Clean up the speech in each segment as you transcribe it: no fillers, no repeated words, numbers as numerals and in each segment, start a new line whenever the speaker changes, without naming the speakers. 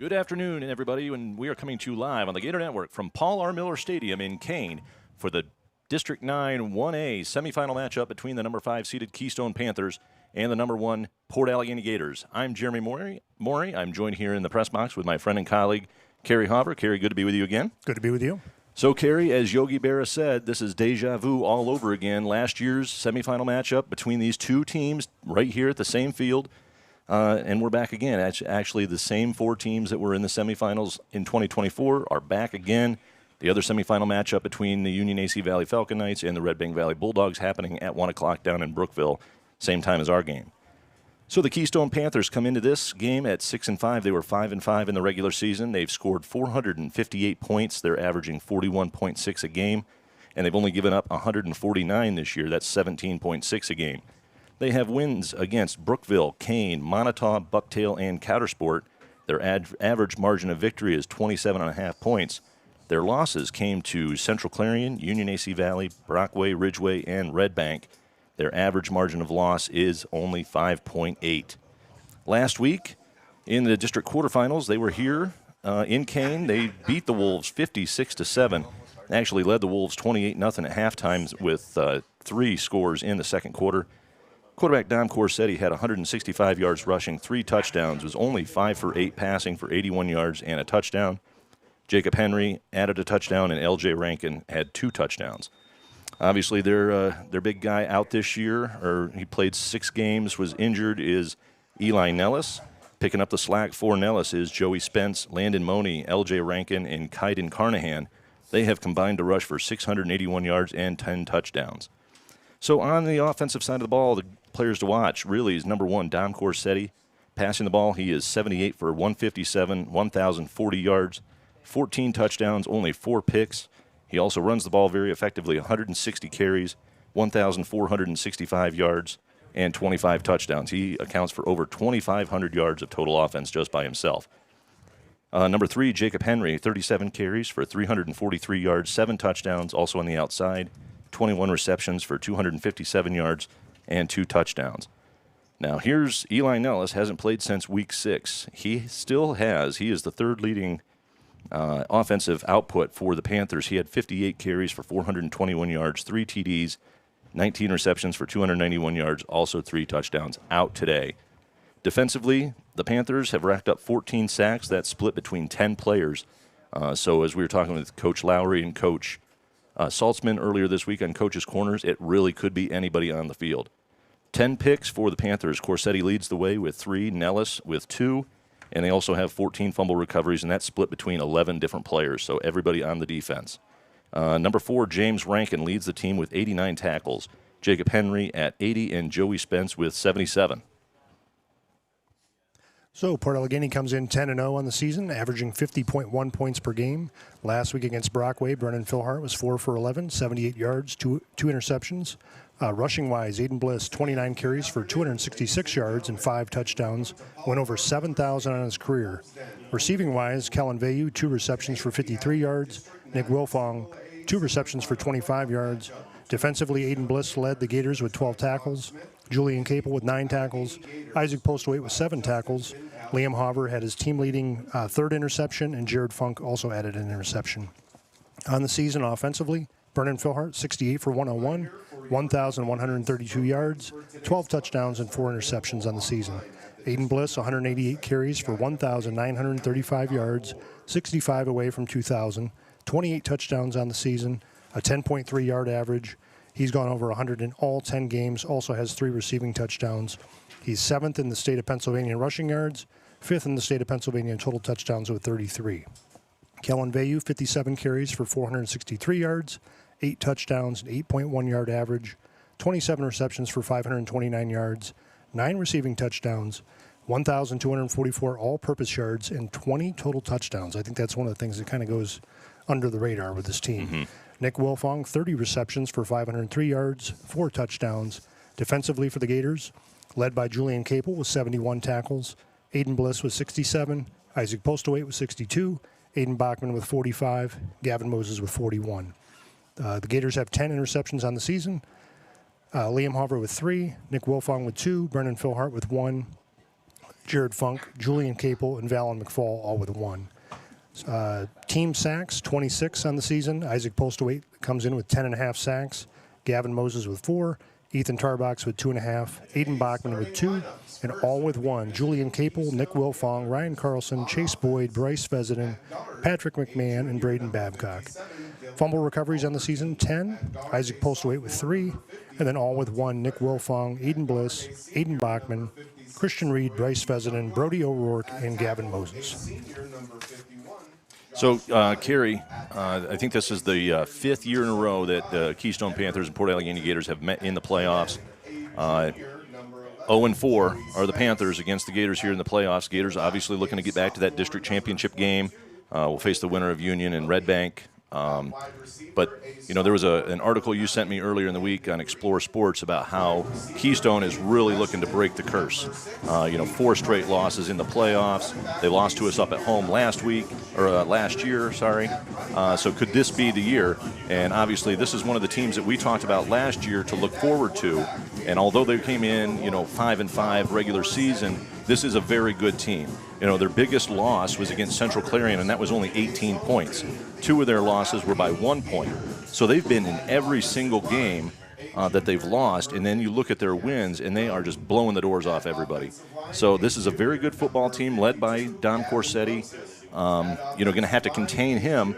Good afternoon, everybody, and we are coming to you live on the Gator Network from Paul R. Miller Stadium in Kane for the District 9 1A semifinal matchup between the number 5 seeded Keystone Panthers and the number 1 Port Allegany Gators. I'm Jeremy Morey. I'm joined here in the press box with my friend and colleague, Kerry Hoffer. Kerry, good to be with you again.
Good to be with you.
So, Kerry, as Yogi Berra said, this is deja vu all over again. Last year's semifinal matchup between these two teams right here at the same field. And we're back again. Actually, the same 4 teams that were in the semifinals in 2024 are back again. The other semifinal matchup between the Union AC Valley Falcon Knights and the Red Bank Valley Bulldogs happening at 1 o'clock down in Brookville, same time as our game. So the Keystone Panthers come into this game at 6-5. They were 5-5 in the regular season. They've scored 458 points. They're averaging 41.6 a game, and they've only given up 149 this year. That's 17.6 a game. They have wins against Brookville, Kane, Montauk, Bucktail, and Coudersport. Their average margin of victory is 27.5 points. Their losses came to Central Clarion, Union AC Valley, Brockway, Ridgeway, and Red Bank. Their average margin of loss is only 5.8. Last week, in the district quarterfinals, they were here in Kane. They beat the Wolves 56-7. Actually led the Wolves 28-0 at halftime with 3 scores in the second quarter. Quarterback Dom Corsetti had 165 yards rushing, 3 touchdowns, was only 5 for 8 passing for 81 yards and a touchdown. Jacob Henry added a touchdown, and L.J. Rankin had 2 touchdowns. Obviously, their big guy out this year, or he played 6 games, was injured, is Eli Nellis. Picking up the slack for Nellis is Joey Spence, Landon Money, L.J. Rankin, and Kaiden Carnahan. They have combined to rush for 681 yards and 10 touchdowns. So on the offensive side of the ball, the players to watch really is number 1, Dom Corsetti. Passing the ball, he is 78 for 157, 1,040 yards, 14 touchdowns, only 4 picks. He also runs the ball very effectively, 160 carries, 1,465 yards, and 25 touchdowns. He accounts for over 2,500 yards of total offense just by himself. Number 3, Jacob Henry, 37 carries for 343 yards, 7 touchdowns, also on the outside, 21 receptions for 257 yards, and 2 touchdowns. Now, here's Eli Nellis, hasn't played since week 6. He is the third leading offensive output for the Panthers. He had 58 carries for 421 yards, 3 TDs, 19 receptions for 291 yards, also 3 touchdowns out today. Defensively, the Panthers have racked up 14 sacks. That's split between 10 players. So as we were talking with Coach Lowry and Coach Saltzman earlier this week on Coach's Corners, it really could be anybody on the field. 10 picks for the Panthers. Corsetti leads the way with 3, Nellis with 2, and they also have 14 fumble recoveries, and that's split between 11 different players, so everybody on the defense. Number 4, James Rankin leads the team with 89 tackles. Jacob Henry at 80, and Joey Spence with 77.
So Port Allegany comes in 10-0 on the season, averaging 50.1 points per game. Last week against Brockway, Brennan Philhart was 4 for 11, 78 yards, 2 interceptions. Rushing-wise, Aiden Bliss, 29 carries for 266 yards and 5 touchdowns, went over 7,000 on his career. Receiving-wise, Kellen Vayu, 2 receptions for 53 yards. Nick Wilfong, 2 receptions for 25 yards. Defensively, Aiden Bliss led the Gators with 12 tackles. Julian Capel with 9 tackles. Isaac Postwaite with 7 tackles. Liam Hoffer had his team-leading 3rd interception, and Jared Funk also added an interception. On the season offensively, Brennan Philhart, 68 for 101, 1,132 yards, 12 touchdowns, and 4 interceptions on the season. Aiden Bliss, 188 carries for 1,935 yards, 65 away from 2,000, 28 touchdowns on the season, a 10.3-yard average. He's gone over 100 in all 10 games, also has 3 receiving touchdowns. He's 7th in the state of Pennsylvania in rushing yards, 5th in the state of Pennsylvania in total touchdowns with 33. Kellen Vayu, 57 carries for 463 yards, 8 touchdowns, an 8.1-yard average, 27 receptions for 529 yards, 9 receiving touchdowns, 1,244 all-purpose yards, and 20 total touchdowns. I think that's one of the things that kind of goes under the radar with this team. Mm-hmm. Nick Wilfong, 30 receptions for 503 yards, 4 touchdowns. Defensively for the Gators, led by Julian Capel with 71 tackles, Aiden Bliss with 67, Isaac Postwaite with 62, Aiden Bachman with 45, Gavin Moses with 41. The Gators have 10 interceptions on the season. Liam Hoffer with 3, Nick Wilfong with 2, Brennan Philhart with 1, Jared Funk, Julian Capel, and Valen McFall all with 1. Team sacks, 26 on the season. Isaac Postlewaite comes in with 10.5 sacks. Gavin Moses with 4. Ethan Tarbox with 2.5. Aiden Bachman with 2. And all with 1. Julian Capel, Nick Wilfong, Ryan Carlson, Chase Boyd, Bryce Vezinen, Patrick McMahon, and Braden Babcock. Fumble recoveries on the season, 10. Isaac Postlewaite with 3. And then all with 1, Nick Wilfong, Aiden Bliss, Aiden Bachman, Christian Reed, Bryce Vezinen, Brody O'Rourke, and Gavin Moses.
So, Kerry, I think this is the 5th year in a row that the Keystone Panthers and Port Allegany Gators have met in the playoffs. 0-4 are the Panthers against the Gators here in the playoffs. Gators obviously looking to get back to that district championship game. We'll face the winner of Union and Red Bank. But, there was an article you sent me earlier in the week on Explore Sports about how Keystone is really looking to break the curse. 4 straight losses in the playoffs. They lost to us up at home last year. So could this be the year? And obviously this is one of the teams that we talked about last year to look forward to. And although they came in, 5-5 regular season, this is a very good team. Their biggest loss was against Central Clarion, and that was only 18 points. 2 of their losses were by 1 point. So they've been in every single game that they've lost, and then you look at their wins, and they are just blowing the doors off everybody. So this is a very good football team led by Dom Corsetti. Going to have to contain him.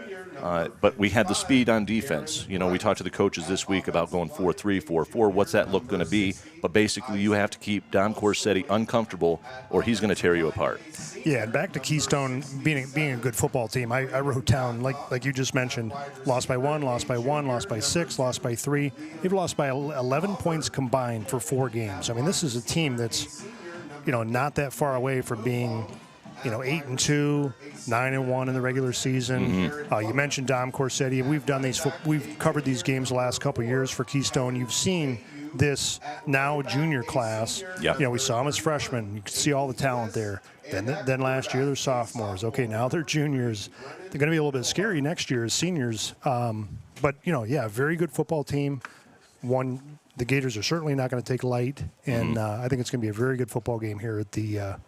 But we had the speed on defense. We talked to the coaches this week about going 4-3, 4-4. What's that look going to be? But basically, you have to keep Dom Corsetti uncomfortable, or he's going to tear you apart.
Yeah, and back to Keystone being a good football team. I wrote down, like you just mentioned, lost by 1, lost by 1, lost by 6, lost by 3. They've lost by 11 points combined for 4 games. I mean, this is a team that's, not that far away from being 8-2, 9-1 in the regular season.
Mm-hmm.
You mentioned Dom Corsetti. We've covered these games the last couple of years for Keystone. You've seen this now junior class.
Yep.
We saw them as freshmen. You can see all the talent there. Then last year they're sophomores. Okay, now they're juniors. They're going to be a little bit scary next year as seniors. But very good football team. The Gators are certainly not going to take light, and I think it's going to be a very good football game here at the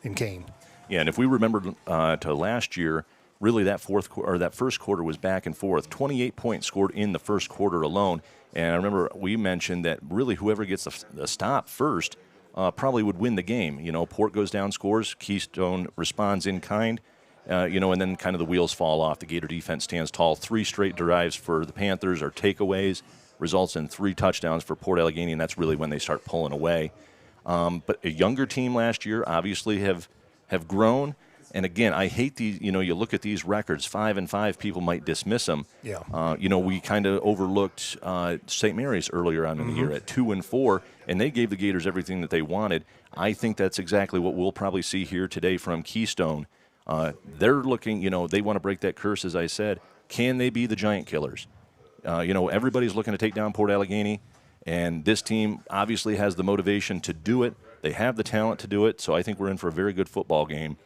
in Kane.
Yeah, and if we remember to last year, really that first quarter was back and forth. 28 points scored in the first quarter alone. And I remember we mentioned that really whoever gets the stop first probably would win the game. Port goes down, scores, Keystone responds in kind, and then kind of the wheels fall off. The Gator defense stands tall. 3 straight drives for the Panthers are takeaways, results in 3 touchdowns for Port Allegany, and that's really when they start pulling away. But a younger team last year obviously have grown. And again, I hate these, you look at these records, 5-5, people might dismiss them.
Yeah.
We kind of overlooked St. Mary's earlier on in the year at 2-4, and they gave the Gators everything that they wanted. I think that's exactly what we'll probably see here today from Keystone. They're looking, they want to break that curse, as I said. Can they be the giant killers? Everybody's looking to take down Port Allegany, and this team obviously has the motivation to do it. They have the talent to do it, so I think we're in for a very good football game.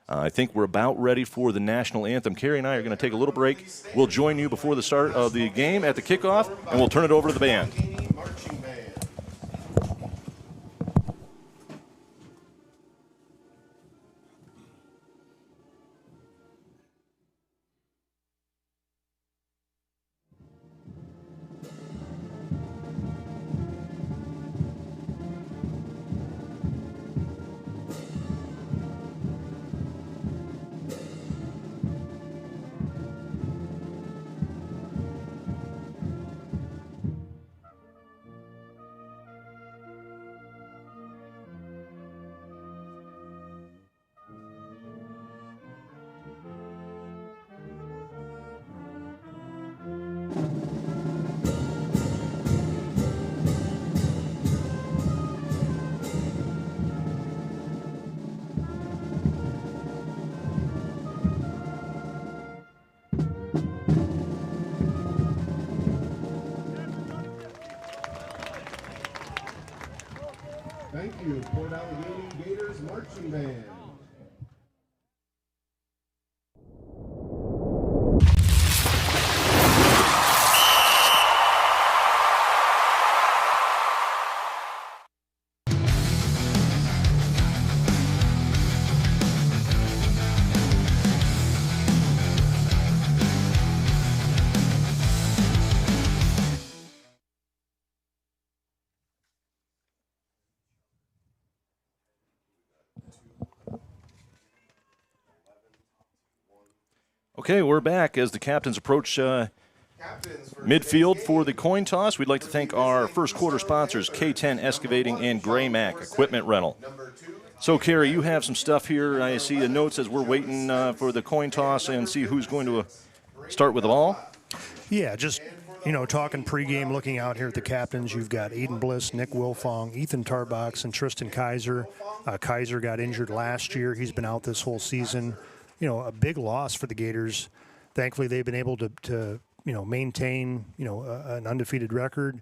I think we're about ready for the national anthem. Kerry and I are going to take a little break. We'll join you before the start of the game at the kickoff, and we'll turn it over to the band.
Thank you, Port Allegany Gators Marching Band.
Okay, we're back as the captains approach midfield for the coin toss. We'd like to thank our first quarter sponsors, K10 Excavating and Gray Mac Equipment Rental. So, Carrie, you have some stuff here. I see a note says we're waiting for the coin toss and see who's going to start with the ball.
Yeah, just, talking pregame, looking out here at the captains, you've got Aiden Bliss, Nick Wilfong, Ethan Tarbox, and Tristan Kaiser. Kaiser got injured last year. He's been out this whole season. A big loss for the Gators. Thankfully, they've been able to maintain, an undefeated record.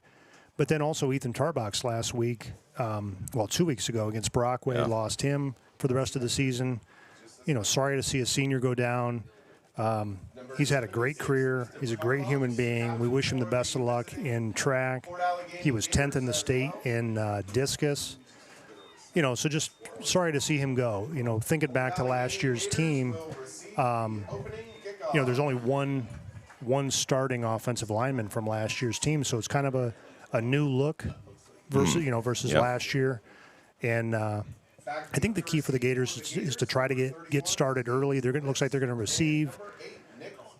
But then also Ethan Tarbox last week, 2 weeks ago against Brockway, lost him for the rest of the season. Sorry to see a senior go down. He's had a great career. He's a great human being. We wish him the best of luck in track. He was 10th in the state in discus. So just sorry to see him go. Thinking back to last year's team, there's only one starting offensive lineman from last year's team, so it's kind of a new look versus last year. And I think the key for the Gators is to try to get started early. Looks like they're going to receive.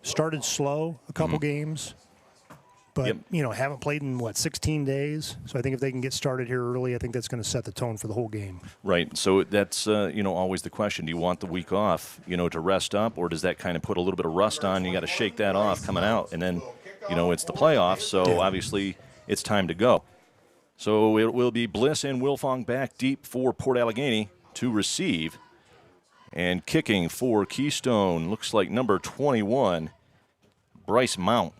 Started slow a couple games, but haven't played in 16 days. So I think if they can get started here early, I think that's going to set the tone for the whole game. Right. So that's always the question: do you want the week off, to rest up, or does that kind of put a little bit of rust on? You got to shake that off coming out, and then it's the playoffs. So obviously it's time to go. So it will be Bliss and Wilfong back deep for Port Allegany to receive. And kicking for Keystone looks like number 21, Bryce Mount.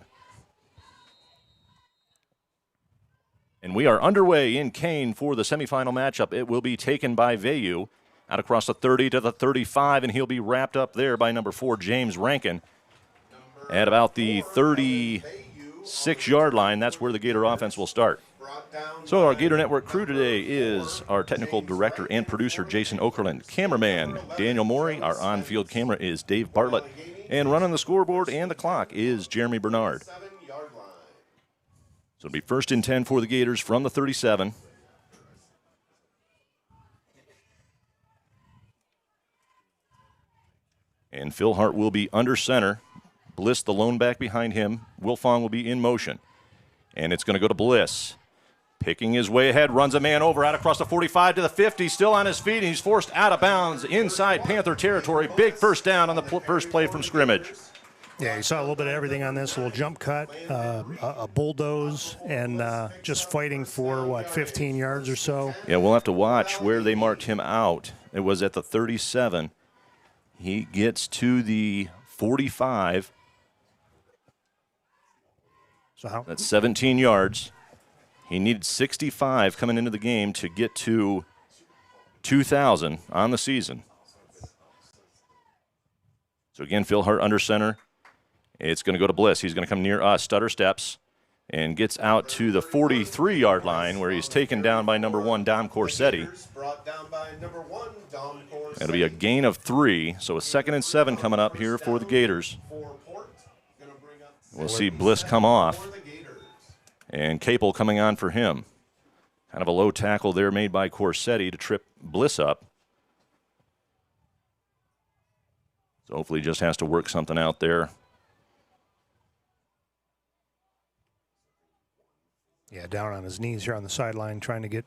And we are underway in Kane for the semifinal matchup. It will be taken by Vayu out across the 30 to the 35, and he'll be wrapped up there by number 4, James Rankin. At about the 36-yard line, that's where the Gator offense will start. So our Gator Network crew today is our technical director and producer, Jason Okerlund, cameraman, Daniel Morey. Our on-field camera is Dave Bartlett. And running the scoreboard and the clock is Jeremy Bernard. So it'll be 1st and 10 for the Gators from the 37. And Phil Hart will be under center. Bliss, the lone back behind him. Wilfong will be in motion. And it's going to go to Bliss. Picking his way ahead, runs a man over out across the 45 to the 50, still on his feet, and he's forced out of bounds inside Panther territory. Big first down on the first play from scrimmage. Yeah, you saw a little bit of everything on this, a little jump cut, a bulldoze, and just fighting for, 15 yards or so. Yeah, we'll have to watch where they marked him out. It was at the 37. He gets to the 45. So that's 17 yards. He needed 65 coming into the game to get to 2,000 on the season. So again, Phil Hart under center. It's going to go to Bliss. He's going to come near us, stutter steps, and gets out to the 43-yard line where he's taken down by number 1, Dom Corsetti. It'll be a gain of 3, so a 2nd and 7 coming up here for the Gators. We'll see Bliss come off. And Capel coming on for him. Kind of a low tackle there made by Corsetti to trip Bliss up. So hopefully he just has to work something out there. Yeah, down on his knees here on the sideline trying to get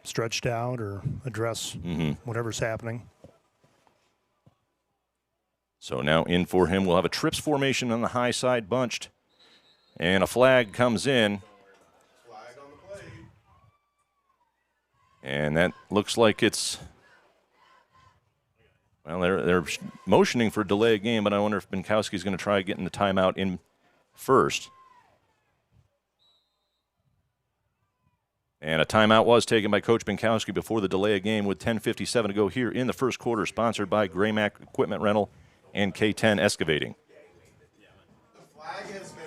stretched out or address whatever's happening. So now in for him. We'll have a trips formation on the high side bunched. And a flag comes in. And that looks like it's, well, they're motioning for delay of game, but I wonder if Binkowski's going to try getting the timeout in first. And a timeout was taken by Coach Binkowski before the delay of game with 10:57 to go here in the first quarter, sponsored by Gray Mac Equipment Rental and K10 Excavating.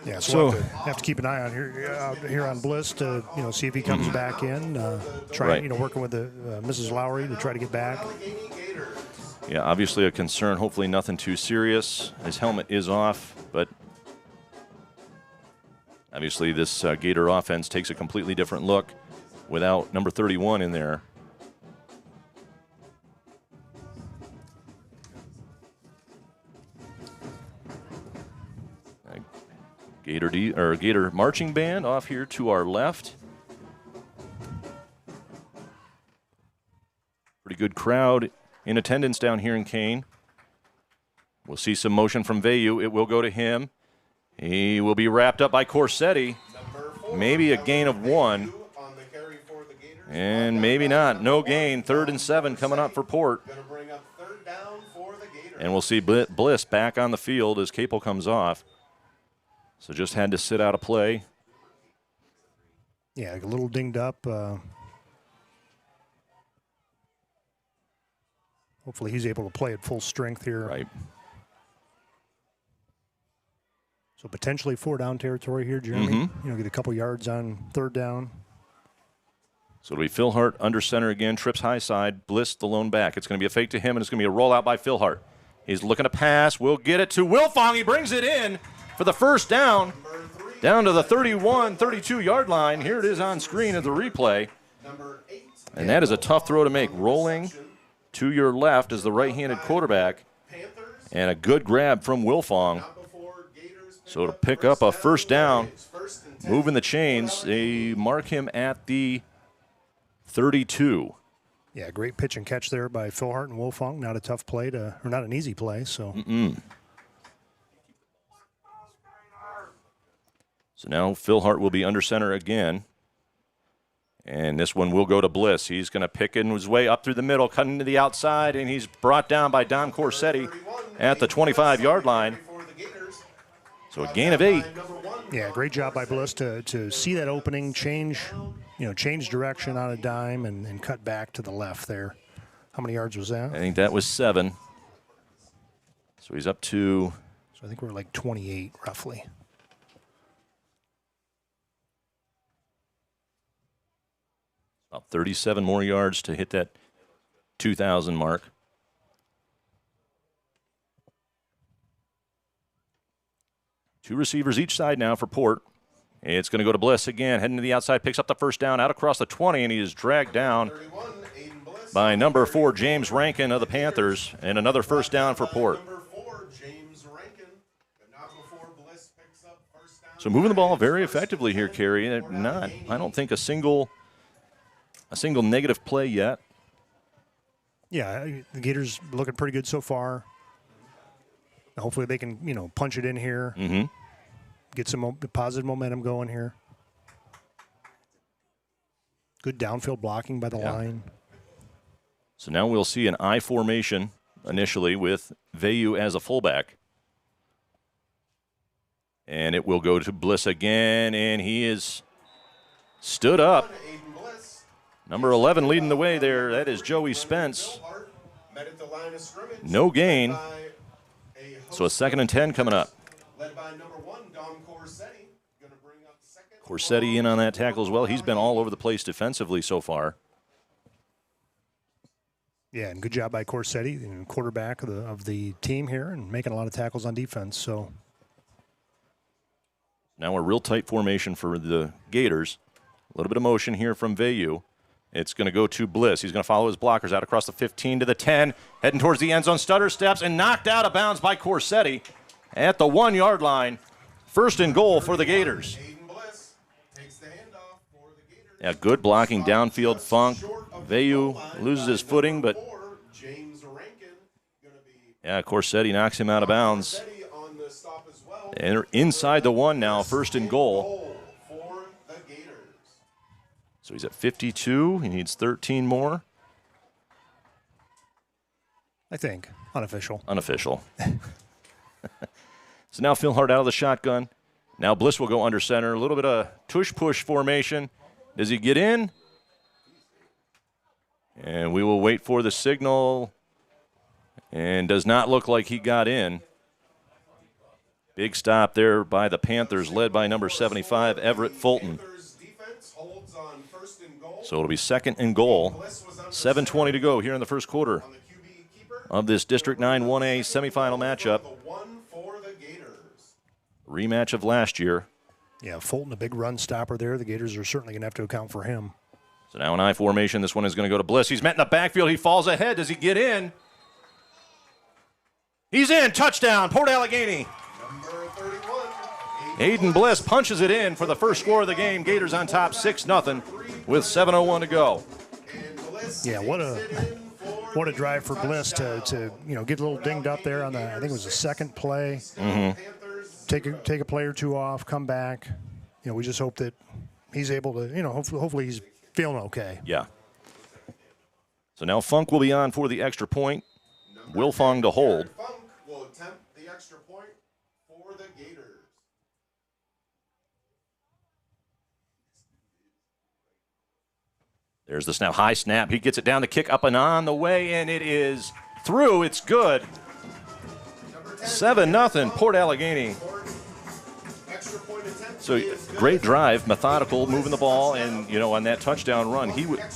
Yeah, so we'll have to keep an eye on here on Bliss to see if he comes back in. Working with Mrs. Lowry to try to get back. Yeah, obviously a concern. Hopefully nothing too serious. His helmet is off, but obviously this Gator offense takes a completely different look without number 31 in there.
Gator marching band off here to our left. Pretty good crowd in attendance down here in Kane. We'll see some motion from Vayu. It will go to him. He will be wrapped up by Corsetti. Maybe a gain of 1. And maybe not. No gain. 3rd and 7 coming up for Port. And we'll see Bliss back on the field as Capel comes off. So just had to sit out a play.
Yeah, a little dinged up. Hopefully he's able to play at full strength here.
Right.
So potentially 4-down territory here, Jeremy. Get a couple yards on 3rd down.
So it'll be Phil Hart under center again, trips high side, Bliss the lone back. It's going to be a fake to him, and it's going to be a rollout by Phil Hart. He's looking to pass. We'll get it to Wilfong. He brings it in for the 1st down, down to the 31, 32-yard line. Here it is on screen at the replay. And that is a tough throw to make. Rolling to your left is the right-handed quarterback, and a good grab from Wilfong. So to pick up a 1st down, moving the chains, they mark him at the 32.
Yeah, great pitch and catch there by Phil Hart and Wilfong. Not a tough play or not an easy play. So.
So now Phil Hart will be under center again. And this one will go to Bliss. He's going to pick in his way up through the middle, cutting to the outside, and he's brought down by Dom Corsetti at the 25-yard line. So a gain of 8.
Yeah, great job by Bliss to see that opening, change direction on a dime and cut back to the left there. How many yards was that?
I think that was 7. So he's up to...
So I think we're like 28 roughly.
About 37 more yards to hit that 2,000 mark. Two receivers each side now for Port. It's going to go to Bliss again, heading to the outside, picks up the 1st down out across the 20, and he is dragged down by number 4, James Rankin of the Panthers, and another 1st down for Port. So moving the ball very effectively here, Kerry. I don't think a single negative play yet.
Yeah, the Gators looking pretty good so far. Hopefully they can, punch it in here. Get some positive momentum going here. Good downfield blocking by the line.
So now we'll see an I formation initially with Vayu as a fullback. And it will go to Bliss again, and he is stood up. Number 11 leading the way there. That is Joey Spence. No gain. So a 2nd and 10 coming up. Corsetti in on that tackle as well. He's been all over the place defensively so far.
Yeah, and good job by Corsetti, quarterback of the team here, and making a lot of tackles on defense. So
now a real tight formation for the Gators. A little bit of motion here from Vayu. It's going to go to Bliss. He's going to follow his blockers out across the 15 to the 10, heading towards the end zone. Stutter steps and knocked out of bounds by Corsetti at the 1-yard line. 1st and goal for the Gators. Yeah, good blocking downfield. Funk. Vayu loses his footing, but Corsetti knocks him out of bounds. And they're inside the 1 now, 1st and goal. So he's at 52. He needs 13 more.
I think. Unofficial.
Unofficial. So now Phil Hart out of the shotgun. Now Bliss will go under center. A little bit of tush-push formation. Does he get in? And we will wait for the signal. And does not look like he got in. Big stop there by the Panthers, led by number 75, Everett Fulton. So it'll be 2nd and goal. 7:20 to go here in the 1st quarter of this District 9 1A semifinal matchup. Rematch of last year.
Yeah, Fulton, a big run stopper there. The Gators are certainly going to have to account for him.
So now an I formation. This one is going to go to Bliss. He's met in the backfield. He falls ahead. Does he get in? He's in. Touchdown, Port Allegany. Aiden Bliss punches it in for the first score of the game. Gators on top 6-0 with 7:01 to go.
Yeah, what a drive for Bliss to get a little dinged up there on the, I think it was the second play. Take a play or two off, come back. We just hope that he's able to, hopefully he's feeling okay.
Yeah. So now Funk will be on for the extra point. Wilfong to hold.
Funk will attempt the extra point for the Gators.
There's the snap, high snap. He gets it down the kick, up and on the way, and it is through. It's good. 7-0, Port Allegany. So great drive, methodical, moving the ball, and on that touchdown run,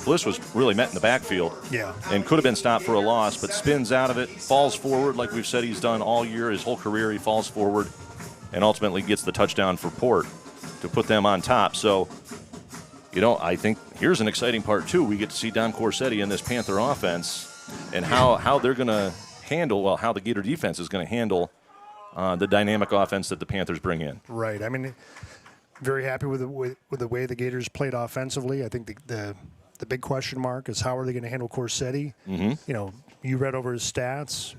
Bliss was really met in the backfield.
Yeah.
And could have been stopped for a loss, but spins out of it, falls forward, like we've said he's done all year, his whole career. He falls forward, and ultimately gets the touchdown for Port to put them on top. So, I think here's an exciting part too. We get to see Don Corsetti in this Panther offense, and how they're going to handle, how the Gator defense is going to handle the dynamic offense that the Panthers bring in.
Right. I mean, very happy with the way the Gators played offensively. I think the big question mark is how are they going to handle Corsetti? You read over his stats.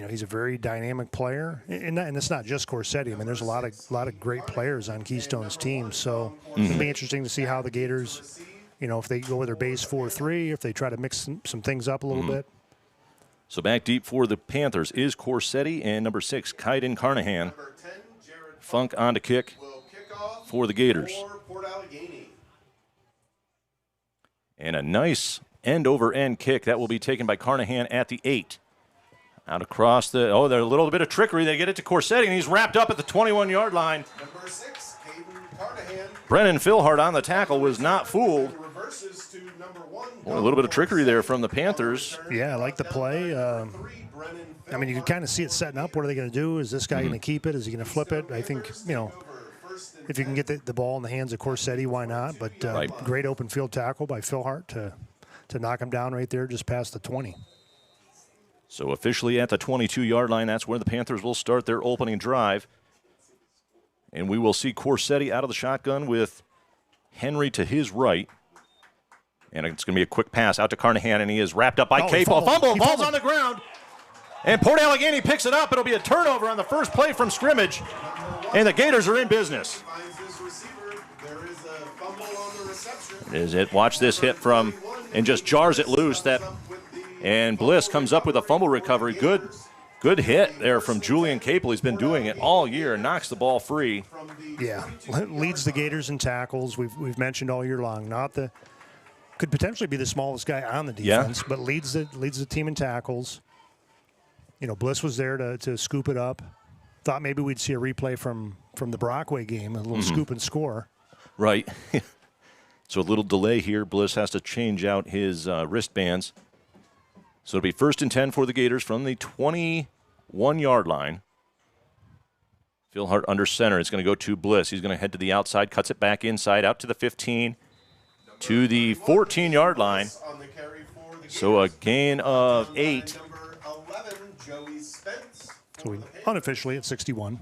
He's a very dynamic player, and it's not just Corsetti. I mean, there's a lot of great players on Keystone's team. So it'll be interesting to see how the Gators, if they go with their base 4-3, if they try to mix some things up a little bit.
So back deep for the Panthers is Corsetti and number 6, Kaiden Carnahan. Funk on to kick for the Gators. And a nice end-over-end kick. That will be taken by Carnahan at the 8. Out across there's a little bit of trickery. They get it to Corsetti, and he's wrapped up at the 21-yard line.
Number 6, Kaiden Carnahan.
Brennan Philhart on the tackle was not fooled.
Reverses to number 1.
A little bit of trickery there from the Panthers.
Yeah, I like the play. I mean, you can kind of see it setting up. What are they going to do? Is this guy going to keep it? Is he going to flip it? I think, if you can get the ball in the hands of Corsetti, why not? But great open field tackle by Philhart to knock him down right there just past the 20.
So officially at the 22-yard line, that's where the Panthers will start their opening drive. And we will see Corsetti out of the shotgun with Henry to his right. And it's going to be a quick pass out to Carnahan, and he is wrapped up by Capel. Fumble, falls on the ground. And Port Allegany picks it up. It'll be a turnover on the first play from scrimmage. And the Gators are in business. Is it? Watch this hit from, and just jars it loose. And Bliss comes up with a fumble recovery. Good hit there from Julian Capel. He's been doing it all year and knocks the ball free.
Yeah, leads the Gators in tackles. We've mentioned all year long. Could potentially be the smallest guy on the defense, but leads the team in tackles. Bliss was there to scoop it up. Thought maybe we'd see a replay from the Brockway game, a little scoop and score.
Right. So a little delay here. Bliss has to change out his wristbands. So it'll be 1st and 10 for the Gators from the 21-yard line. Philhart under center. It's going to go to Bliss. He's going to head to the outside, cuts it back inside, out to the 15, to the 14-yard line. So a gain of 8.
So unofficially at 61.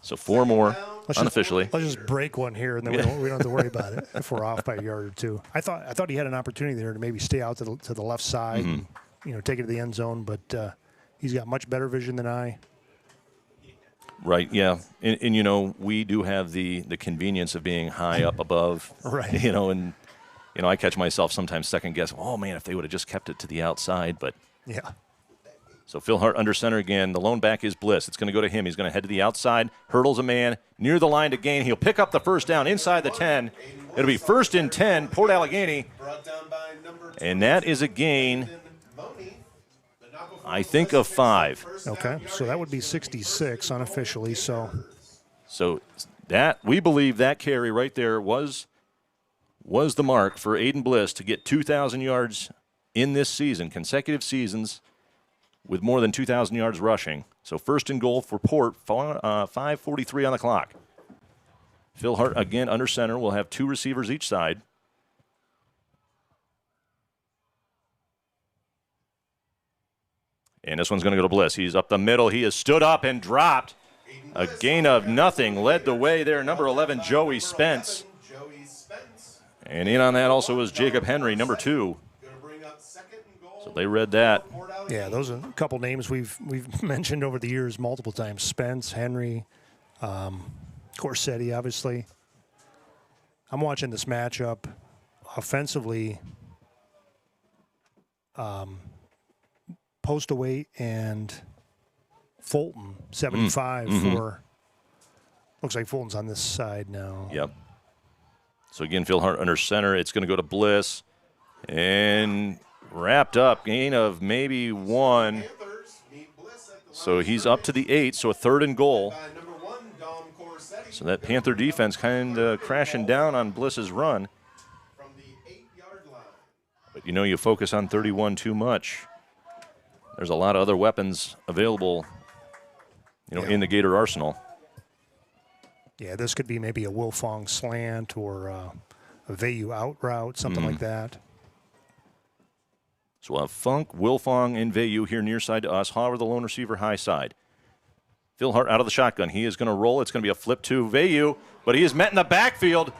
So 4 more unofficially.
Let's just break one here, and then we don't have to worry about it if we're off by a yard or two. I thought he had an opportunity there to maybe stay out to the left side, and, take it to the end zone, but he's got much better vision than I.
Right, yeah. And we do have the convenience of being high up above.
Right.
And I catch myself sometimes second guess, oh, man, if they would have just kept it to the outside, but.
Yeah.
So Philhart under center again. The lone back is Bliss. It's going to go to him. He's going to head to the outside, hurdles a man near the line to gain. He'll pick up the first down inside the 10. It'll be 1st and 10, Port Allegany. And that is a gain, I think, of 5.
Okay, so that would be 66 unofficially. So
that we believe that carry right there was the mark for Aiden Bliss to get 2,000 yards in this season, consecutive seasons, with more than 2,000 yards rushing. So 1st and goal for Port, 5:43 on the clock. Philhart again under center. We'll have 2 receivers each side. And this one's going to go to Bliss. He's up the middle. He is stood up and dropped. A gain of nothing led the way there. Number 11, Joey Spence. And in on that also was Jacob Henry, number 2. So they read that.
Yeah, those are a couple names we've mentioned over the years multiple times. Spence, Henry, Corsetti, obviously. I'm watching this matchup. Offensively, Postaway and Fulton, 75 for. Looks like Fulton's on this side now.
Yep. So again, Phil Hart under center. It's going to go to Bliss. And wrapped up, gain of maybe 1. So he's up to the 8, so a 3rd and goal. So that Panther defense kind of crashing down on Bliss's run. But you know, you focus on 31 too much. There's a lot of other weapons available, in the Gator arsenal.
Yeah, this could be maybe a Wilfong slant or a Vayu out route, something like that.
So we'll have Funk, Wilfong, and Vayu here near side to us. Hauer, the lone receiver, high side. Phil Hart out of the shotgun. He is going to roll. It's going to be a flip to Vayu, but he is met in the backfield.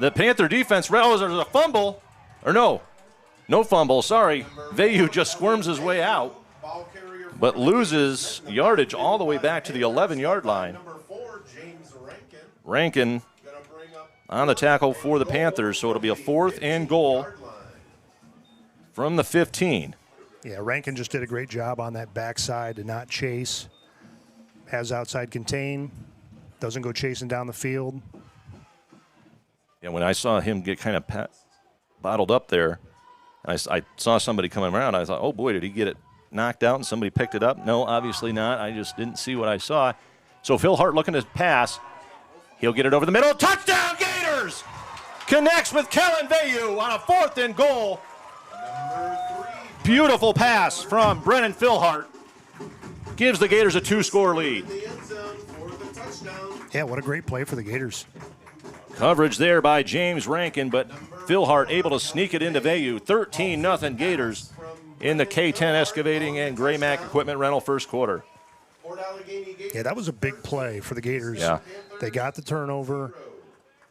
The Panther defense, there's a fumble. Or no fumble, sorry. Vayu just squirms his way out, but loses yardage all the way back to the 11-yard line. Rankin on the tackle for the Panthers, so it'll be a 4th and goal from the 15.
Yeah, Rankin just did a great job on that backside to not chase. Has outside contain, doesn't go chasing down the field.
Yeah, when I saw him get kind of bottled up there, I saw somebody coming around. I thought, oh boy, did he get it knocked out and somebody picked it up? No, obviously not. I just didn't see what I saw. So Phil Hart looking to pass. He'll get it over the middle. Touchdown, Gators! Connects with Kellen Vayu on a 4th and goal. Beautiful pass from Brennan Philhart. Gives the Gators a 2-score lead.
Yeah, what a great play for the Gators.
Coverage there by James Rankin, but Philhart able to sneak it into Vayu. 13-0 Gators in the K10 Excavating and Gray Mac Equipment Rental first quarter.
Yeah, that was a big play for the Gators.
Yeah.
They got the turnover.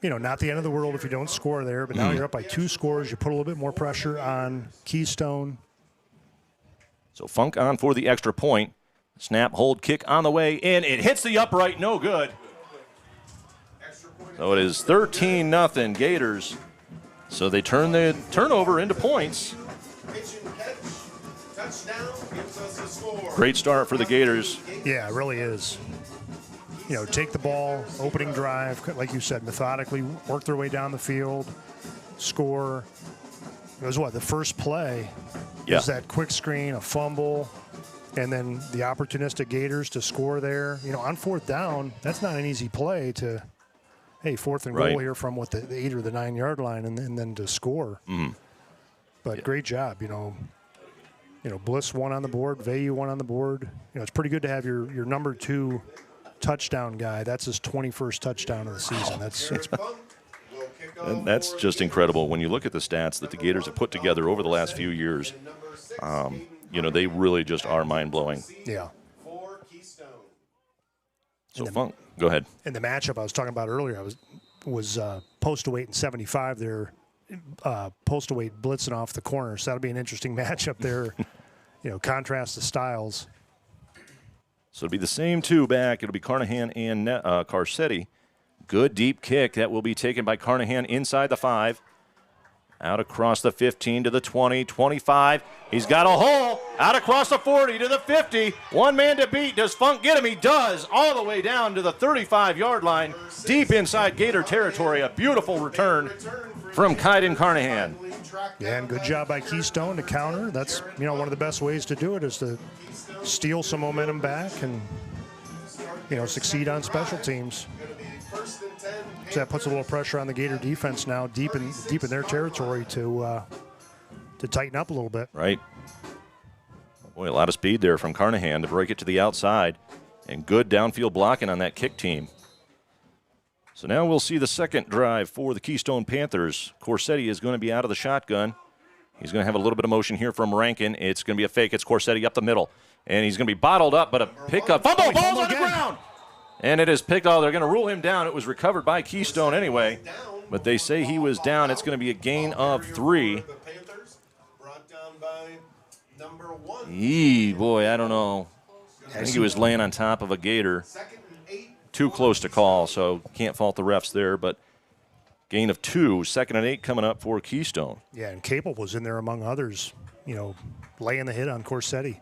Not the end of the world if you don't score there, but now you're up by 2 scores. You put a little bit more pressure on Keystone.
So Funk on for the extra point. Snap, hold, kick on the way in. It hits the upright, no good. So it is 13-0 Gators. So they turn the turnover into points. Great start for the Gators.
Yeah, it really is. Take the ball, opening drive, like you said, methodically work their way down the field, score. It was the first play?
Yeah.
Was that quick screen, a fumble, and then the opportunistic Gators to score there. On 4th down, that's not an easy play to, 4th and goal here from the 8 or the 9-yard line, and then to score. But great job, Bliss 1 on the board, Vayu 1 on the board. It's pretty good to have your number 2 touchdown guy. That's his 21st touchdown of the season.
That's just incredible. When you look at the stats that the Gators have put together over the last few years, they really just are mind-blowing.
Yeah.
So Funk, go ahead.
In the matchup I was talking about earlier, was Postaway and 75 there. Postaway blitzing off the corner, so that'll be an interesting matchup there. Contrast the styles.
So it'll be the same 2 back. It'll be Carnahan and Corsetti. Good deep kick. That will be taken by Carnahan inside the 5. Out across the 15 to the 20, 25. He's got a hole. Out across the 40 to the 50. One man to beat. Does Funk get him? He does. All the way down to the 35-yard line. Deep inside Gator territory. A beautiful return from Kaiden Carnahan.
Yeah, and good job by Keystone to counter. That's, one of the best ways to do it is to steal some momentum back and, succeed on special teams. So that puts a little pressure on the Gator defense now, deep in their territory to tighten up a little bit.
Right. Boy, a lot of speed there from Carnahan to break it to the outside, and good downfield blocking on that kick team. So now we'll see the second drive for the Keystone Panthers. Corsetti is going to be out of the shotgun. He's going to have a little bit of motion here from Rankin. It's going to be a fake. It's Corsetti up the middle, and he's going to be bottled up, but a pickup. Fumble, ball's on the ground. And it is picked. Oh, they're going to rule him down. It was recovered by Keystone anyway. But they say he was down. It's going to be a gain of 3. Boy, I don't know. I think he was laying on top of a Gator. Too close to call, so can't fault the refs there. But gain of 2, 2nd and 8 coming up for Keystone.
Yeah, and Capel was in there among others, laying the hit on Corsetti.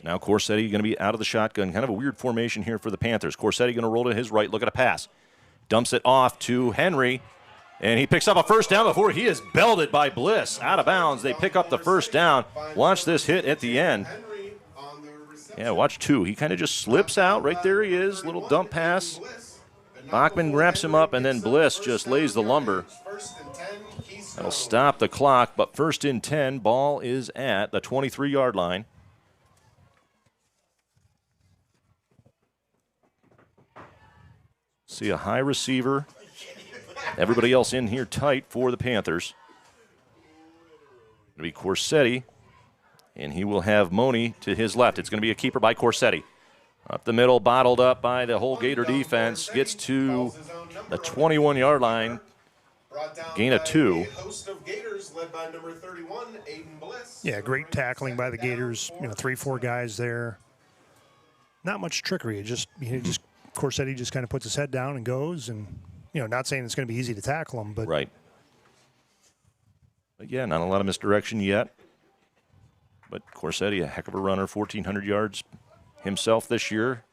Now Corsetti going to be out of the shotgun. Kind of a weird formation here for the Panthers. Corsetti going to roll to his right. Look at a pass. Dumps it off to Henry. And he picks up a first down before he is belted by Bliss. Out of bounds. They pick up the first down. Watch this hit at the end. Yeah, watch 2. He kind of just slips out. Right there he is. Little dump pass. Bachman wraps him up, and then Bliss just lays the lumber. That'll stop the clock, but 1st and 10. Ball is at the 23-yard line. See a high receiver. Everybody else in here tight for the Panthers. It'll be Corsetti, and he will have Money to his left. It's going to be a keeper by Corsetti. Up the middle, bottled up by the whole Gator defense. Gets to the 21-yard line. Gain of 2.
Yeah, great tackling by the Gators. 3-4 guys there. Not much trickery. Corsetti just kind of puts his head down and goes, and not saying it's going to be easy to tackle him, but
right. But yeah, not a lot of misdirection yet. But Corsetti, a heck of a runner, 1,400 yards himself this year,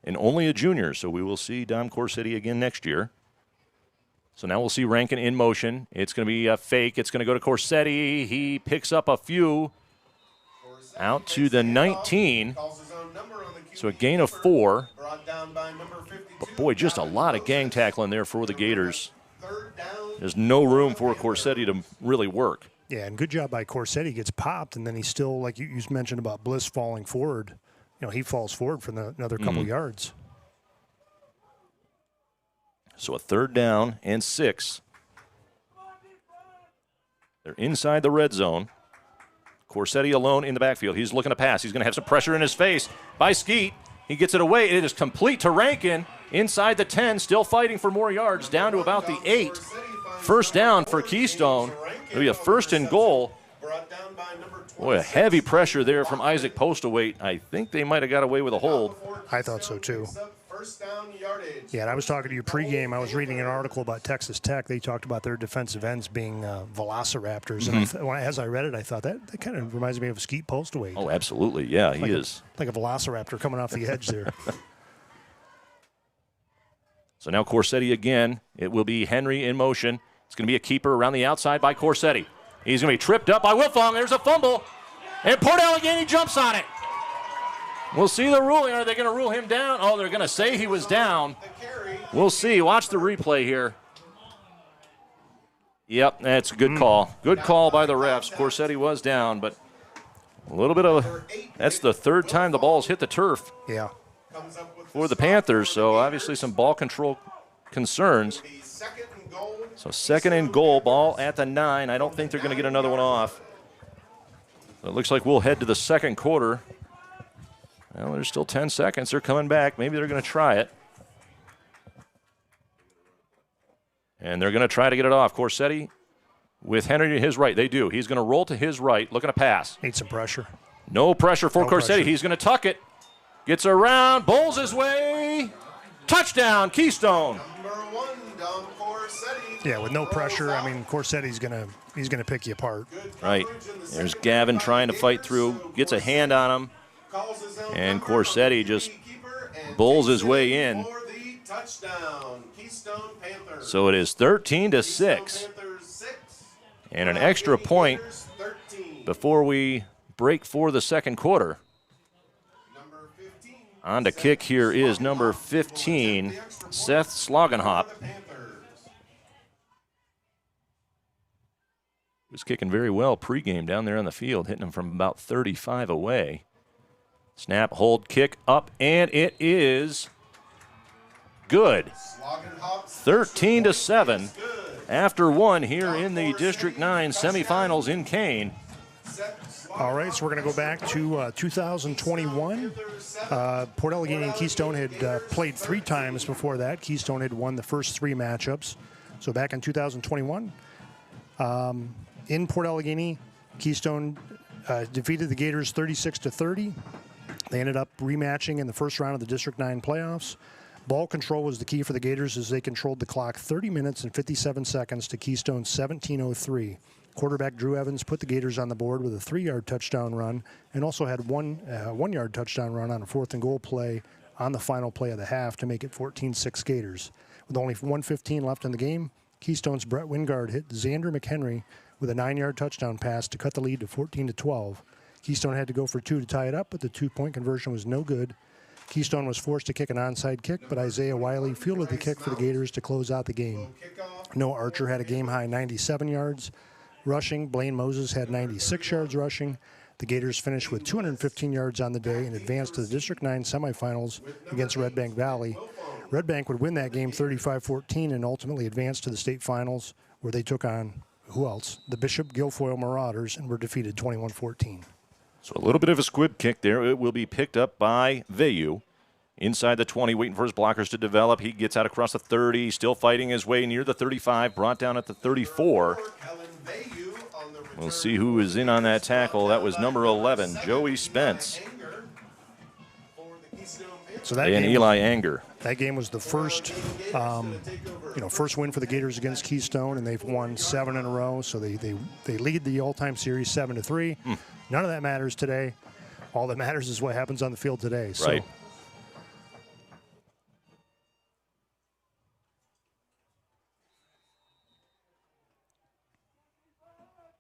and only a junior. So we will see Dom Corsetti again next year. So now we'll see Rankin in motion. It's going to be a fake. It's going to go to Corsetti. He picks up a few out to the 19. So a gain of 4. But boy, just a lot of gang tackling there for the Gators. There's no room for Corsetti to really work.
Yeah, and good job by Corsetti. Gets popped, and then he's still, like you mentioned about Bliss falling forward. He falls forward for another couple yards.
So a 3rd down and 6. They're inside the red zone. Corsetti alone in the backfield. He's looking to pass. He's going to have some pressure in his face by Skeet. He gets it away. It is complete to Rankin inside the 10, still fighting for more yards, down to about the 8. 1st down for Keystone. It'll be a 1st and goal. Boy, a heavy pressure there from Isaac Postawait. I think they might have got away with a hold.
I thought so too. Yeah, and I was talking to you pregame. I was reading an article about Texas Tech. They talked about their defensive ends being velociraptors. And as I read it, I thought that kind of reminds me of Skeet Postawait.
Oh, absolutely. Yeah, he is.
Like a velociraptor coming off the edge there.
So now Corsetti again. It will be Henry in motion. It's going to be a keeper around the outside by Corsetti. He's going to be tripped up by Wilfong. There's a fumble. And Port Allegany jumps on it. We'll see the ruling. Are they going to rule him down? Oh, they're going to say he was down. We'll see. Watch the replay here. Yep, that's a good call. Good call by the refs. Corsetti was down, but a little bit of – that's the 3rd time the ball's hit the turf.
Yeah.
For the Panthers, so obviously some ball control concerns. So 2nd and goal, ball at the 9. I don't think they're going to get another one off. So it looks like we'll head to the 2nd quarter. Well, there's still 10 seconds. They're coming back. Maybe they're going to try it. And they're going to try to get it off. Corsetti with Henry to his right. They do. He's going to roll to his right, looking to pass.
Need some pressure.
No pressure for Corsetti.
Pressure.
He's going to tuck it. Gets around, bowls his way. Touchdown, Keystone.
Yeah, with no pressure, I mean, Corsetti's he's gonna pick you apart.
Right. There's Gavin trying to fight through, gets a hand on him, and Corsetti just bowls his way in. So it is 13-6, and an extra point before we break for the 2nd quarter. On to kick here is number 15, Seth Slogenhop. He was kicking very well pregame down there on the field, hitting him from about 35 away. Snap, hold, kick, up, and it is good. 13-7 after 1 here in the District 9 semifinals in Kane.
All right, so we're going to go back to 2021. Port Allegany and Keystone had played 3 times before that. Keystone had won the first 3 matchups. So back in 2021, in Port Allegany, Keystone defeated the Gators 36-30. They ended up rematching in the first round of the District 9 playoffs. Ball control was the key for the Gators as they controlled the clock 30 minutes and 57 seconds to Keystone's 17:03. Quarterback Drew Evans put the Gators on the board with a 3-yard touchdown run and also had one 1-yard touchdown run on a 4th and goal play on the final play of the half to make it 14-6 Gators. With only 1:15 left in the game, Keystone's Brett Wingard hit Xander McHenry with a 9-yard touchdown pass to cut the lead to 14-12. Keystone had to go for 2 to tie it up, but the 2-point conversion was no good. Keystone was forced to kick an onside kick, but Isaiah Wiley fielded the kick for the Gators to close out the game. Noah Archer had a game-high 97 yards rushing. Blaine Moses had 96 yards rushing. The Gators finished with 215 yards on the day and advanced to the District 9 semifinals against Red Bank Valley. Red Bank would win that game 35-14 and ultimately advance to the state finals, where they took on, who else? The Bishop Guilfoyle Marauders, and were defeated 21-14.
So a little bit of a squib kick there. It will be picked up by Vayu. Inside the 20, waiting for his blockers to develop. He gets out across the 30, still fighting his way near the 35, brought down at the 34. We'll see who is in on that tackle. That was number 11, Joey Spence.
So that
and
game,
Eli Anger.
That game was the first, first win for the Gators against Keystone, and they've won 7 in a row. So they lead the all-time series 7-3. None of that matters today. All that matters is what happens on the field today. So.
Right.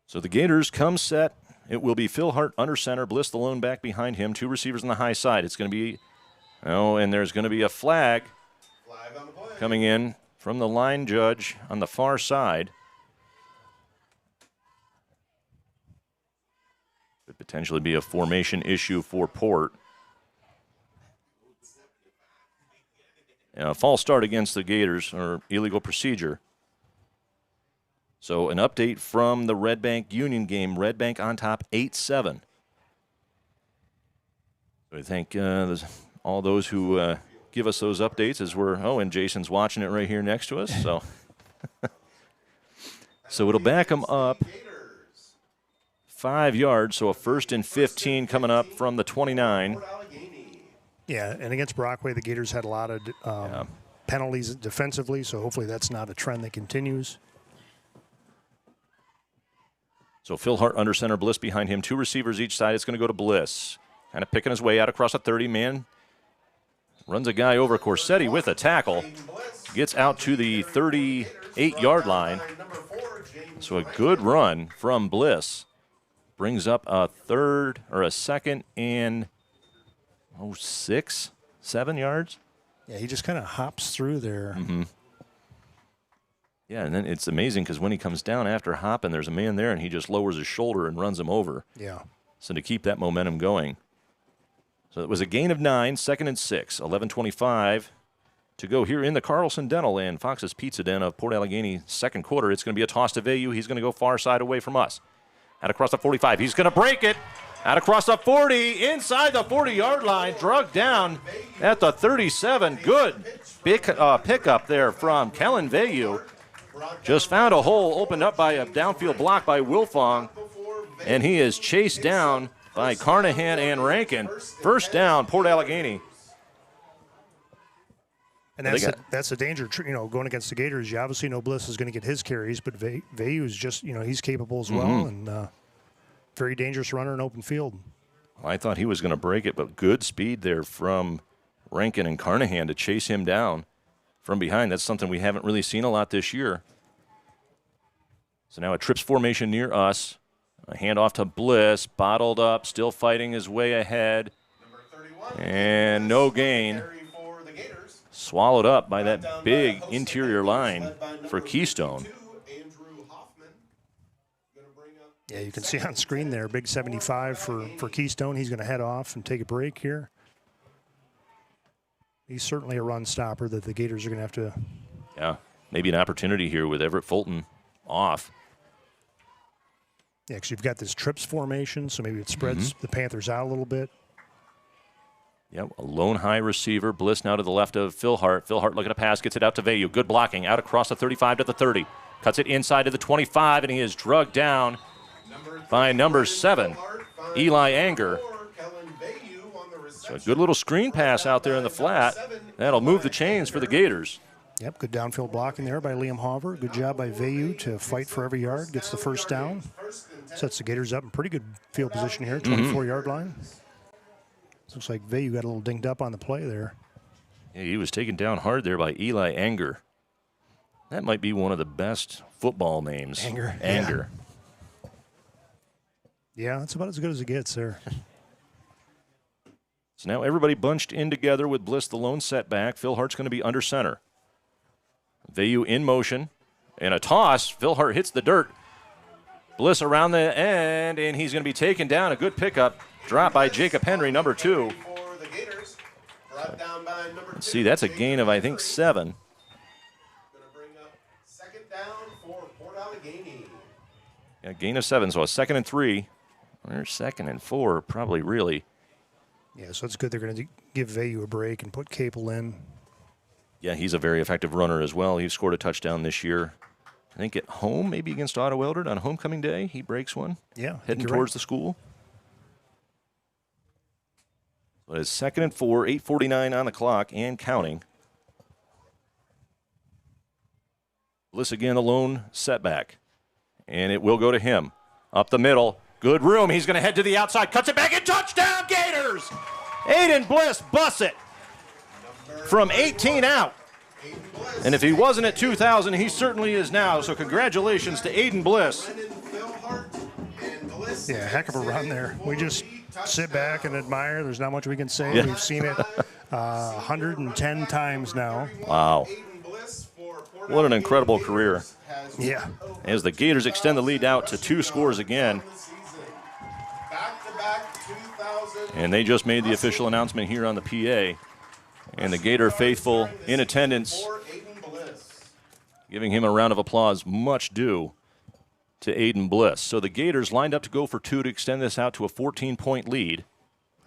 So the Gators come set. It will be Phil Hart under center, Bliss the lone back behind him, 2 receivers on the high side. It's going to be, and there's going to be a flag coming in from the line judge on the far side. Could potentially be a formation issue for Port. A false start against the Gators, or illegal procedure. So an update from the Red Bank Union game. Red Bank on top 8-7. I thank all those who give us those updates as we're, and Jason's watching it right here next to us. So, so it'll back them up 5 yards. So a 1st and 15 coming up from the 29.
Yeah, and against Brockway, the Gators had a lot of penalties defensively, so hopefully that's not a trend that continues.
So Phil Hart under center, Bliss behind him. 2 receivers each side. It's going to go to Bliss. Kind of picking his way out across a 30-man. Runs a guy over Corsetti with a tackle. Gets out to the 38-yard line. So a good run from Bliss. Brings up a 2nd and 6, 7 yards.
Yeah, he just kind of hops through there.
Mm-hmm. Yeah, and then it's amazing because when he comes down after hopping, there's a man there, and he just lowers his shoulder and runs him over.
Yeah.
So to keep that momentum going. So it was a gain of 9, 2nd and 6, 11:25 to go here in the Carlson Dental and Fox's Pizza Den of Port Allegany second quarter. It's going to be a toss to Vayu. He's going to go far side away from us. Out across the 45. He's going to break it. Out across the 40, inside the 40-yard line, drugged down at the 37. Good pickup there from Kellen Vayu. Just found a hole opened up by a downfield block by Wilfong, and he is chased down by Carnahan and Rankin. First down, Port Allegany.
And that's the danger, going against the Gators. You obviously know Bliss is going to get his carries, but Vayu is just, he's capable as well, and very dangerous runner in open field.
I thought he was going to break it, but good speed there from Rankin and Carnahan to chase him down from behind. That's something we haven't really seen a lot this year. So now a trips formation near us. A handoff to Bliss, bottled up, still fighting his way ahead. And no gain. Swallowed up by that big interior line for Keystone.
Yeah, you can see on screen there, big 75 for Keystone. He's going to head off and take a break here. He's certainly a run stopper that the Gators are going to have to.
Yeah, maybe an opportunity here with Everett Fulton off.
Yeah, because you've got this trips formation, so maybe it spreads the Panthers out a little bit.
Yep, a lone high receiver. Bliss now to the left of Phil Hart. Phil Hart looking to pass, gets it out to Vayu. Good blocking, out across the 35 to the 30. Cuts it inside to the 25, and he is drugged down by number 7, Eli Anger. So a good little screen pass out there in the flat. That'll move the chains for the Gators.
Yep, good downfield blocking there by Liam Hauver. Good job by Vayu to fight for every yard. Gets the first down. Sets the Gators up in pretty good field position here, 24-yard line. Looks like Vayu got a little dinged up on the play there.
Yeah, he was taken down hard there by Eli Anger. That might be one of the best football names. Anger.
Yeah, that's about as good as it gets there.
So now everybody bunched in together with Bliss, the lone setback. Phil Hart's going to be under center. Vayu in motion. And a toss. Phil Hart hits the dirt. Bliss around the end, and he's going to be taken down. A good pickup. Drop by Jacob Henry, number 2. Let's see, that's a gain of, I think, 7. Yeah, gain of 7, so a 2nd and 3. Or 2nd and 4, probably really.
Yeah, so it's good they're going to give Vayu a break and put Capel in.
Yeah, he's a very effective runner as well. He's scored a touchdown this year. I think at home, maybe against Otto Eldred on homecoming day, he breaks one.
Yeah.
Heading towards the school. But it's 2nd and 4, 8:49 on the clock and counting. Bliss again, the lone setback. And it will go to him. Up the middle. Good room. He's going to head to the outside. Cuts it back and touchdown, Gators! Aiden Bliss busts it from 18 out. And if he wasn't at 2,000, he certainly is now. So congratulations to Aiden Bliss.
Yeah, heck of a run there. We just sit back and admire. There's not much we can say.
Yeah.
We've seen it 110 times now.
Wow. What an incredible career.
Yeah.
As the Gators extend the lead out to 2 scores again. And they just made the official announcement here on the PA. And the Gator faithful in attendance, giving him a round of applause, much due to Aiden Bliss. So the Gators lined up to go for 2 to extend this out to a 14-point lead.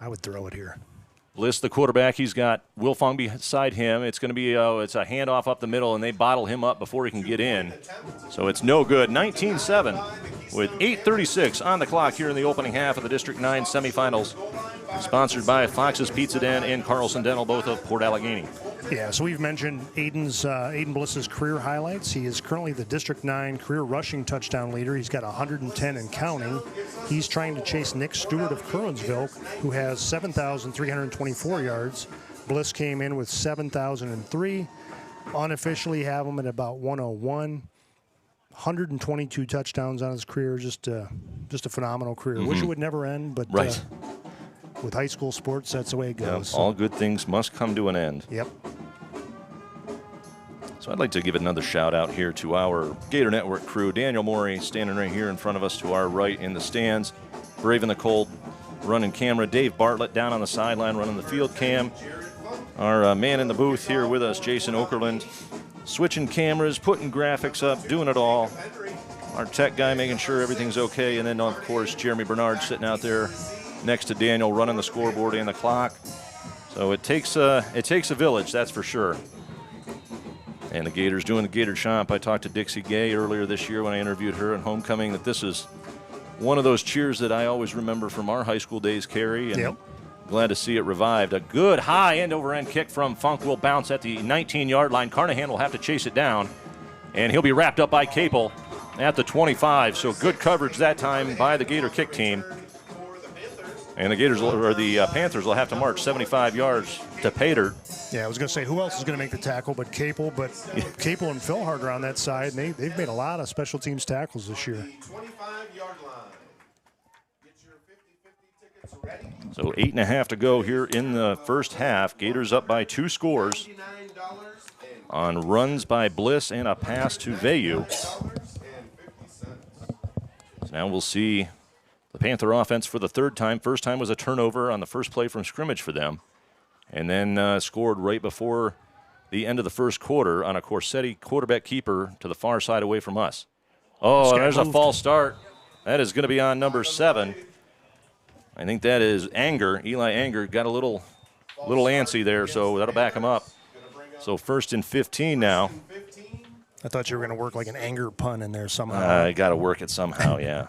I would throw it here.
Bliss, the quarterback, he's got Wilfong beside him. It's going to be it's a handoff up the middle, and they bottle him up before he can get in. So it's no good. 19-7 with 8:36 on the clock here in the opening half of the District 9 semifinals. Sponsored by Fox's Pizza Den and Carlson Dental, both of Port Allegany.
Yeah, so we've mentioned Aiden Bliss's career highlights. He is currently the District 9 career rushing touchdown leader. He's got 110 and counting. He's trying to chase Nick Stewart of Kerwinsville, who has 7,324 yards. Bliss came in with 7,003. Unofficially have him at about 101. 122 touchdowns on his career. Just a phenomenal career. Wish it would never end, but
right.
With high school sports, that's the way it goes.
Yep, all good things must come to an end.
Yep.
So I'd like to give another shout out here to our Gator Network crew. Daniel Morey standing right here in front of us to our right in the stands. Braving the cold, running camera. Dave Bartlett down on the sideline running the field cam. Our man in the booth here with us, Jason Okerlund, switching cameras, putting graphics up, doing it all. Our tech guy making sure everything's okay. And then, of course, Jeremy Bernard sitting out there next to Daniel running the scoreboard and the clock. So it takes a village, that's for sure. And the Gators doing the Gator Chomp. I talked to Dixie Gay earlier this year when I interviewed her at homecoming that this is one of those cheers that I always remember from our high school days, Carrie. And
yep.
Glad to see it revived. A good high end-over-end kick from Funk will bounce at the 19-yard line. Carnahan will have to chase it down. And he'll be wrapped up by Capel at the 25. So good coverage that time by the Gator kick team. And the Panthers will have to march 75 yards to pay dirt.
Yeah, I was going to say, who else is going to make the tackle but Capel? But Capel and Phil Hart are on that side, and they've made a lot of special teams tackles this year.
25-yard line. Get your 50-50 tickets ready.
So 8.5 to go here in the first half. Gators up by 2 scores on runs by Bliss and a pass to Vayu. So now we'll see the Panther offense for the 3rd time. First time was a turnover on the first play from scrimmage for them. And then scored right before the end of the first quarter on a Corsetti quarterback keeper to the far side away from us. Oh, there's a false start. That is going to be on number 7. I think that is Anger. Eli Anger got a little antsy there, so that'll back him up. So 1st and 15 now.
I thought you were going to work like an anger pun in there somehow.
I got to work it somehow, yeah.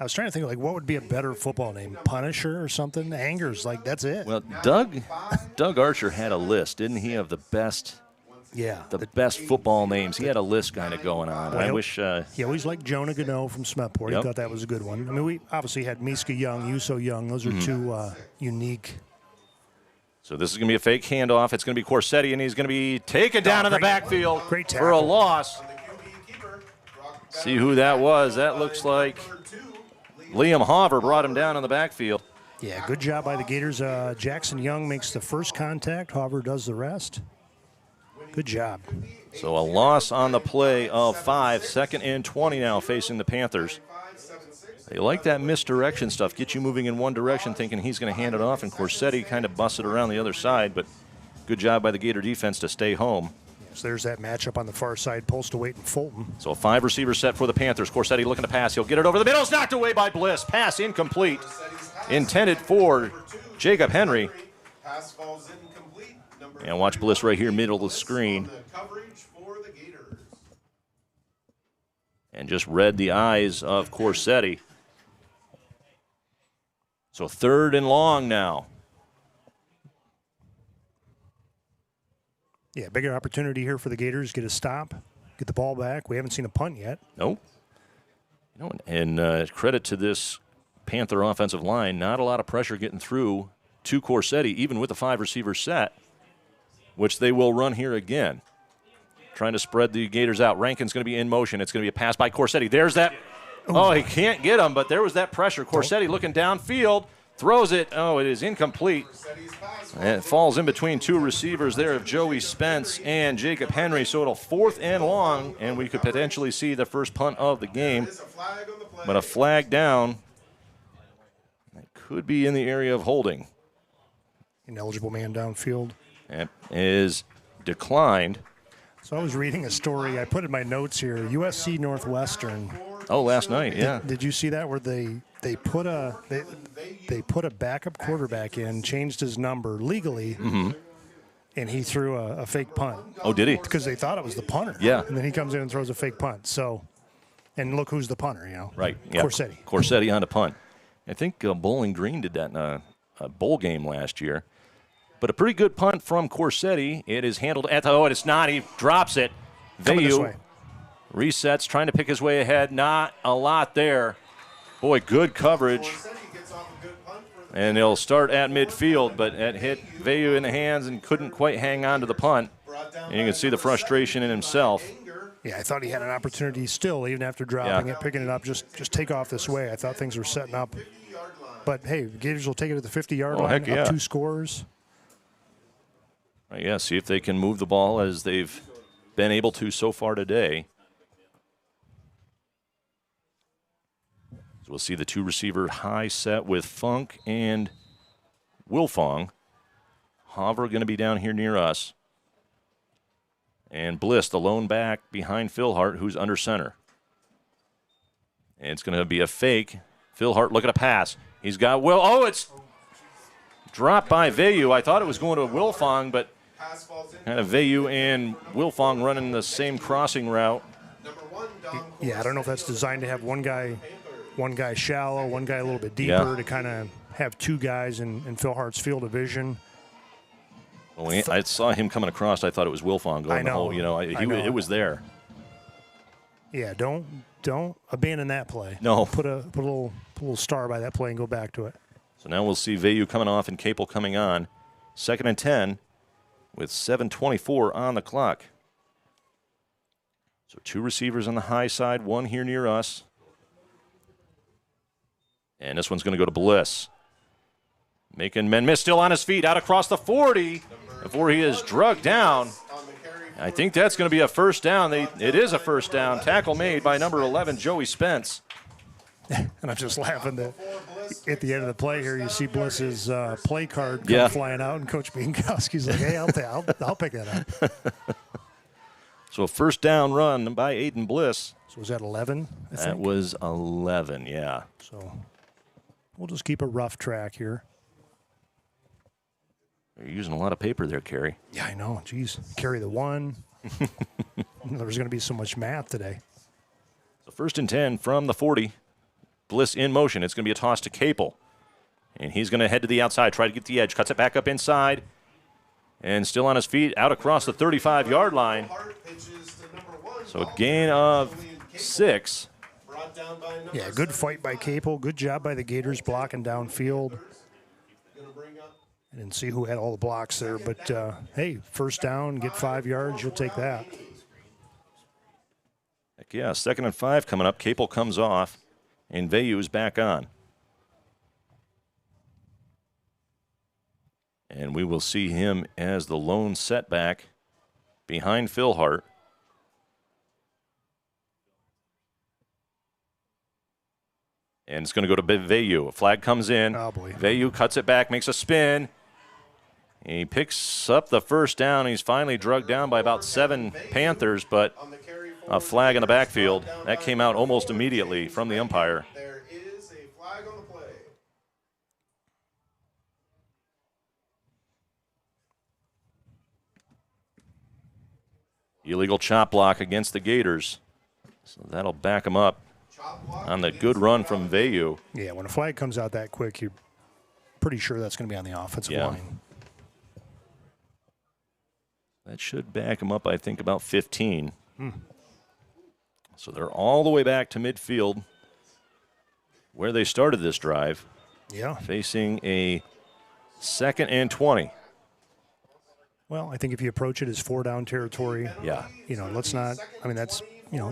I was trying to think, like, what would be a better football name? Punisher or something? Anger's like, that's it.
Well, Doug Archer had a list, didn't he, of the best football names. He had a list kind of going on.
Well,
I wish
he always liked Jonah Gano from Smethport.
Yep.
He thought that was a good one. I mean, we obviously had Miska Young, Yuso Young. Those are two unique.
So this is going to be a fake handoff. It's going to be Corsetti, and he's going to be taken down in the backfield
great
for a
tackle.
loss. See who that was. That looks like Liam Hoover brought him down in the backfield.
Yeah, good job by the Gators. Jackson Young makes the first contact. Hoover does the rest. Good job.
So a loss on the play of 5. 2nd and 20 now facing the Panthers. They like that misdirection stuff. Get you moving in one direction thinking he's going to hand it off, and Corsetti kind of busted around the other side, but good job by the Gator defense to stay home.
So there's that matchup on the far side, Postawait and Fulton.
So a 5 receiver set for the Panthers. Corsetti looking to pass. He'll get it over the middle. It's knocked away by Bliss. Pass incomplete. Intended for Jacob Henry.
Pass falls incomplete.
And watch Bliss right here, middle of the screen. And just read the eyes of Corsetti. So 3rd and long now.
Yeah, bigger opportunity here for the Gators. Get a stop, get the ball back. We haven't seen a punt yet.
Nope. And credit to this Panther offensive line. Not a lot of pressure getting through to Corsetti, even with the 5 receiver set, which they will run here again. Trying to spread the Gators out. Rankin's going to be in motion. It's going to be a pass by Corsetti. There's that. Oh, he can't get him, but there was that pressure. Corsetti looking downfield, throws it. Oh, it is incomplete. And it falls in between 2 receivers there of Joey Spence and Jacob Henry. So it'll 4th and long, and we could potentially see the first punt of the game. But a flag down. That could be in the area of holding.
Ineligible man downfield.
It is declined.
So I was reading a story. I put in my notes here. USC Northwestern.
Oh, last night, yeah.
Did you see that where they put a backup quarterback in, changed his number legally, and he threw a fake punt.
Oh, did he?
Because they thought it was the punter.
Yeah.
And then he comes in and throws a fake punt. So, and look who's the punter, you know.
Right. Yeah.
Corsetti.
Corsetti on the punt. I think Bowling Green did that in a bowl game last year. But a pretty good punt from Corsetti. It is handled at the, it's not. He drops it. Vayu resets, trying to pick his way ahead. Not a lot there. Boy, good coverage. And they'll start at midfield, but it hit Vayu in the hands and couldn't quite hang on to the punt. And you can see the frustration in himself.
Yeah, I thought he had an opportunity still, even after dropping it, picking it up, just take off this way. I thought things were setting up. But, hey, the Gators will take it at the 50-yard line,
heck yeah.
up 2 scores.
Yeah, see if they can move the ball as they've been able to so far today. So we'll see the 2 receiver high set with Funk and Wilfong. Hoover going to be down here near us. And Bliss, the lone back behind Philhart, who's under center. And it's going to be a fake. Philhart looking to pass. He's got Will. Oh, it's dropped by Vayu. I thought it was going to Wilfong, but kind of Vayu and Wilfong running the same crossing route.
Yeah, I don't know if that's designed to have one guy shallow, one guy a little bit deeper, to kind of have 2 guys in Philhart's field of vision.
When I saw him coming across, I thought it was Wilfong going the whole, it was there.
Yeah, don't abandon that play.
No.
Put a little star by that play and go back to it.
So now we'll see Vayu coming off and Capel coming on. 2nd and 10 with 7:24 on the clock. So 2 receivers on the high side, 1 here near us. And this one's going to go to Bliss. Making men miss, still on his feet, out across the 40 before he is drugged down. I think that's going to be a first down. It is a first down. Tackle made by number 11, Joey Spence.
And I'm just laughing that at the end of the play here, you see Bliss's play card come flying out, and Coach Bienkowski's like, hey, I'll pick that up.
So a first down run by Aiden Bliss.
So was that 11? I
That
think?
was 11, yeah.
So we'll just keep a rough track here.
You're using a lot of paper there, Kerry.
Yeah, I know. Jeez. Carry the 1. There's going to be so much math today.
So 1st and 10 from the 40. Bliss in motion. It's going to be a toss to Capel. And he's going to head to the outside, try to get the edge. Cuts it back up inside. And still on his feet, out across the 35-yard line. So a gain of 6.
Yeah, good fight by Capel. Good job by the Gators blocking downfield. I didn't see who had all the blocks there, but hey, first down, get 5 yards, you'll take that.
Heck yeah, 2nd and 5 coming up. Capel comes off, and Veyu is back on. And we will see him as the lone setback behind Phil Hart. And it's going to go to Veyu. A flag comes in.
Oh, boy.
Veyu cuts it back, makes a spin. He picks up the first down. He's finally drugged down by about 7 Panthers, but a flag in the backfield. That came out almost immediately from the umpire.
There is a flag on the play.
Illegal chop block against the Gators. So that'll back him up on the good run from Veyu.
Yeah, when a flag comes out that quick, you're pretty sure that's going to be on the offensive line.
That should back him up, I think, about 15. So they're all the way back to midfield where they started this drive.
Yeah.
Facing a 2nd and 20.
Well, I think if you approach it as 4-down territory,
Yeah.
Let's not, that's,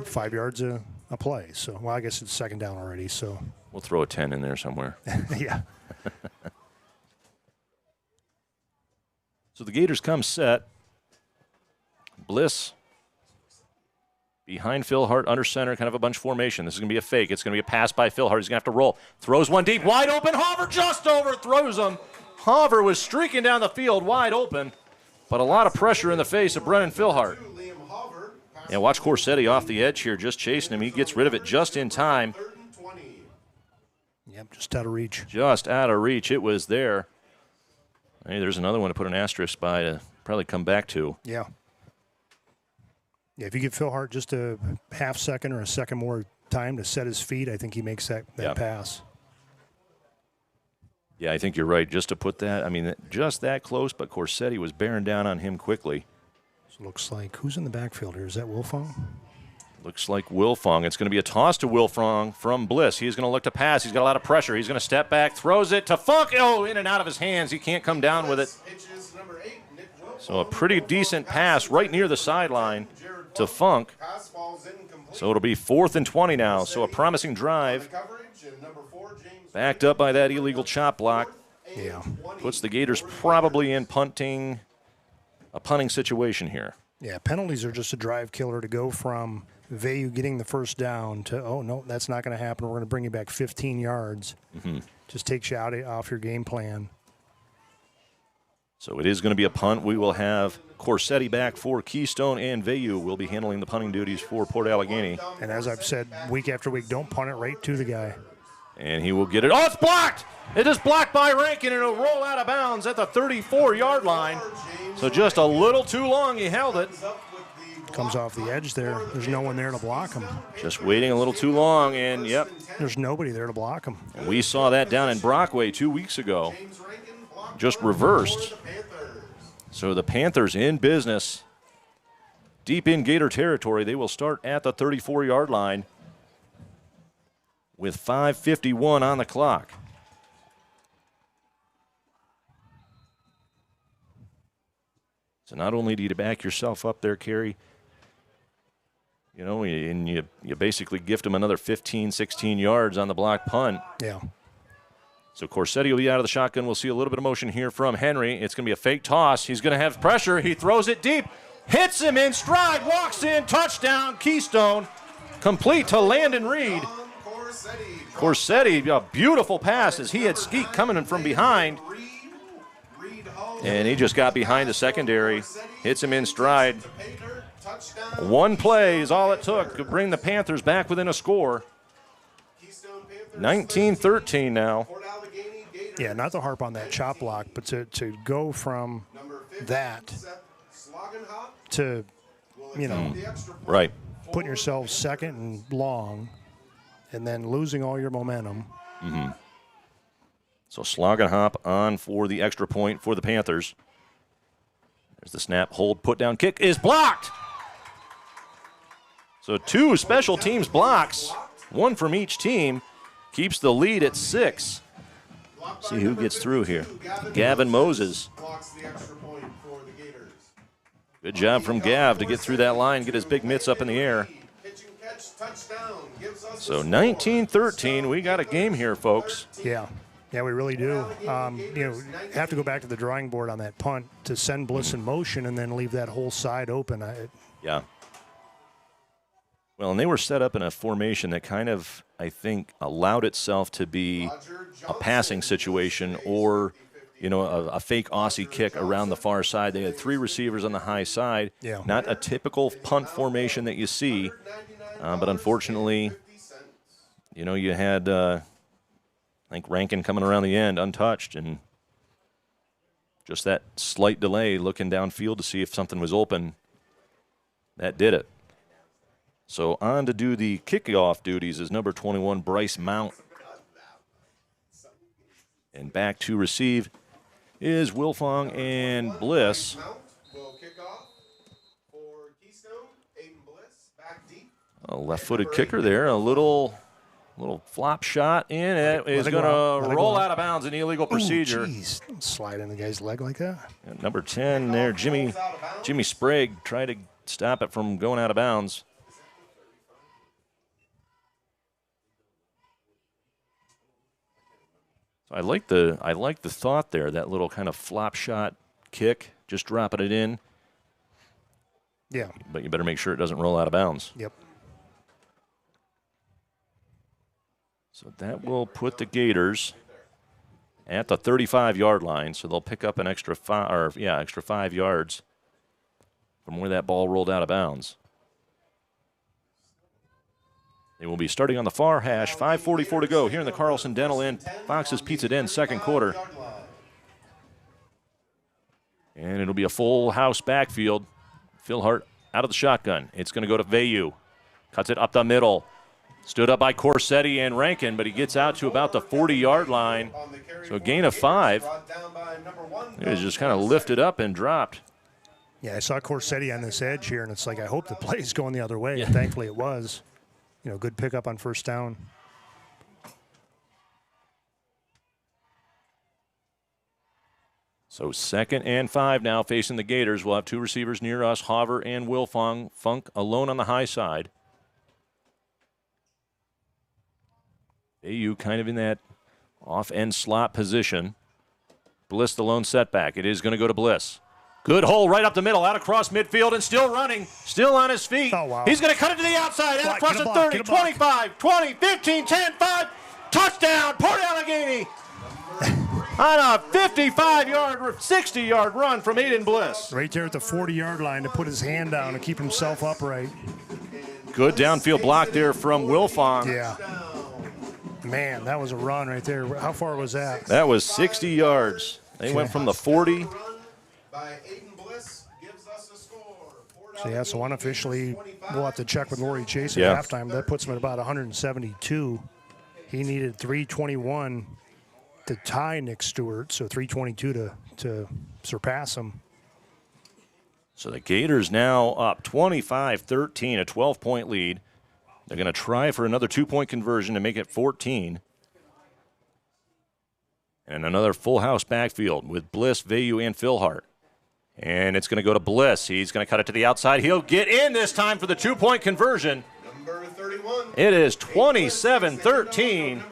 5 yards a play. So, well, I guess it's 2nd down already, so.
We'll throw a 10 in there somewhere.
Yeah.
So the Gators come set. Bliss behind Phil Hart, under center, kind of a bunch formation. This is going to be a fake. It's going to be a pass by Phil Hart. He's going to have to roll. Throws one deep, wide open. Hoover just overthrows him. Hoover was streaking down the field wide open, but a lot of pressure in the face of Brennan Philhart. And watch Corsetti off the edge here, just chasing him. He gets rid of it just in time.
Yep, just out of reach.
Just out of reach. It was there. Hey, there's another one to put an asterisk by to probably come back to.
Yeah. Yeah, if you give Phil Hart just a half second or a second more time to set his feet, I think he makes that pass.
Yeah, I think you're right. Just to put that, just that close, but Corsetti was bearing down on him quickly.
So looks like, who's in the backfield here? Is that Wilfong?
Looks like Wilfong. It's going to be a toss to Wilfong from Bliss. He's going to look to pass. He's got a lot of pressure. He's going to step back, throws it to Funk. Oh, in and out of his hands. He can't come down with it. So a pretty decent pass right near the sideline to Funk. So it'll be 4th and 20 now. So a promising drive. Backed up by that illegal chop block.
Yeah.
Puts the Gators probably in a punting situation here.
Yeah, penalties are just a drive killer to go from Veyu getting the first down to, oh, no, that's not going to happen. We're going to bring you back 15 yards. Just takes you off your game plan.
So it is going to be a punt. We will have Corsetti back for Keystone, and Veyu will be handling the punting duties for Port Allegany.
And as I've said week after week, don't punt it right to the guy.
And he will get it. Oh, it's blocked! It is blocked by Rankin, and it'll roll out of bounds at the 34-yard line. So just a little too long, he held it.
Comes off the edge there. There's no one there to block him.
Just waiting a little too long, and yep.
There's nobody there to block him.
And we saw that down in Brockway 2 weeks ago. Just reversed. So the Panthers in business. Deep in Gator territory. They will start at the 34-yard line with 5:51 on the clock. So not only do you back yourself up there, Kerry, and you basically gift them another 15, 16 yards on the block punt.
Yeah.
So Corsetti will be out of the shotgun. We'll see a little bit of motion here from Henry. It's going to be a fake toss. He's going to have pressure. He throws it deep. Hits him in stride. Walks in. Touchdown. Keystone. Complete to Landon Reed. Corsetti, a beautiful pass as he had Skeet coming in from behind. And he just got behind the secondary. Hits him in stride.
Touchdown.
One play is all it took to bring the Panthers back within a score.
Keystone Panthers
19-13 now.
Port Allegany Gators.
Yeah, not to harp on that chop block, but to go from
Number 50,
that
Seth Slogenhop
to, you know,
the extra point.
Right.
putting yourself second and long and then losing all your momentum.
So Slogenhop on for the extra point for the Panthers. There's the snap, hold, put down, kick is blocked. So 2 special teams blocks, 1 from each team, keeps the lead at 6. See who gets through here. Gavin Moses.
Blocks the extra point for the Gators.
Good job from Gav to get through that line, get his big mitts up in the air.
Pitch and catch touchdown gives us
So
the
19-13, we got a game here, folks.
Yeah. Yeah, we really do. You know, have to go back to the drawing board on that punt to send Bliss in motion and then leave that whole side open.
Yeah. Well, and they were set up in a formation that kind of, I think, allowed itself to be a passing situation or, you know, a fake Aussie kick around the far side. They had 3 receivers on the high side.
Yeah.
Not a typical punt formation that you see. But unfortunately, you know, you had, I think, Rankin coming around the end untouched. And just that slight delay looking downfield to see if something was open, that did it. So on to do the kickoff duties is number 21, Bryce Mount. And back to receive is Wilfong and Bliss.
Mount will kick off for Keystone. Aiden Bliss back deep.
A left-footed kicker there, a little flop shot in. It is going to roll out of bounds, an illegal procedure.
Jeez, don't slide in the guy's leg like that.
And number 10 there, Jimmy Sprague tried to stop it from going out of bounds. So I like the thought there, that little kind of flop shot kick, just dropping it in.
Yeah.
But you better make sure it doesn't roll out of bounds.
Yep.
So that will put the Gators at the 35-yard line. So they'll pick up an extra 5 yards from where that ball rolled out of bounds. They will be starting on the far hash. 5:44 to go here in the Carlson Dental Inn, Fox's Pizza Den, second quarter. And it'll be a full house backfield. Phil Hart out of the shotgun. It's going to go to Vayu. Cuts it up the middle. Stood up by Corsetti and Rankin, but he gets out to about the 40-yard line. So a gain of 5. It was just kind of lifted up and dropped.
Yeah, I saw Corsetti on this edge here, and it's like I hope the play's going the other way, and thankfully it was. You know, good pickup on first down.
So 2nd and 5 now facing the Gators. We'll have 2 receivers near us, Hauver and Wilfong. Funk alone on the high side. AU kind of in that off-end slot position. Bliss the lone setback. It is going to go to Bliss. Good hole right up the middle, out across midfield, and still running, still on his feet.
Oh, wow.
He's going to cut it to the outside, out across the 30, 25, 20, 15, 10, 5. Touchdown, Port Allegany. On a 55-yard, 60-yard run from Aiden Bliss.
Right there at the 40-yard line to put his hand down and keep himself upright.
Good downfield block there from Wilfong.
Yeah. Man, that was a run right there. How far was that?
That was 60 yards. They went from the 40.
So, yeah, so unofficially, we'll have to check with Lori Chase at halftime. That puts him at about 172. He needed 321 to tie Nick Stewart, so 322 to surpass him.
So the Gators now up 25-13, a 12-point lead. They're going to try for another 2-point conversion to make it 14. And another full house backfield with Bliss, Vayu, and Philhart. And it's going to go to Bliss. He's going to cut it to the outside. He'll get in this time for the 2-point conversion.
Number 31.
It is 27-13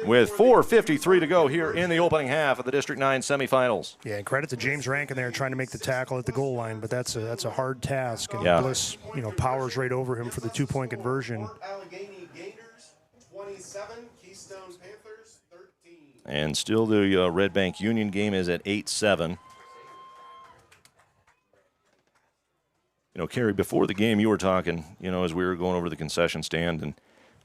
with 4:53 to go here in the opening half of the District 9 semifinals.
Yeah, and credit to James Rankin there trying to make the tackle at the goal line, but that's a hard task. And Bliss, powers right over him for the 2-point conversion.
Allegany Gators 27, Keystone Panthers 13.
And still the Red Bank Union game is at 8-7. Carrie, before the game, you were talking, as we were going over the concession stand and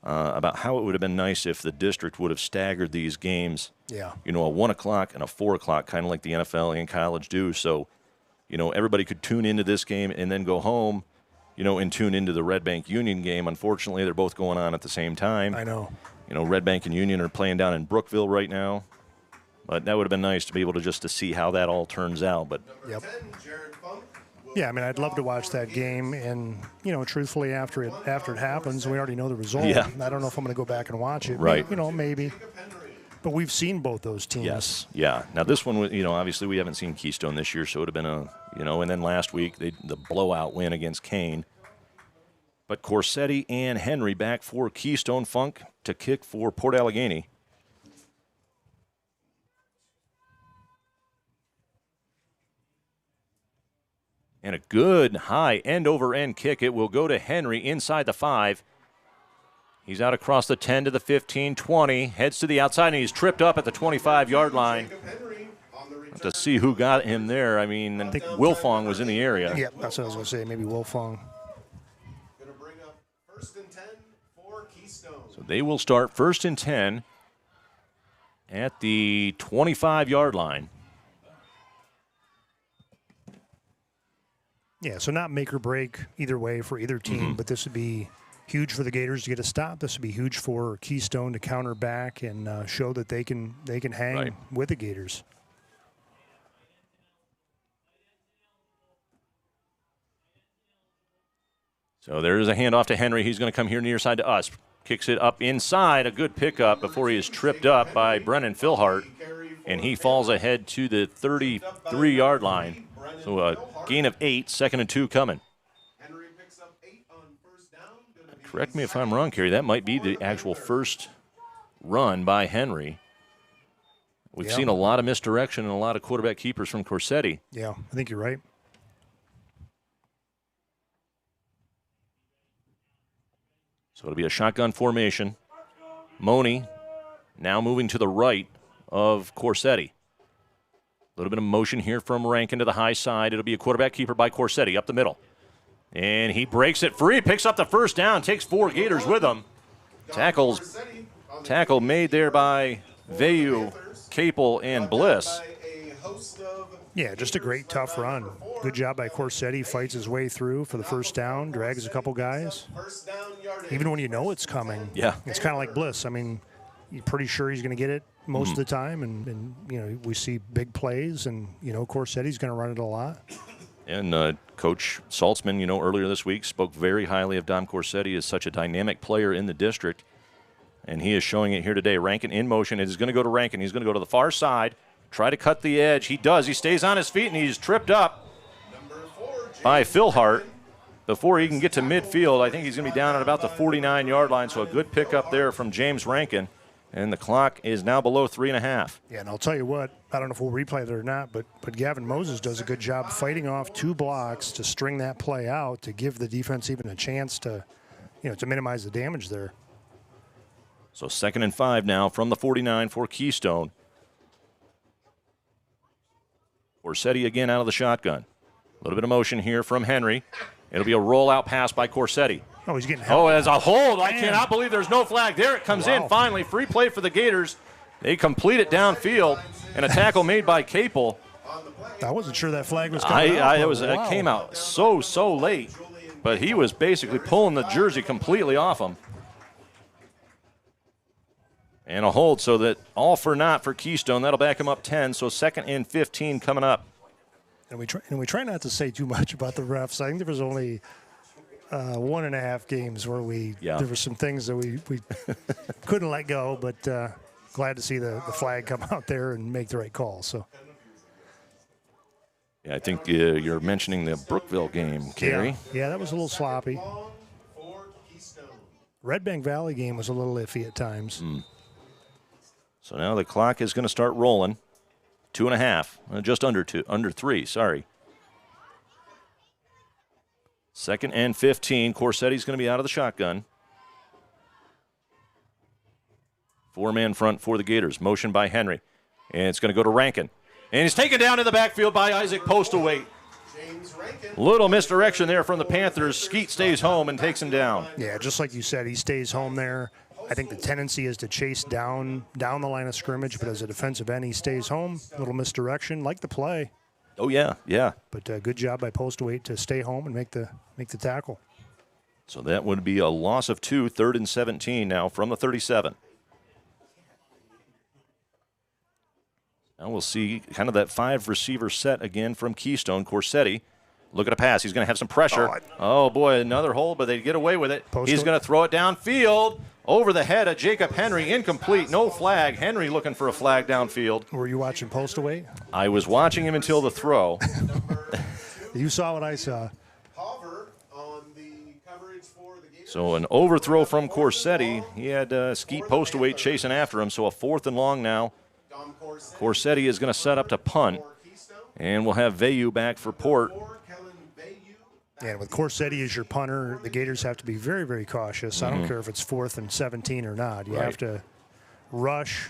about how it would have been nice if the district would have staggered these games.
Yeah.
A 1 o'clock and a 4 o'clock, kind of like the NFL and college do. So, everybody could tune into this game and then go home, and tune into the Red Bank Union game. Unfortunately, they're both going on at the same time.
I know.
Red Bank and Union are playing down in Brookville right now. But that would have been nice to be able to see how that all turns out. But
Yep. Yeah, I mean, I'd love to watch that game, and truthfully, after it happens, we already know the result.
Yeah.
I don't know if I'm going to go back and watch it.
Right.
Maybe. But we've seen both those teams.
yes, yeah. Now this one, obviously we haven't seen Keystone this year, so it would have been and then last week the blowout win against Kane. But Corsetti and Henry back for Keystone. Funk to kick for Port Allegany. And a good high end-over-end kick. It will go to Henry inside the 5. He's out across the 10 to the 15, 20. Heads to the outside, and he's tripped up at the 25-yard line. To see who got him there. I think Wilfong was in the area.
Yeah, that's what I was going to say. Maybe Wilfong.
Going to bring up 1st and 10 for Keystone.
So they will start 1st and 10 at the 25-yard line.
Yeah, so not make or break either way for either team, but this would be huge for the Gators to get a stop. This would be huge for Keystone to counter back and show that they can hang
Right.
with the Gators.
So there is a handoff to Henry. He's going to come here near side to us. Kicks it up inside. A good pickup before he is tripped up by Brennan Philhart. And he falls ahead to the 33-yard line. So a gain of 8, 2nd and 2 coming.
Henry picks up 8 on 1st down. Gonna be
Correct me if I'm wrong, Kerry. That might be the actual first run by Henry. We've
Yeah.
seen a lot of misdirection and a lot of quarterback keepers from Corsetti.
Yeah, I think you're right.
So it'll be a shotgun formation. Money now moving to the right of Corsetti. A little bit of motion here from Rankin to the high side. It'll be a quarterback keeper by Corsetti up the middle. And he breaks it free, picks up the first down, takes 4 Gators with him. Tackle made there by Vayu, Capel, and Bliss.
Yeah, just a great tough run. Good job by Corsetti. Fights his way through for the first down, drags a couple guys. Even when you know it's coming,
Yeah.
it's kind of like Bliss. I mean, you're pretty sure he's going to get it most of the time, and we see big plays, and Corsetti's going to run it a lot.
And Coach Saltzman, earlier this week spoke very highly of Dom Corsetti as such a dynamic player in the district, and he is showing it here today. Rankin in motion. It is going to go to Rankin. He's going to go to the far side, try to cut the edge. He does. He stays on his feet, and he's tripped up by Philhart before he can get to midfield. I think he's going to be down at about the 49-yard line, so a good pickup there from James Rankin. And the clock is now below 3.5.
Yeah, and I'll tell you what, I don't know if we'll replay it or not, but Gavin Moses does a good job fighting off 2 blocks to string that play out to give the defense even a chance to, to minimize the damage there.
So 2nd and 5 now from the 49 for Keystone. Corsetti again out of the shotgun. A little bit of motion here from Henry. It'll be a rollout pass by Corsetti.
Oh, he's getting help.
Oh, as a hold. I cannot believe there's no flag. There it comes in
Wow.
finally. Free play for the Gators. They complete it downfield. And a tackle made by Capel.
I wasn't sure that flag was coming out.
It came out so late. But he was basically pulling the jersey completely off him. And a hold, so that all for naught for Keystone. That'll back him up 10. So 2nd and 15 coming up.
And we try not to say too much about the refs. I think there was only 1.5 games where there were some things that we couldn't let go, but glad to see the flag come out there and make the right call. So.
Yeah, I think you're mentioning the Brookville game, Kerry.
Yeah, that was a little sloppy. Red Bank Valley game was a little iffy at times.
So now the clock is going to start rolling. 2.5, just under 3, sorry. 2nd and 15. Corsetti's going to be out of the shotgun. 4-man front for the Gators. Motion by Henry. And it's going to go to Rankin. And he's taken down in the backfield by Isaac Postlethwaite.
James Rankin.
Little misdirection there from the Panthers. Skeet stays home and takes him down.
Yeah, just like you said, he stays home there. I think the tendency is to chase down the line of scrimmage, but as a defensive end, he stays home. Little misdirection, like the play.
Oh, yeah, yeah.
But good job by Postaway to stay home and make the tackle.
So that would be a loss of 2, 3rd and 17 now from the 37. Now we'll see kind of that 5-receiver set again from Keystone. Corsetti, look at a pass. He's going to have some pressure. Oh, boy, another hole, but they get away with it. He's going to throw it downfield over the head of Jacob Henry. Incomplete, no flag. Henry looking for a flag downfield.
Were you watching Postaway?
I was watching him until the throw.
You saw what I saw.
So an overthrow from Corsetti. He had Skeet Postaway chasing after him, so a 4th and long now. Corsetti is going to set up to punt, and we'll have Veyu back for Port.
Yeah, with Corsetti as your punter, the Gators have to be very, very cautious. I don't care if it's 4th and 17 or not. You have to rush.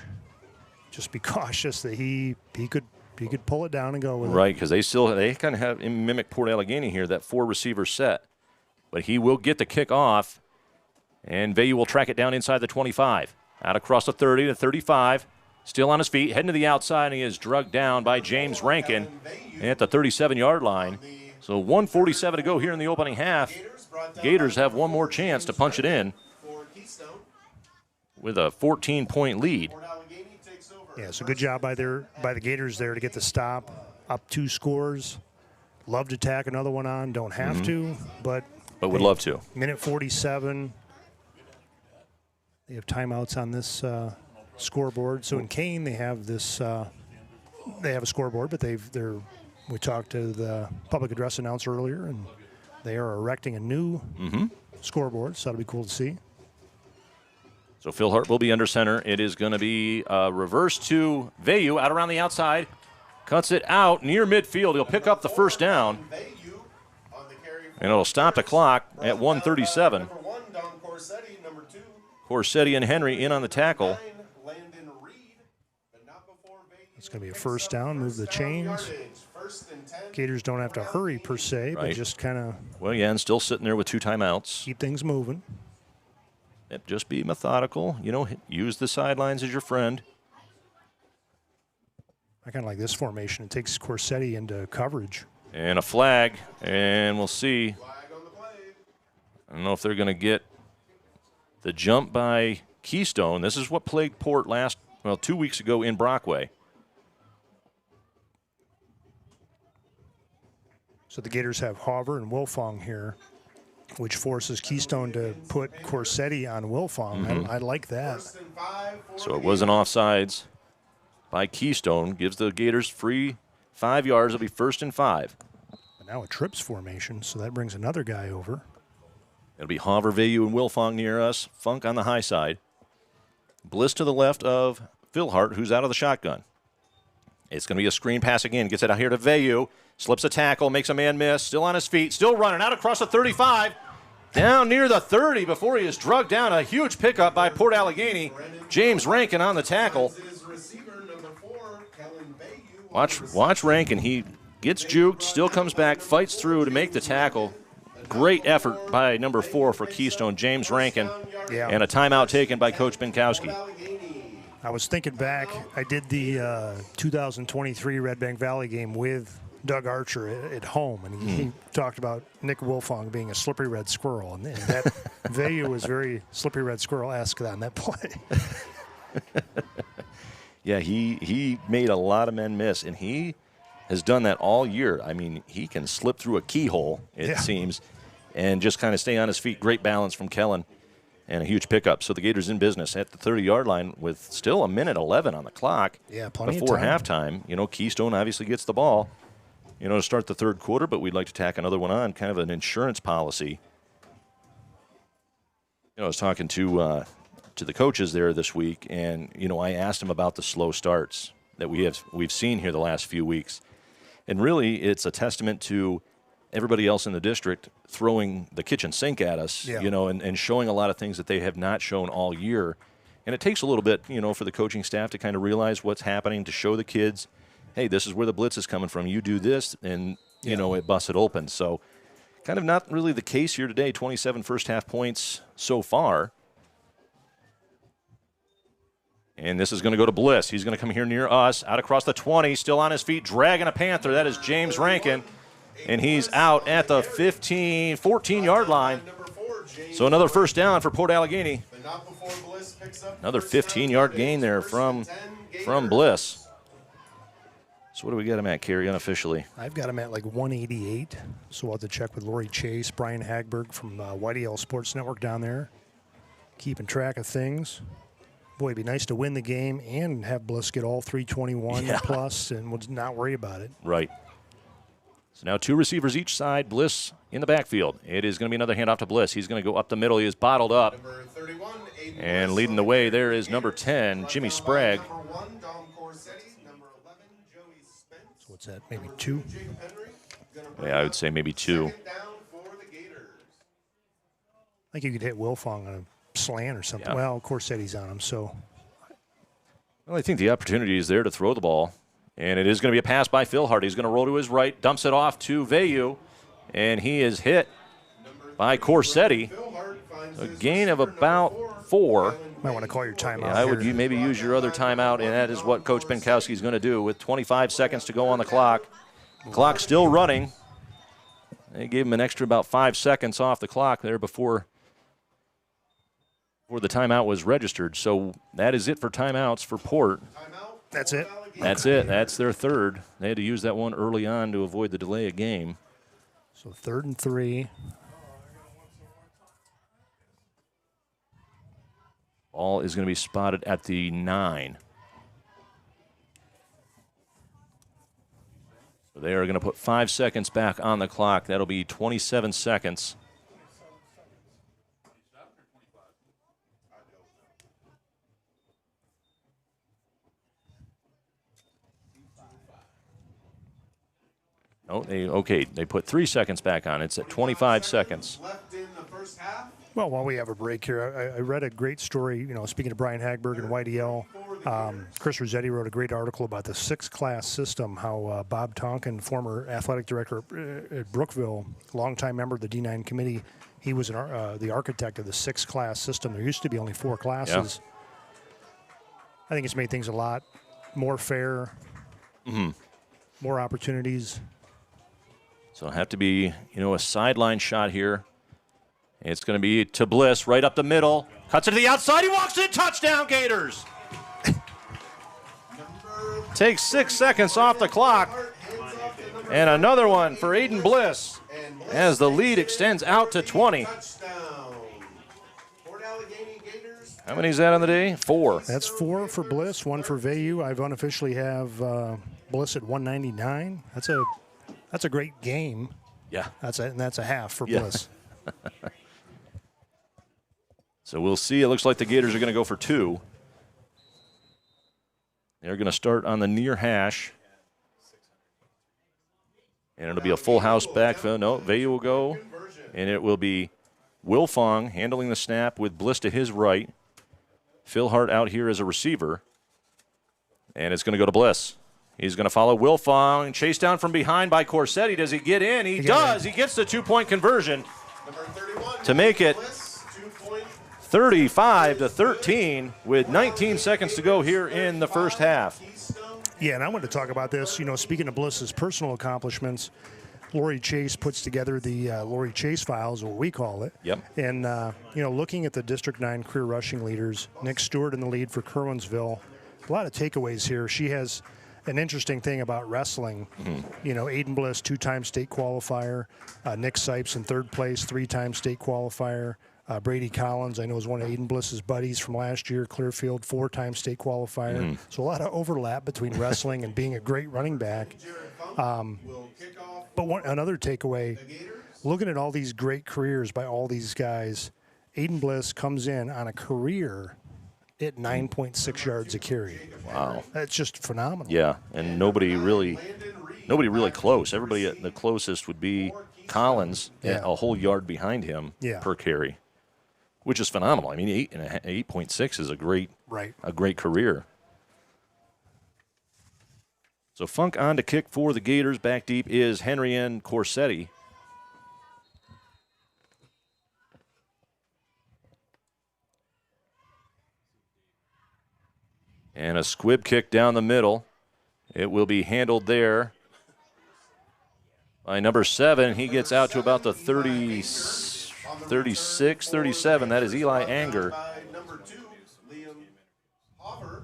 Just be cautious that he could pull it down and go with it.
Right, because they kind of have mimic Port Allegany here, that 4-receiver set. But he will get the kick off, and Veyu will track it down inside the 25. Out across the 30 to 35. Still on his feet, heading to the outside, and he is drugged down by James Rankin at the 37-yard line. So 1:47 to go here in the opening half. Gators have one more chance to punch it in with a 14-point lead.
Yeah, so good job by the Gators there to get the stop. Up 2 scores. Love to tack another one on. Don't have to, but
would love to.
Minute 47. They have timeouts on this scoreboard. So in Kane, they have this. They have a scoreboard, but we talked to the public address announcer earlier, and they are erecting a new scoreboard. So that'll be cool to see.
So Phil Hart will be under center. It is going to be reverse to Veyu out around the outside. Cuts it out near midfield. He'll pick up the first down. And it'll stop the clock at 1:37. Corsetti and Henry in on the tackle.
It's going to be a first down. Move the chains. Gators don't have to hurry per se, but just kind of.
Well, yeah, and still sitting there with 2 timeouts.
Keep things moving.
Just be methodical. Use the sidelines as your friend.
I kind of like this formation. It takes Corsetti into coverage.
And a flag, and we'll see. I don't know if they're going to get the jump by Keystone. This is what plagued Port 2 weeks ago in Brockway.
So the Gators have Hauver and Wilfong here, which forces Keystone to put Corsetti on Wilfong. I like that.
So it was an offsides by Keystone. Gives the Gators free 5 yards. It'll be 1st and 5.
But now a trips formation, so that brings another guy over.
It'll be Hauver, Veyu, and Wilfong near us. Funk on the high side. Bliss to the left of Phil Hart, who's out of the shotgun. It's going to be a screen pass again. Gets it out here to Veyu. Slips a tackle, makes a man miss. Still on his feet, still running out across the 35. Down near the 30 before he is drugged down. A huge pickup by Port Allegany. James Rankin on the tackle. Watch Rankin. He gets juked, still comes back, fights through to make the tackle. Great effort by number 4 for Keystone, James Rankin.
Yeah.
And a timeout taken by Coach Binkowski.
I was thinking back. I did the 2023 Red Bank Valley game with Doug Archer at home, and he talked about Nick Wilfong being a slippery red squirrel, and that Veyu was very slippery red squirrel-esque on that play.
Yeah, he made a lot of men miss, and he has done that all year. I mean, he can slip through a keyhole, it seems, and just kind of stay on his feet. Great balance from Kellen, and a huge pickup. So the Gators in business at the 30-yard line with still 1:11 on the clock
plenty
before
of time.
halftime. Keystone obviously gets the ball, to start the third quarter, but we'd like to tack another one on, kind of an insurance policy. I was talking to the coaches there this week, and I asked them about the slow starts that we've seen here the last few weeks, and really it's a testament to everybody else in the district throwing the kitchen sink at us, and showing a lot of things that they have not shown all year, and it takes a little bit, for the coaching staff to kind of realize what's happening, to show the kids, hey, this is where the blitz is coming from. You do this, and it busted open. So kind of not really the case here today. 27 first-half points so far. And this is going to go to Bliss. He's going to come here near us, out across the 20, still on his feet, dragging a Panther. That is James Rankin. And he's out at the 14-yard line. So another first down for Port Allegany. Another 15-yard gain there from Bliss. So what do we get him at, Kerry, unofficially?
I've got him at like 188. So we'll have to check with Lori Chase, Brian Hagberg from YDL Sports Network down there, keeping track of things. Boy, it'd be nice to win the game and have Bliss get all 321 plus and we'll not worry about it.
Right. So now 2 receivers each side. Bliss in the backfield. It is going to be another handoff to Bliss. He's going to go up the middle. He is bottled up. And leading the way there is number 10, Jimmy Sprague.
So what's that, maybe 2?
Yeah, I would say maybe 2.
I think you could hit Wilfong on a slant or something.
Yeah.
Well, Corsetti's on him, so.
Well, I think the opportunity is there to throw the ball. And it is going to be a pass by Phil Hart. He's going to roll to his right, dumps it off to Vayu, and he is hit by Corsetti. A gain of about 4.
Might want to call your timeout.
Yeah, I would maybe use your other timeout, and that is what Coach Benkowski is going to do with 25 seconds to go on the clock. Clock still running. They gave him an extra about 5 seconds off the clock there before the timeout was registered. So that is it for timeouts for Port.
That's it?
That's it. That's their third. They had to use that one early on to avoid the delay of game.
So 3rd and 3.
Ball is going to be spotted at the 9. So they are going to put 5 seconds back on the clock. That'll be 27 seconds. Oh, they put 3 seconds back on. It's at 25 seconds.
Well, while we have a break here, I read a great story, speaking to Brian Hagberg and YDL. Chris Rossetti wrote a great article about the 6-class system, how Bob Tonkin, former athletic director at Brookville, longtime member of the D9 committee, he was the architect of the 6-class system. There used to be only 4 classes.
Yeah.
I think it's made things a lot more fair, more opportunities.
So it'll have to be, a sideline shot here. It's going to be to Bliss, right up the middle. Cuts it to the outside. He walks in. Touchdown, Gators. Takes 6 seconds off the clock. And another one for Aiden Bliss as the lead extends out to 20. How many is that on the day? 4.
That's 4 for Bliss, 1 for Vayu. I unofficially have Bliss at 199. That's a great game.
Yeah.
That's a half for Bliss.
So we'll see. It looks like the Gators are going to go for 2. They're going to start on the near hash. And it'll be a full house backfield. No, Vayu will go. And it will be Wilfong handling the snap with Bliss to his right. Phil Hart out here as a receiver. And it's going to go to Bliss. He's going to follow Wilfong. Chased down from behind by Corsetti. Does he get in? He does. He gets the 2-point conversion to make it 35-13 with 19 seconds to go here in the first half.
Yeah, and I wanted to talk about this. Speaking of Bliss's personal accomplishments, Lori Chase puts together the Lori Chase files, what we call it.
Yep.
And, looking at the District 9 career rushing leaders, Nick Stewart in the lead for Kerwinsville. A lot of takeaways here. She has an interesting thing about wrestling. Aiden Bliss, 2-time state qualifier. Nick Sipes in 3rd place, 3-time state qualifier. Brady Collins, I know, is one of Aiden Bliss's buddies from last year. Clearfield, 4-time state qualifier. So a lot of overlap between wrestling and being a great running back. But another takeaway, looking at all these great careers by all these guys, Aiden Bliss comes in on a career at 9.6 yards a carry.
Wow.
That's just phenomenal.
Yeah, and nobody really close. Everybody at the closest would be Collins, a whole yard behind him per carry, which is phenomenal. I mean, 8.6 is a great career. So Funk on to kick for the Gators. Back deep is Henrienne Corsetti. And a squib kick down the middle. It will be handled there by number 7. He gets out to about the 36, 37. That is Eli Anger.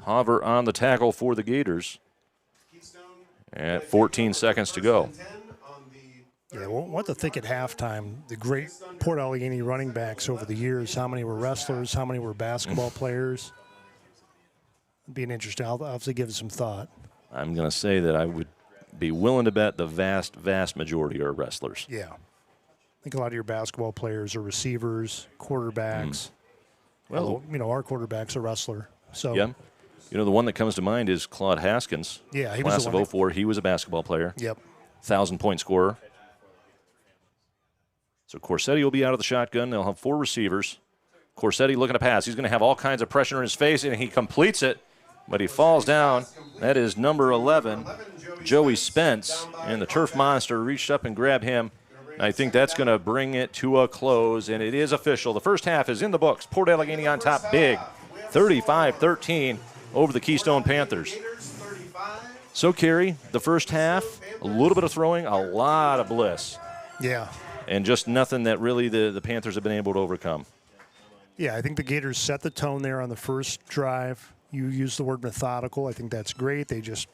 Hover on the tackle for the Gators. At 14 seconds to go.
Yeah, well, what to think at halftime, the great Port Allegany running backs over the years, how many were wrestlers, how many were basketball players. It'd be an interesting, I'll obviously give it some thought.
I'm going to say that I would be willing to bet the vast, vast majority are wrestlers.
Yeah. I think a lot of your basketball players are receivers, quarterbacks.
Well,
although, you know, our quarterback's a wrestler. So
yeah. You know, the one that comes to mind is Claude Haskins.
Yeah, he was
class
the
of
one
04. He was a basketball player.
Yep.
1,000-point scorer. So Corsetti will be out of the shotgun. They'll have 4 receivers. Corsetti looking to pass. He's going to have all kinds of pressure in his face, and he completes it, but he falls down. That is number 11, Joey Spence, and the turf monster reached up and grabbed him. I think that's going to bring it to a close, and it is official. The first half is in the books. Port Allegany on top big, 35-13 over the Keystone Panthers. So, Kerry, the first half, a little bit of throwing, a lot of bliss.
Yeah.
And just nothing that really the Panthers have been able to overcome.
Yeah, I think the Gators set the tone there on the first drive. You used the word methodical. I think that's great. They just,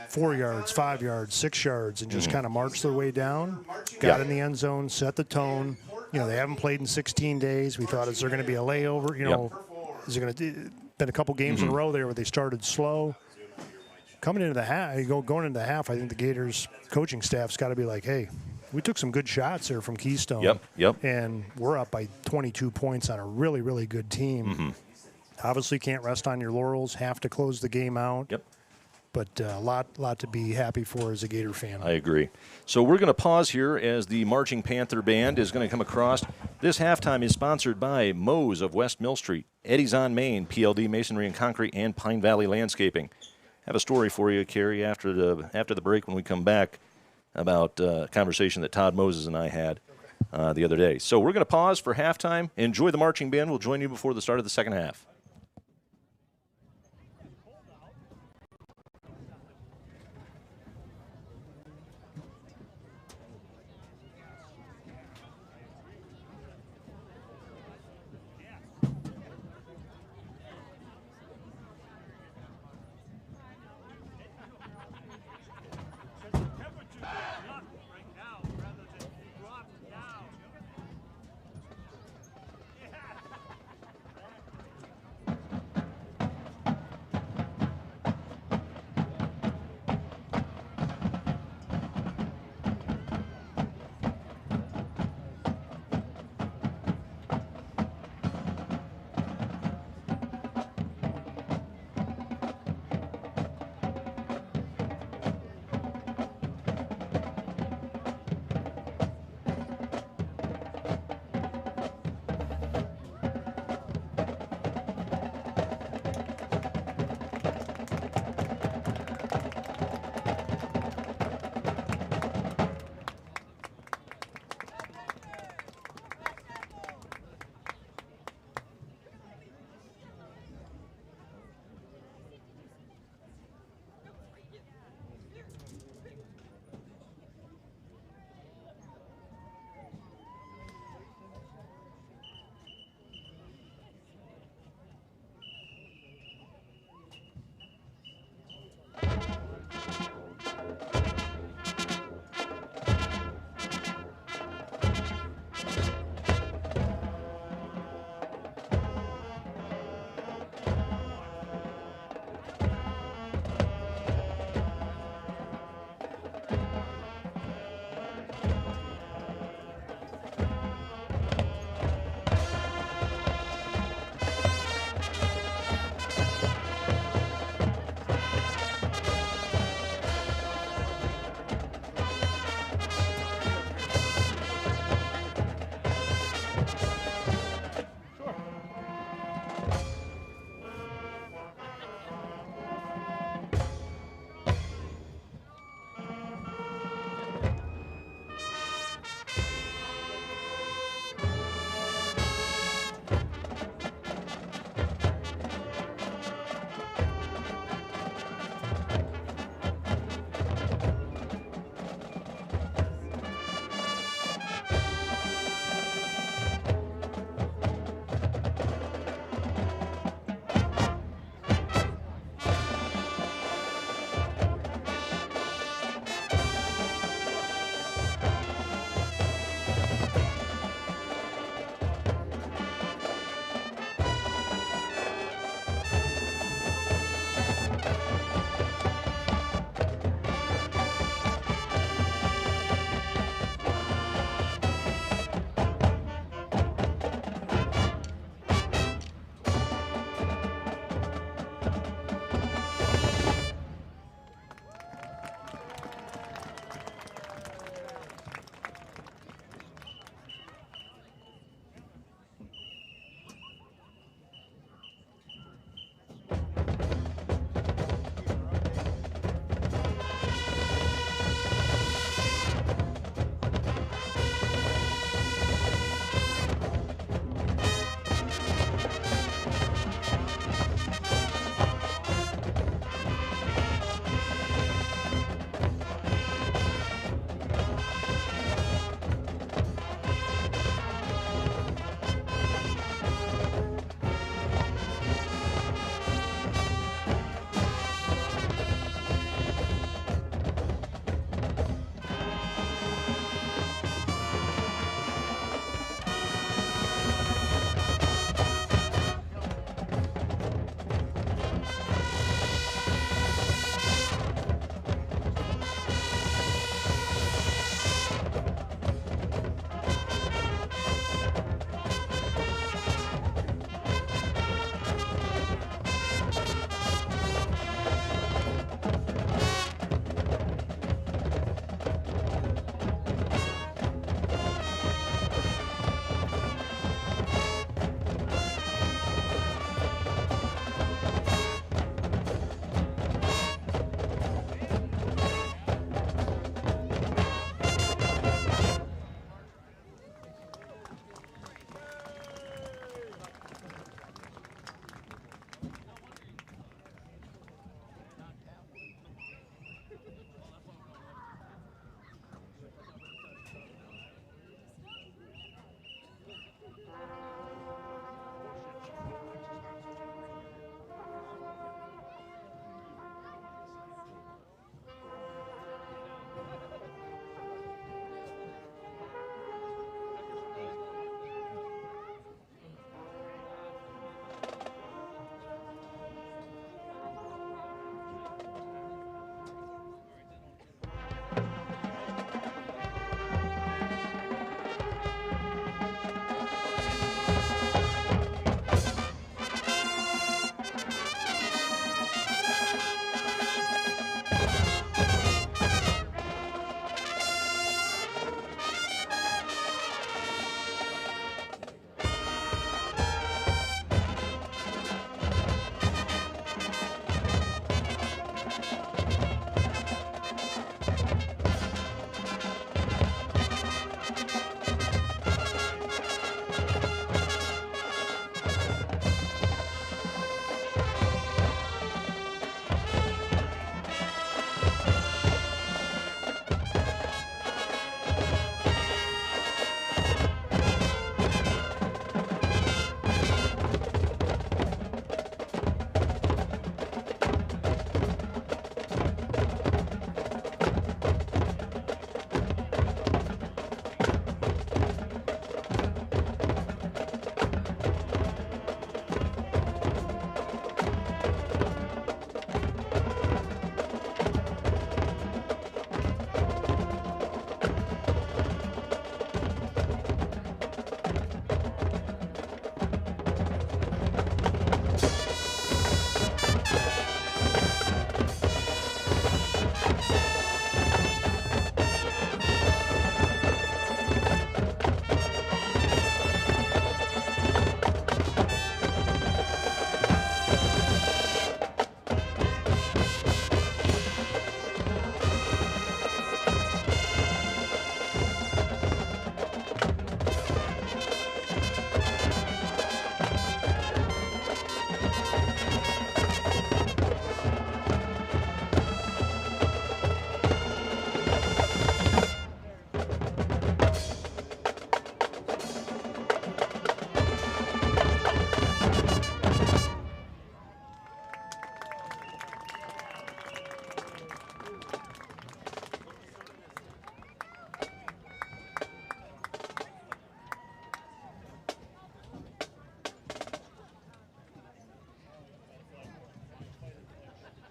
4 yards, 5 yards, 6 yards, and just kind of marched their way down. Got in the end zone, set the tone. They haven't played in 16 days. We thought, is there going to be a layover? Is it going to been a couple games in a row there where they started slow? Coming into the half, going into the half, I think the Gators coaching staff's got to be like, hey, we took some good shots there from Keystone.
Yep.
And we're up by 22 points on a really, really good team. Obviously can't rest on your laurels, have to close the game out.
Yep.
But a lot to be happy for as a Gator fan.
I agree. So we're going to pause here as the Marching Panther Band is going to come across. This halftime is sponsored by Moe's of West Mill Street, Eddie's on Main, PLD Masonry and Concrete, and Pine Valley Landscaping. Have a story for you, Kerry, after the break when we come back about a conversation that Todd Moses and I had the other day. So we're going to pause for halftime. Enjoy the marching band. We'll join you before the start of the second half.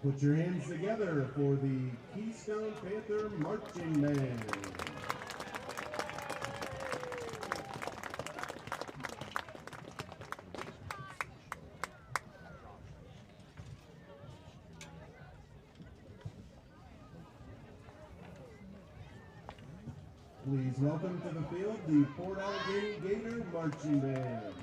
Put your hands together for the Keystone Panther Marching Band. Please welcome to the field the Port Allegany Gator Marching Band.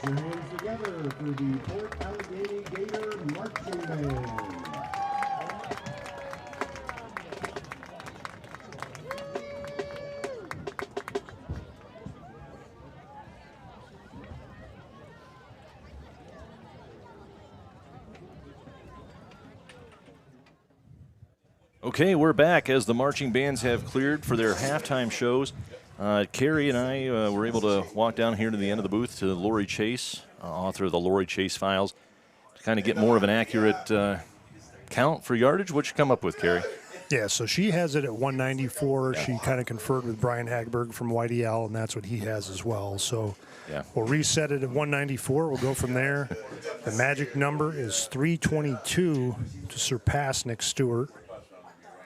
Put your hands together for the Port Allegany Gator Marching Band.
Okay, we're back as the marching bands have cleared for their halftime shows. Carrie and I were able to walk down here to the end of the booth to Lori Chase, author of the Lori Chase Files, to kind of get more of an accurate count for yardage. What you come up with, Carrie?
Yeah, so she has it at 194. She kind of conferred with Brian Hagberg from YDL, and that's what he has as well. So we'll reset it at 194. We'll go from there. The magic number is 322 to surpass Nick Stewart.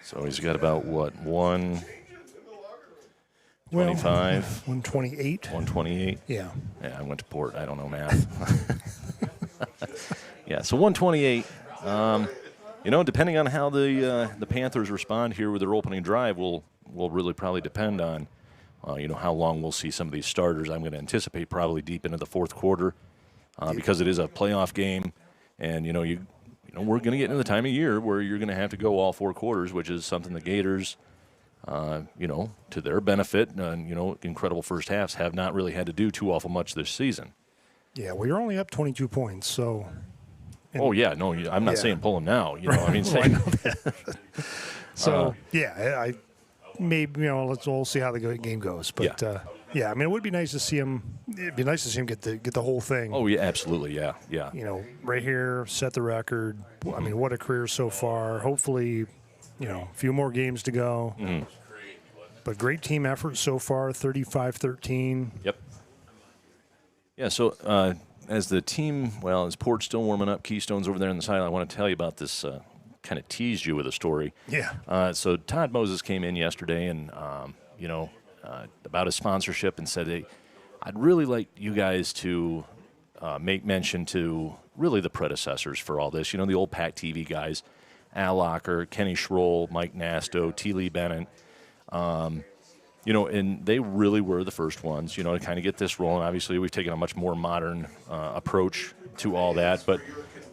So he's got about, what, 125?
128.
128?
Yeah.
Yeah, I went to Port. I don't know math. Yeah, so 128. Depending on how the Panthers respond here with their opening drive will really probably depend on, how long we'll see some of these starters. I'm going to anticipate probably deep into the fourth quarter because it is a playoff game, and we're going to get into the time of year where you're going to have to go all four quarters, which is something the Gators, to their benefit, incredible first halves, have not really had to do too awful much this season.
Yeah, well, you're only up 22 points, so.
I'm not saying pull them now. I mean,
I know that. So we'll see how the game goes. But I mean, it would be nice to see him. It'd be nice to see him get the whole thing.
Oh yeah, absolutely, yeah.
Right here, set the record. I mean, what a career so far. Hopefully, a few more games to go.
Mm-hmm.
But great team effort so far, 35-13.
Yep. Yeah. So. As the team, as Port's still warming up, Keystone's over there on the side, I want to tell you about this, kind of teased you with a story.
Yeah.
So Todd Moses came in yesterday and, about his sponsorship and said, hey, I'd really like you guys to make mention to really the predecessors for all this. The old Pack TV guys, Al Locker, Kenny Schroll, Mike Nasto, T. Lee Bennett. And they really were the first ones, to kind of get this rolling. Obviously, we've taken a much more modern approach to all that. But,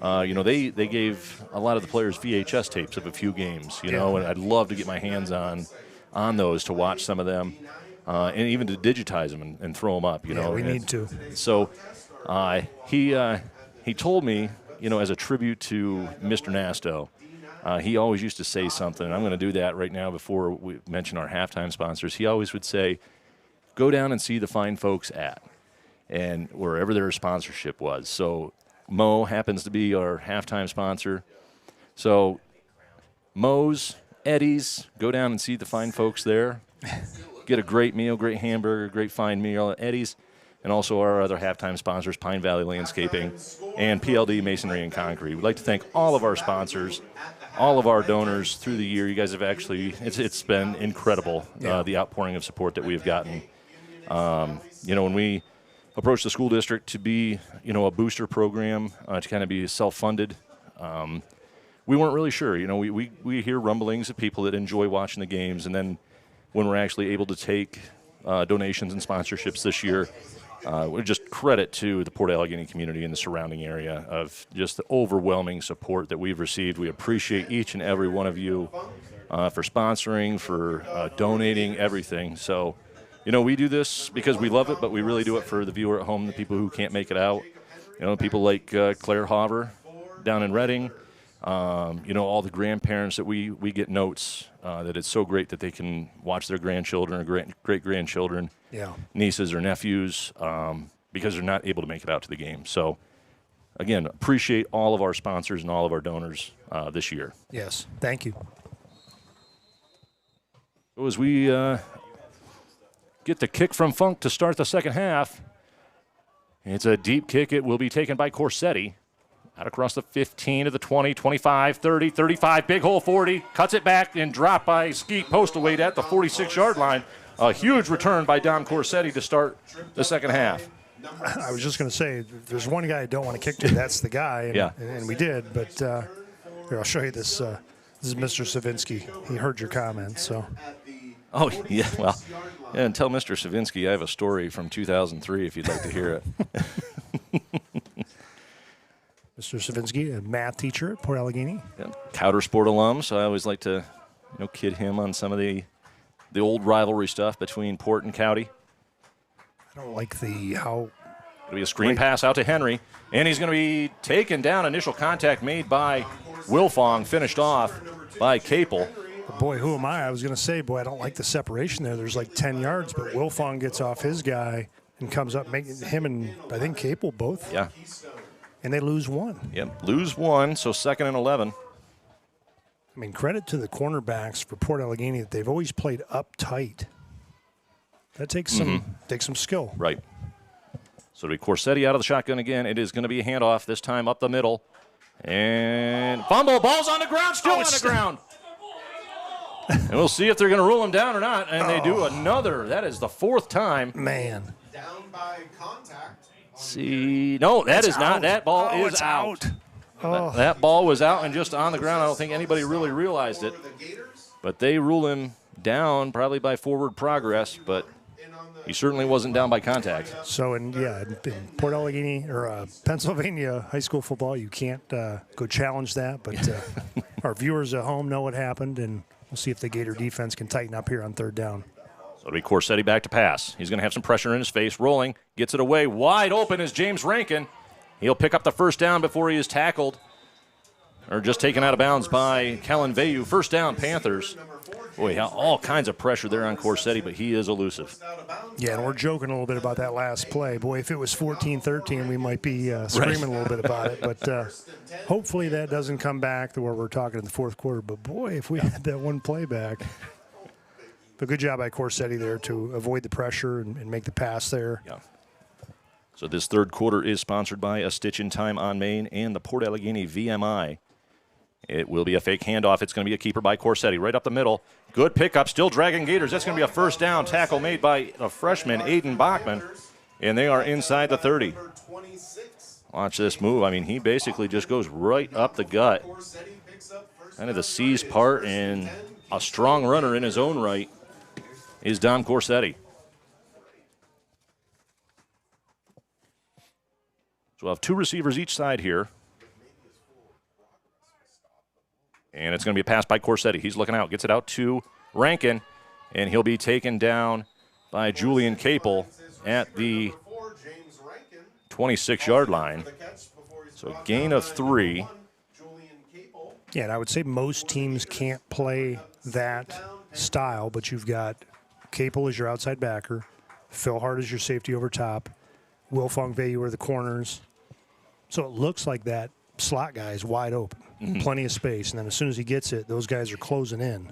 they gave a lot of the players VHS tapes of a few games, and I'd love to get my hands on those to watch some of them and even to digitize them and throw them up,
Yeah, we need to.
So he told me, as a tribute to Mr. Nasto, he always used to say something, and I'm going to do that right now before we mention our halftime sponsors. He always would say, go down and see the fine folks at, and wherever their sponsorship was. So Mo happens to be our halftime sponsor. So Mo's, Eddie's, go down and see the fine folks there. Get a great meal, great hamburger, great fine meal at Eddie's. and also our other halftime sponsors, Pine Valley Landscaping and PLD Masonry and Concrete. We'd like to thank all of our sponsors, all of our donors through the year. You guys have actually, it's been incredible, the outpouring of support that we have gotten. When we approached the school district to be, a booster program, to kind of be self-funded, we weren't really sure. We hear rumblings of people that enjoy watching the games, and then when we're actually able to take donations and sponsorships this year, we're just credit to the Port Allegany community and the surrounding area of just the overwhelming support that we've received. We appreciate each and every one of you for sponsoring, for donating, everything. So, we do this because we love it, but we really do it for the viewer at home, the people who can't make it out. People like Claire Hover down in Reading. All the grandparents that we get notes that it's so great that they can watch their grandchildren or great-grandchildren, nieces or nephews, because they're not able to make it out to the game. So, again, appreciate all of our sponsors and all of our donors this year.
Yes, thank you.
So as we get the kick from Funk to start the second half, it's a deep kick. It will be taken by Corsetti. Out across the 15 to the 20, 25, 30, 35, big hole 40, cuts it back and dropped by Skeet Postaway at the 46-yard line. A huge return by Dom Corsetti to start the second half.
I was just going to say, there's one guy I don't want to kick to, that's the guy, and we did. But here, I'll show you this. This is Mr. Savinsky. He heard your comments, so.
Oh, yeah, well, and tell Mr. Savinsky I have a story from 2003 if you'd like to hear it.
Mr. Savinsky, a math teacher at Port Allegany.
Yeah, Cowder Sport alum, so I always like to, kid him on some of the old rivalry stuff between Port and Cowdy.
I don't like how.
It'll be a screen pass out to Henry, and he's going to be taken down. Initial contact made by Wilfong, finished off by Capel.
But boy, who am I? I was going to say, boy, I don't like the separation there. There's like 10 yards, but Wilfong gets off his guy and comes up, making him and I think Capel both.
Yeah.
And they lose one.
Yep, lose one, so 2nd and 11.
I mean, credit to the cornerbacks for Port Allegany that they've always played uptight. That takes some skill.
Right. So it'll be Corsetti out of the shotgun again. It is going to be a handoff, this time up the middle. And fumble, ball's on the ground, still on the ground. And we'll see if they're going to rule him down or not. And they do another. That is the 4th time.
Man.
Down by contact.
See, no, that is not. That ball is out. That ball was out and just on the ground. I don't think anybody really realized it. But they rule him down probably by forward progress, but he certainly wasn't down by contact.
So, in Port Allegany or Pennsylvania high school football, you can't go challenge that. But our viewers at home know what happened, and we'll see if the Gator defense can tighten up here on 3rd down.
So it'll be Corsetti back to pass. He's going to have some pressure in his face, rolling, gets it away. Wide open is James Rankin. He'll pick up the first down before he is tackled, or just taken out of bounds by Kellen Vayu. First down, Panthers. Boy, all kinds of pressure there on Corsetti, but he is elusive.
Yeah, and we're joking a little bit about that last play. Boy, if it was 14-13, we might be screaming a little bit about it. But hopefully that doesn't come back to where we're talking in the 4th quarter. But, boy, if we had that one play back. But good job by Corsetti there to avoid the pressure and make the pass there.
Yeah. So this 3rd quarter is sponsored by A Stitch in Time on Main and the Port Allegany VMI. It will be a fake handoff. It's going to be a keeper by Corsetti right up the middle. Good pickup, still dragging Gators. That's going to be a first down tackle made by a freshman, Aiden Bachman, and they are inside the 30. Watch this move. I mean, he basically just goes right up the gut. Kind of the seized part, and a strong runner in his own right is Dom Corsetti. So we'll have 2 receivers each side here. And it's going to be a pass by Corsetti. He's looking out, gets it out to Rankin, and he'll be taken down by Julian Capel at the 26-yard line. So gain of 3.
Yeah, and I would say most teams can't play that style, but you've got Capel as your outside backer, Phil Hart as your safety over top, Wilfong Vayu are the corners. So it looks like that slot guy is wide open, plenty of space, and then as soon as he gets it, those guys are closing in.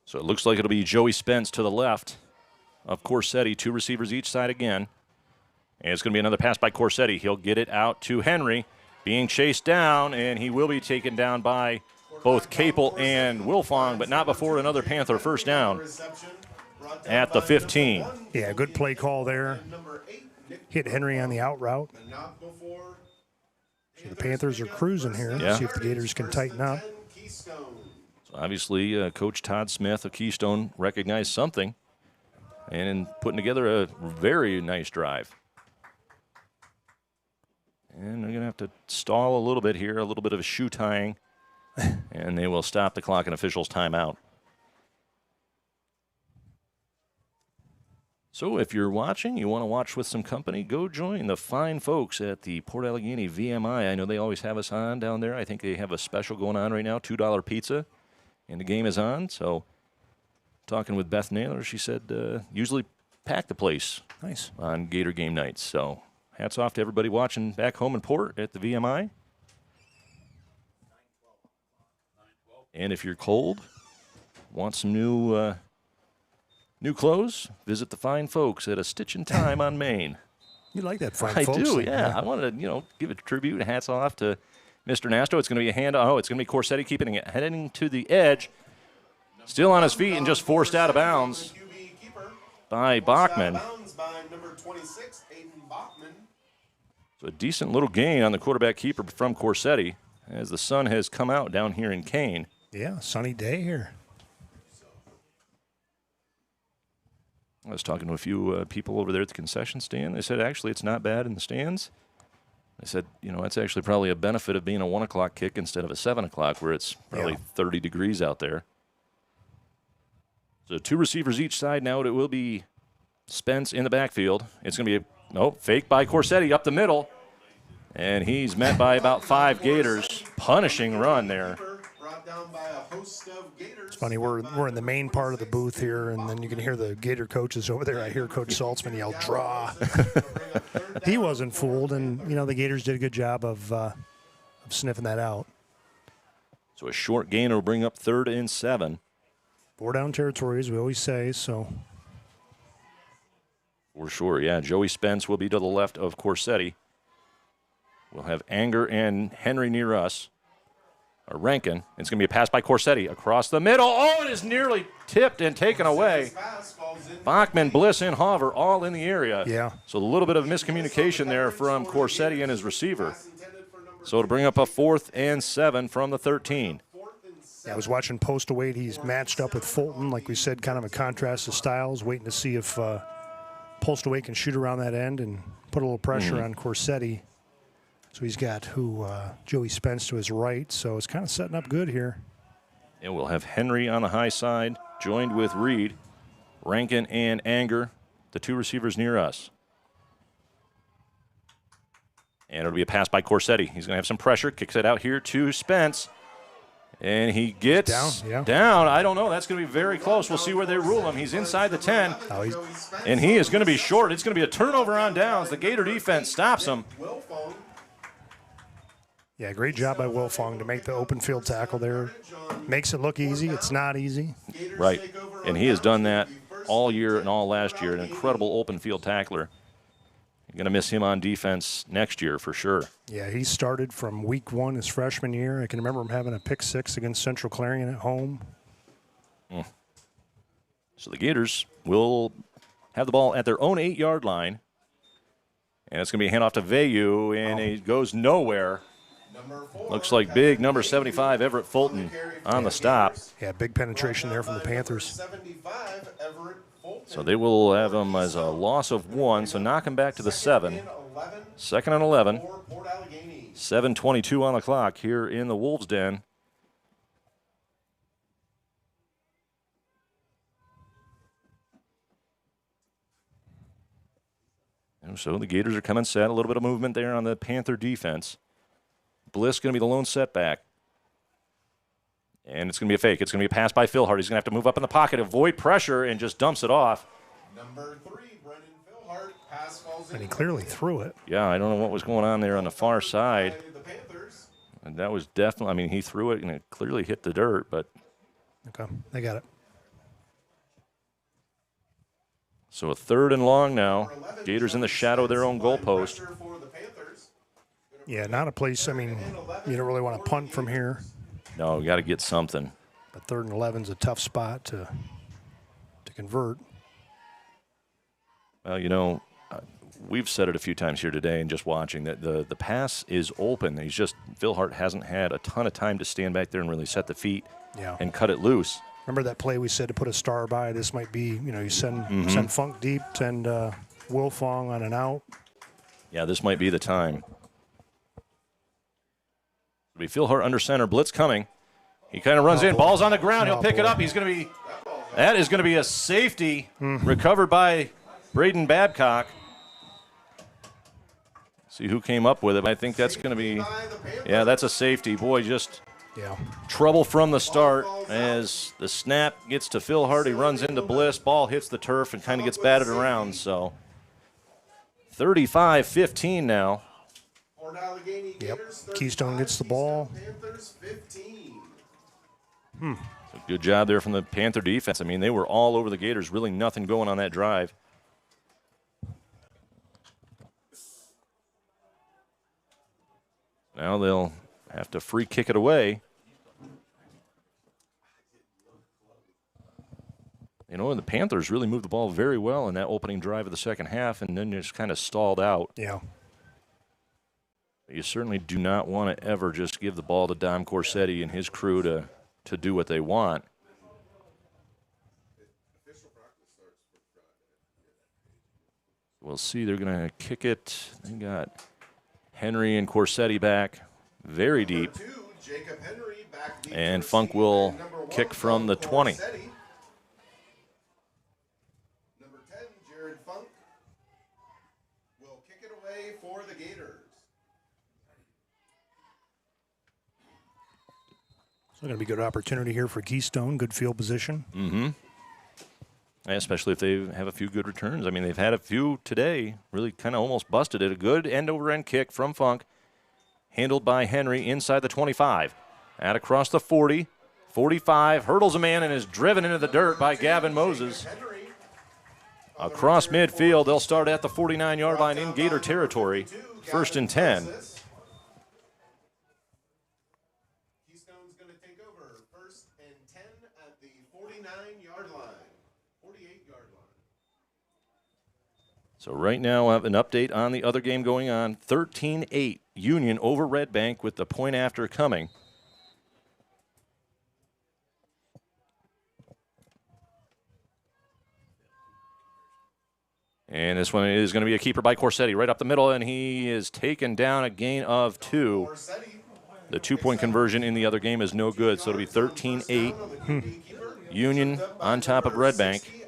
So it looks like it'll be Joey Spence to the left of Corsetti. 2 receivers each side again. And it's going to be another pass by Corsetti. He'll get it out to Henry, being chased down, and he will be taken down by both Capel and Wilfong, but not before another Panther first down at the 15.
Yeah, good play call there. Hit Henry on the out route. So the Panthers are cruising here.
Yeah.
See if the Gators can tighten up.
So obviously, Coach Todd Smith of Keystone recognized something and in putting together a very nice drive. And they're going to have to stall a little bit here, a little bit of a shoe tying, and they will stop the clock and officials timeout. So if you're watching, you want to watch with some company, go join the fine folks at the Port Allegany VMI. I know they always have us on down there. I think they have a special going on right now, $2 pizza, and the game is on. So talking with Beth Naylor, she said usually pack the place
Nice.
on Gator game nights. So hats off to everybody watching back home in Port at the VMI. And if you're cold, want some new clothes, visit the fine folks at A Stitch in Time on Main.
You like that fine
I
folks
do,
thing,
yeah. I want to, give a tribute, hats off to Mr. Nasto. It's going to be a hand. Oh, it's going to be Corsetti keeping it, heading to the edge. Still on his feet and just forced out of bounds by Bachman. So a decent little gain on the quarterback keeper from Corsetti as the sun has come out down here in Kane.
Yeah, sunny day here.
I was talking to a few people over there at the concession stand. They said, actually, it's not bad in the stands. I said, that's actually probably a benefit of being a 1 o'clock kick instead of a 7 o'clock where it's probably 30 degrees out there. So 2 receivers each side now. It will be Spence in the backfield. It's going to be fake by Corsetti up the middle. And he's met by about 5 Gators. Punishing run there.
It's funny, we're in the main part of the booth here, and then you can hear the Gator coaches over there. I hear Coach Saltzman yell, draw. He wasn't fooled, and, the Gators did a good job of sniffing that out.
So a short gain will bring up 3rd and 7.
4 down territory, as we always say, so.
For sure, yeah. Joey Spence will be to the left of Corsetti. We'll have Anger and Henry near us. Or Rankin. It's going to be a pass by Corsetti across the middle. Oh, it is nearly tipped and taken away. Bachman, Bliss, and Hover all in the area.
Yeah.
So a little bit of miscommunication there from Corsetti and his receiver. So to bring up a 4th and 7 from the 13.
I was watching Post Await. He's matched up with Fulton, like we said, kind of a contrast of styles, waiting to see if Post Await can shoot around that end and put a little pressure on Corsetti. So he's got Joey Spence to his right, so it's kind of setting up good here.
And we'll have Henry on the high side, joined with Reed, Rankin, and Anger, the 2 receivers near us. And it'll be a pass by Corsetti. He's going to have some pressure, kicks it out here to Spence. And he gets down. I don't know. That's going to be very close. We'll see where they rule him. He's inside the 10. And he is going to be short. It's going to be a turnover on downs. The Gator defense stops him.
Yeah, great job by Wilfong to make the open field tackle there. Makes it look easy. It's not easy.
Right. And he has done that all year and all last year. An incredible open field tackler. You're going to miss him on defense next year for sure.
Yeah, he started from week 1 his freshman year. I can remember him having a pick 6 against Central Clarion at home.
So the Gators will have the ball at their own 8-yard line. And it's going to be a handoff to Vayu, and it goes nowhere. Looks like big number 75, Everett Fulton, on the stop.
Yeah, big penetration there from the Panthers.
So they will have him as a loss of 1, so knock him back to the 7. 2nd and 11. 7:22 on the clock here in the Wolves' Den. And so the Gators are coming set. A little bit of movement there on the Panther defense. Bliss going to be the lone setback. And it's going to be a fake. It's going to be a pass by Philhart. He's going to have to move up in the pocket, avoid pressure, and just dumps it off.
Number 3, Brendan Philhart. Pass falls
And he clearly threw it.
Yeah, I don't know what was going on there on the far side. And that was definitely, he threw it and it clearly hit the dirt, but.
Okay, they got it.
So a 3rd and long now. Gators in the shadow of their own goalpost.
Pressure for the Panthers.
Yeah, not a place, I mean, you don't really want to punt from here.
No, we got to get something.
But 3rd and 11 is a tough spot to convert.
Well, you know, we've said it a few times here today and just watching that the pass is open. Phil Hart hasn't had a ton of time to stand back there and really set the feet and cut it loose.
Remember that play we said to put a star by? This might be, you know, you send Funk deep, send Wilfong on an out.
Yeah, this might be the time. It'll be Phil Hart under center, blitz coming. He kind of runs in, ball's on the ground. He'll pick it up. That is going to be a safety recovered by Braden Babcock. See who came up with it. I think that's going to be, yeah, that's a safety. Boy, just trouble from the start as the snap gets to Phil Hart. He runs into Bliss. Ball hits the turf and kind of gets batted around. So 35-15 now.
Yep. Keystone gets the ball.
Good job there from the Panther defense. I mean, they were all over the Gators. Really nothing going on that drive. Now they'll have to free kick it away. You know, and the Panthers really moved the ball very well in that opening drive of the second half and then just kind of stalled out.
Yeah.
You certainly do not want to ever just give the ball to Dom Corsetti and his crew to do what they want. We'll see. They're going to kick it. They got Henry and Corsetti back very deep. And Funk will kick from the 20.
Number 10, Jared Funk, will kick it away for the Gators.
So going to be a good opportunity here for Keystone. Good field position.
Mm-hmm. Especially if they have a few good returns. I mean, they've had a few today. Really kind of almost busted it. A good end-over-end kick from Funk. Handled by Henry inside the 25. Out across the 40. 45. Hurdles a man and is driven into the dirt by Gavin Moses. Across midfield, they'll start at the 49-yard line in Gator territory. 1st and 10.
Keystone's going to take over 1st and 10 at the 49-yard line. 48-yard line.
So right now I have an update on the other game going on. 13-8 Union over Red Bank with the point after coming. And this one is going to be a keeper by Corsetti right up the middle, and he is taken down a gain of 2. The 2-point conversion in the other game is no good, so it'll be 13-8. Union on top of Red Bank.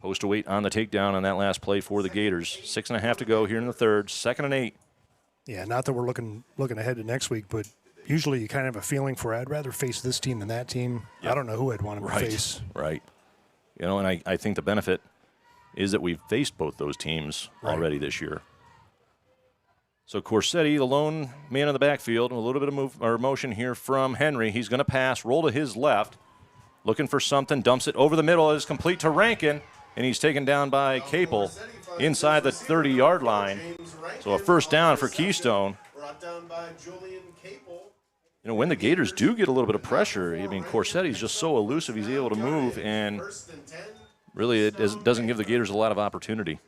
Postal weight on the takedown on that last play for the Gators. 6.5 to go here in the third. 2nd and 8.
Yeah, not that we're looking ahead to next week, but usually you kind of have a feeling for I'd rather face this team than that team. Yep. I don't know who I'd want to face.
Right. You know, and I think the benefit is that we've faced both those teams already this year. So Corsetti, the lone man in the backfield, a little bit of motion here from Henry. He's going to pass, roll to his left, looking for something, dumps it over the middle. It is complete to Rankin, and he's taken down by Capel inside the 30-yard line. So a 1st down for Keystone. You know, when the Gators do get a little bit of pressure, I mean, Corsetti's just so elusive. He's able to move, and really it doesn't give the Gators a lot of opportunity.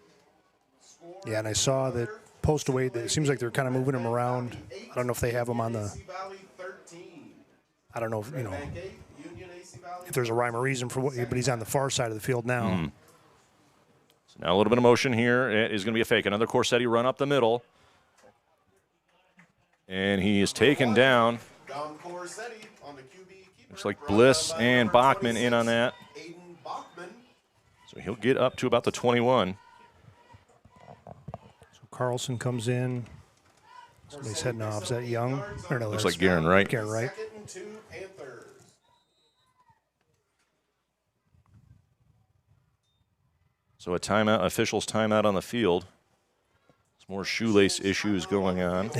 Yeah, and I saw that postal weight, it seems like they're kind of moving him around. I don't know if they have him on the, I don't know if, you know, if there's a rhyme or reason for what, but he's on the far side of the field now.
Mm-hmm. So now a little bit of motion here. It is going to be a fake. Another Corsetti run up the middle. And he is taken down. Looks like Bliss and Bachman in on that. So he'll get up to about the 21.
So Carlson comes in. Somebody's heading off. Is that Young? Or no,
looks like Garen Wright.
Garen Wright.
So a timeout, officials timeout on the field. There's more shoelace issues going on.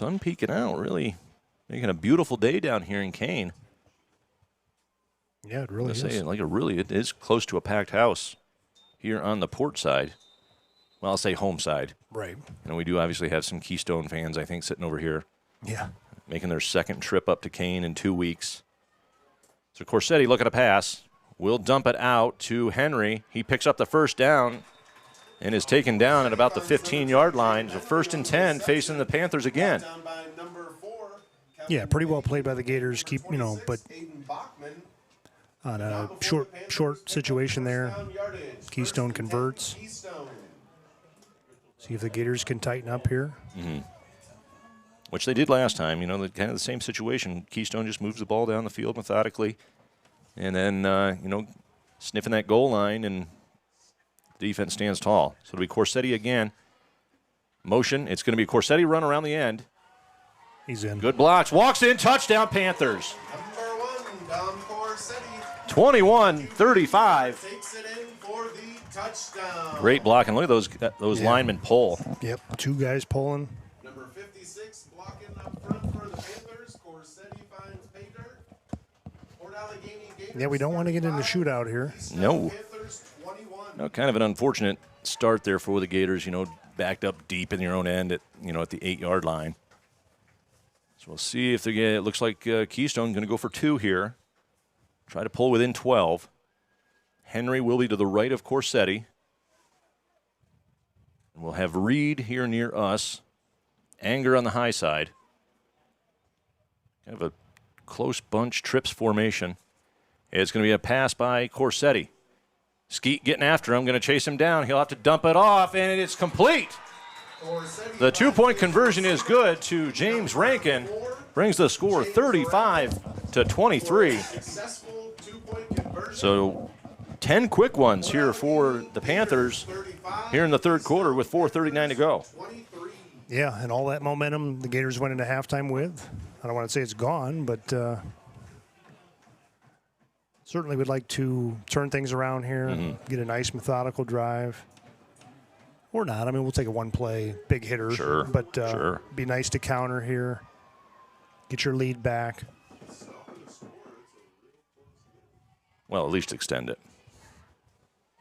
sun peeking out, really making a beautiful day down here in Kane.
Yeah, it really is.
It is close to a packed house here on the port side. Well, I'll say home side.
Right.
And we do obviously have some Keystone fans, I think, sitting over here.
Yeah.
Making their second trip up to Kane in 2 weeks. So Corsetti looking to pass. Will dump it out to Henry. He picks up the first down and is taken down at about the 15-yard line. So 1st and 10 facing the Panthers again.
Yeah, pretty well played by the Gators. But on a short situation there, Keystone converts. See if the Gators can tighten up here.
Mm-hmm. Which they did last time. Kind of the same situation. Keystone just moves the ball down the field methodically. And then, sniffing that goal line, and the defense stands tall. So it'll be Corsetti again. Motion. It's going to be a Corsetti run around the end.
He's in.
Good blocks. Walks in. Touchdown, Panthers.
Number 1, Dom Corsetti.
21-35.
Takes it in for the touchdown.
Great blocking. Look at those linemen pull.
Yep, 2 guys pulling.
Number 56 blocking up front for the Panthers. Corsetti finds pay dirt. Port Allegany Gators.
Yeah, we don't want to get into shootout here.
No.
Panthers 21.
No, kind of an unfortunate start there for the Gators, backed up deep in your own end at the 8-yard line. So we'll see if they get, it looks like Keystone going to go for 2 here. Try to pull within 12. Henry will be to the right of Corsetti. And we'll have Reed here near us. Anger on the high side. Kind of a close bunch, trips formation. It's going to be a pass by Corsetti. Skeet getting after him, going to chase him down. He'll have to dump it off, and it's complete. The 2-point conversion is good to James Rankin. Brings the score 35-23.
Successful 2-point conversion.
So 10 quick ones here for the Panthers here in the third quarter with 4:39 to go.
Yeah, and all that momentum the Gators went into halftime with. I don't want to say it's gone, but certainly would like to turn things around here, get a nice methodical drive. Or not. I mean, we'll take a one-play big hitter.
Sure.
But
Sure.
Be nice to counter here. Get your lead back.
Well, at least extend it.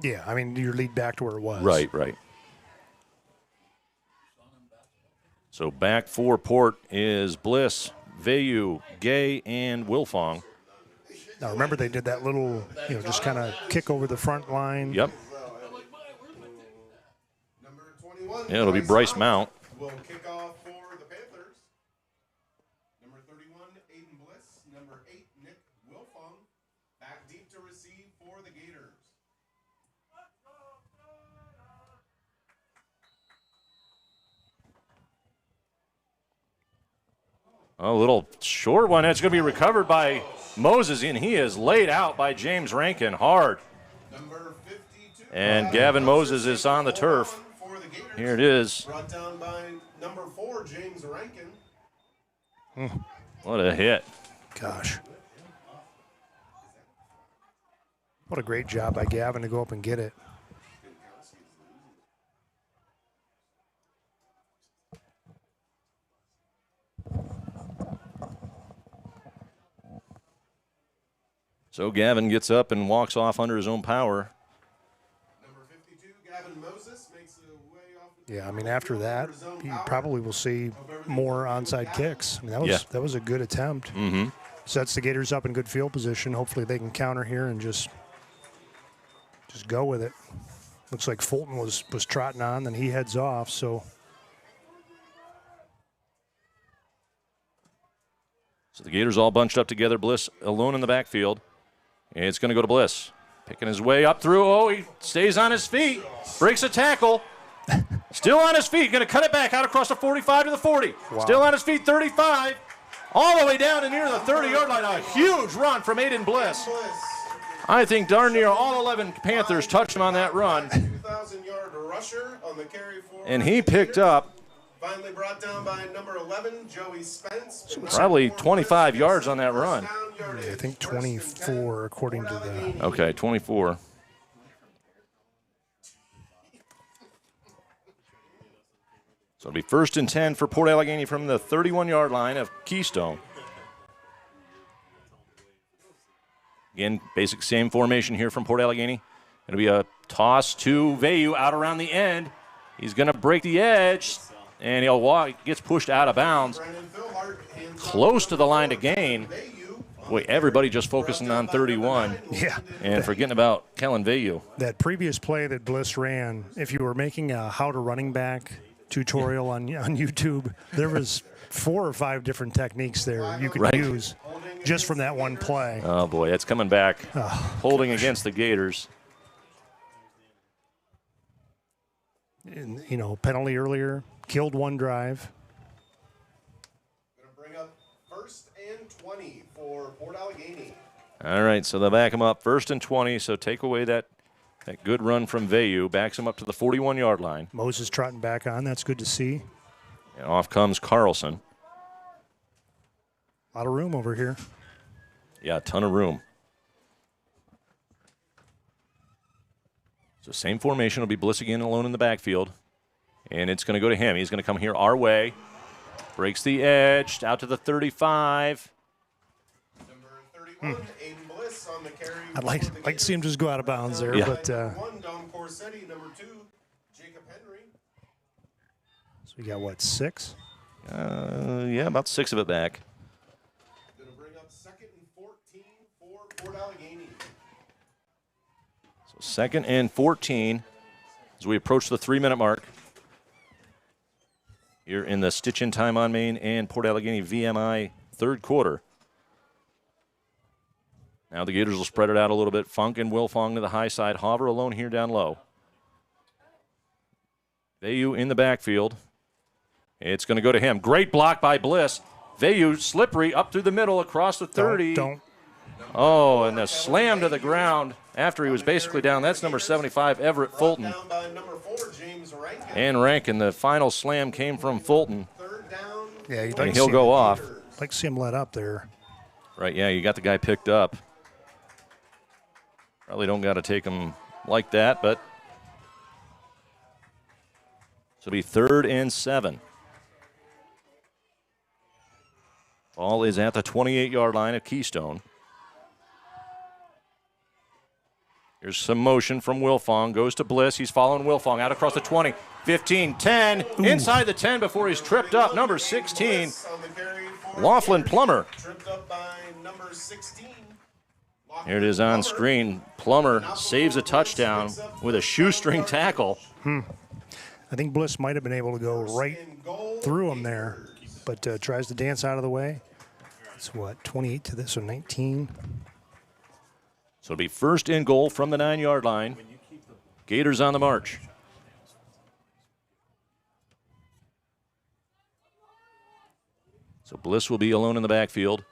Yeah, I mean, your lead back to where it was.
Right. So back for Port is Bliss, Vayu, Gay, and Wilfong.
Now, remember, they did that little, just kind of kick over the front line.
Yep.
Number 21.
Yeah, it'll be Bryce Mount.
Will kick off for the Panthers. Number 31, Aiden Bliss. Number 8, Nick Wilfong. Back deep to receive for the Gators.
A little short one. It's going to be recovered by Moses, and he is laid out by James Rankin hard.
Number 52.
And Gavin Moses is on the turf.
For the Gators.
Here it is.
Brought down by number 4, James Rankin.
What a hit.
Gosh. What a great job by Gavin to go up and get it.
So Gavin gets up and walks off under his own power.
Number 52, Gavin Moses makes a way off.
Yeah, I mean, after that, you probably will see more onside kicks. I mean, that was a good attempt.
Mm-hmm.
Sets the Gators up in good field position. Hopefully they can counter here and just go with it. Looks like Fulton was trotting on, then he heads off, so.
So the Gators all bunched up together. Bliss alone in the backfield. It's going to go to Bliss. Picking his way up through. Oh, he stays on his feet. Breaks a tackle. Still on his feet. Going to cut it back out across the 45 to the 40.
Wow.
Still on his feet, 35. All the way down to near the 30-yard line. A huge run from Aiden Bliss. I think darn near all 11 Panthers touched him on that run.
2,000-yard rusher on the carry forward.
And he picked up
Finally brought down by number 11, Joey Spence.
probably 25 yards on that run.
Yeah, I think 24 according to the.
Okay, 24. So it'll be 1st and 10 for Port Allegany from the 31-yard line of Keystone. Again, basic same formation here from Port Allegany. It'll be a toss to Vayu out around the end. He's going to break the edge, and he'll walk. Gets pushed out of bounds. Close to the line to gain. Boy, everybody just focusing on 31.
Yeah.
And forgetting about Kellen Vayu.
That previous play that Bliss ran, if you were making a how to running back tutorial on YouTube, there was 4 or 5 different techniques there you could use just from that one play.
Oh, boy, it's coming back. Holding against the Gators.
And, you know, penalty earlier, killed one drive.
Going to bring up 1st and 20 for Port Allegany.
All right, so they'll back him up 1st and 20, so take away that good run from Vayu. Backs him up to the 41-yard line.
Moses trotting back on. That's good to see.
And off comes Carlson.
A lot of room over here.
Yeah, a ton of room. So same formation. Will be Bliss again alone in the backfield. And it's going to go to him. He's going to come here our way. Breaks the edge. Out to the 35.
Number 31, Aiden Bliss on the carry.
I'd like to see him just go out of bounds there.
Yeah.
But
One, Dom Corsetti. Number 2, Jacob Henry.
so we got, what, 6?
Yeah, about 6 of it back.
Going to bring up 2nd and 14 for Port Allegany.
So 2nd and 14 as we approach the 3-minute mark. Here in the Stitch in Time on Main and Port Allegany VMI 3rd quarter. Now the Gators will spread it out a little bit. Funk and Wilfong to the high side. Hauver alone here down low. Vayu in the backfield. It's going to go to him. Great block by Bliss. Vayu slippery up through the middle across the 30.
Don't.
Oh, and the slam to the ground after he was basically down. That's number 75, Everett Fulton.
Down by number 4, James Rankin.
And Rankin, the final slam came from Fulton.
3rd down.
Yeah, you'd like
And
to
he'll
see
go
him,
off.
like to see him let up there.
Right, yeah, you got the guy picked up. Probably don't got to take him like that, but so it'll be 3rd and 7. Ball is at the 28-yard line of Keystone. Here's some motion from Wilfong. Goes to Bliss. He's following Wilfong out across the 20. 15, 10. Inside the 10 before he's tripped up. Number 16, Laughlin Plummer.
Tripped up by number 16.
Here it is on screen. Plummer saves a touchdown with a shoestring tackle.
I think Bliss might have been able to go right through him there, but tries to dance out of the way. It's what, 28 to this, so 19.
So it'll be 1st and goal from the 9-yard line. Gators on the march. So Bliss will be alone in the backfield.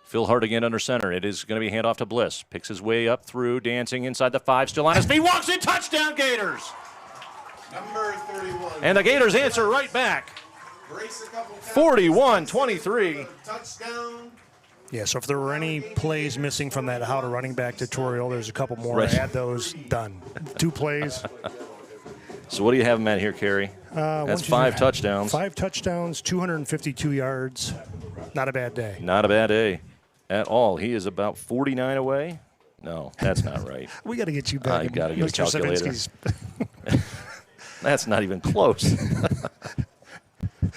Phil Hart again under center. It is going to be handoff to Bliss. Picks his way up through, dancing inside the 5, still on his feet. Walks in, touchdown Gators!
Number 31.
And the Gators answer right back. 41-23.
Touchdown.
Yeah, so if there were any plays missing from that how to running back tutorial, there's a couple more.
Right.
I had those done. 2 plays.
So what do you have him at here, Kerry? That's 5 touchdowns.
5 touchdowns, 252 yards. Not a bad day.
Not a bad day at all. He is about 49 away. No, that's not right.
We got to get you back.
You got to get
Mr.
a calculator.
Savinsky's.
That's not even close.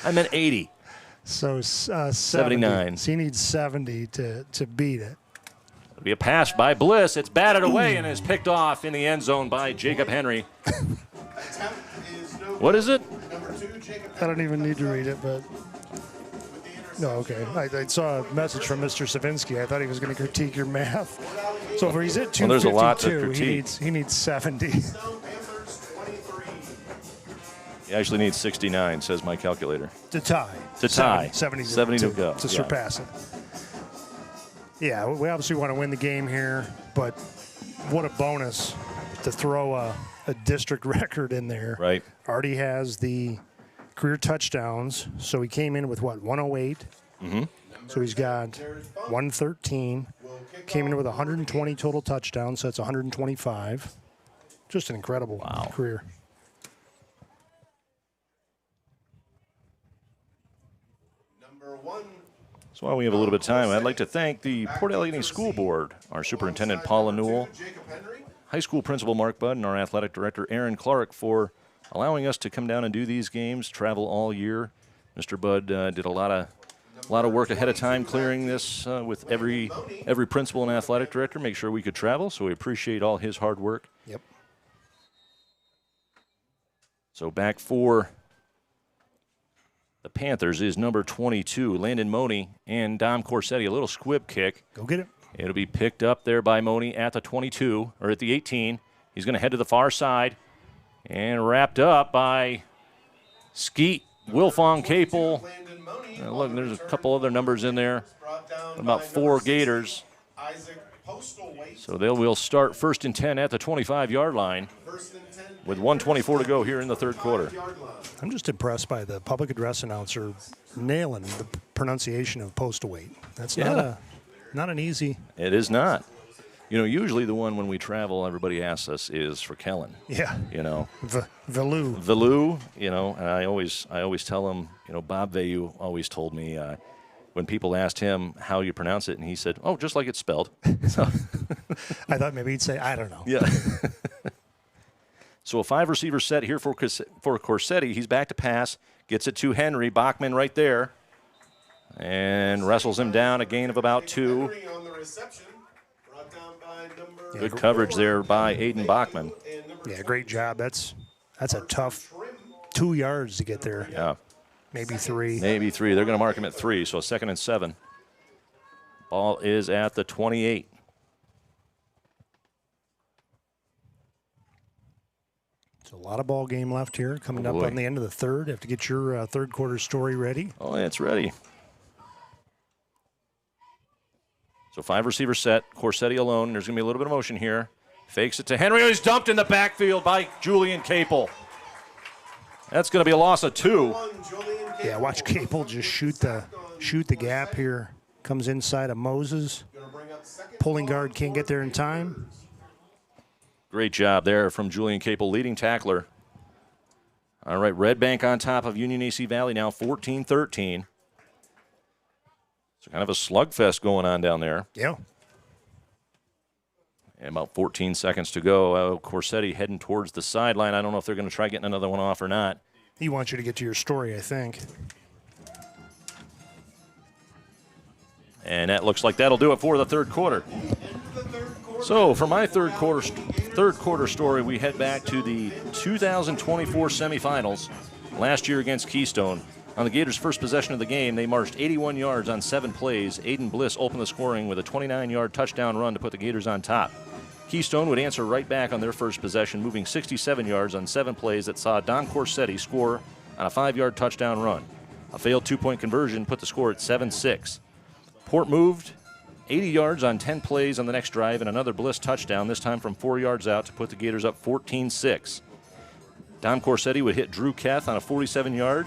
I meant 80.
So
79.
So he needs 70 to beat it.
It'll be a pass by Bliss. It's batted away and is picked off in the end zone by Jacob Henry. What is it?
Number 2, Jacob
I don't even need to read it, but no, okay. I saw a message from Mr. Savinsky. I thought he was going to critique your math. So if he's at 252,
there's a lot to critique.
he needs 70.
Panthers 23.
He actually needs 69, says my calculator.
To tie.
To tie.
70
to go.
To
Yeah.
surpass it. Yeah, we obviously want to win the game here, but what a bonus to throw a district record in there.
Right.
Already has the career touchdowns, so he came in with, what, 108?
Mm-hmm.
So he's got 113. Came in with 120 total touchdowns, so that's 125. Just an incredible career.
So while we have a little bit of time, I'd like to thank the Port Allegany School Board, our Superintendent Paula Newell, High School Principal Mark Budd, and our Athletic Director Aaron Clark for allowing us to come down and do these games, travel all year. Mr. Budd did a lot of work ahead of time clearing this with every principal and athletic director, make sure we could travel, so we appreciate all his hard work.
Yep.
So back for the Panthers is number 22, Landon Money and Dom Corsetti. A little squib kick.
Go get it.
It'll be picked up there by Money at the 22, or at the 18. He's going to head to the far side and wrapped up by Skeet, Wilfong Capel. Look, there's a couple other numbers in there. About 4 Gators. So they will start 1st and 10 at the 25-yard line with 1:24 to go here in the third quarter.
I'm just impressed by the public address announcer nailing the pronunciation of postal weight. That's not an easy.
It is not. You know, usually the one when we travel, everybody asks us is for Kellen.
Yeah.
You know.
Valou.
Valou, you know, and I always tell him, you know, Bob Vayu always told me when people asked him how you pronounce it, and he said, oh, just like it's spelled. So
I thought maybe he'd say, I don't know.
Yeah. So a 5-receiver set here for Corsetti. He's back to pass, gets it to Henry. Bachman right there, and wrestles him down, a gain of about 2. Good coverage there by Aiden Bachman.
Yeah, great job. That's a tough 2 yards to get there.
Yeah.
Maybe 3.
Maybe 3. They're going to mark him at 3, so 2nd and 7. Ball is at the 28.
So a lot of ball game left here. Coming up on the end of the third. Have to get your third quarter story ready.
Oh, it's ready. So 5-receiver set, Corsetti alone. There's going to be a little bit of motion here. Fakes it to Henry. He's dumped in the backfield by Julian Capel. That's going to be a loss of 2.
Yeah, watch Capel just shoot the gap here. Comes inside of Moses. Pulling guard can't get there in time.
Great job there from Julian Capel, leading tackler. All right, Red Bank on top of Union AC Valley now, 14-13. So kind of a slugfest going on down there.
Yeah.
And about 14 seconds to go. Corsetti heading towards the sideline. I don't know if they're going to try getting another one off or not.
He wants you to get to your story, I think.
And that looks like that'll do it for the third quarter. So for my third quarter story, we head back to the 2024 semifinals last year against Keystone. On the Gators' first possession of the game, they marched 81 yards on 7 plays. Aiden Bliss opened the scoring with a 29-yard touchdown run to put the Gators on top. Keystone would answer right back on their first possession, moving 67 yards on 7 plays that saw Don Corsetti score on a 5-yard touchdown run. A failed 2-point conversion put the score at 7-6. Port moved 80 yards on 10 plays on the next drive and another Bliss touchdown, this time from 4 yards out to put the Gators up 14-6. Don Corsetti would hit Drew Keth on a 47-yard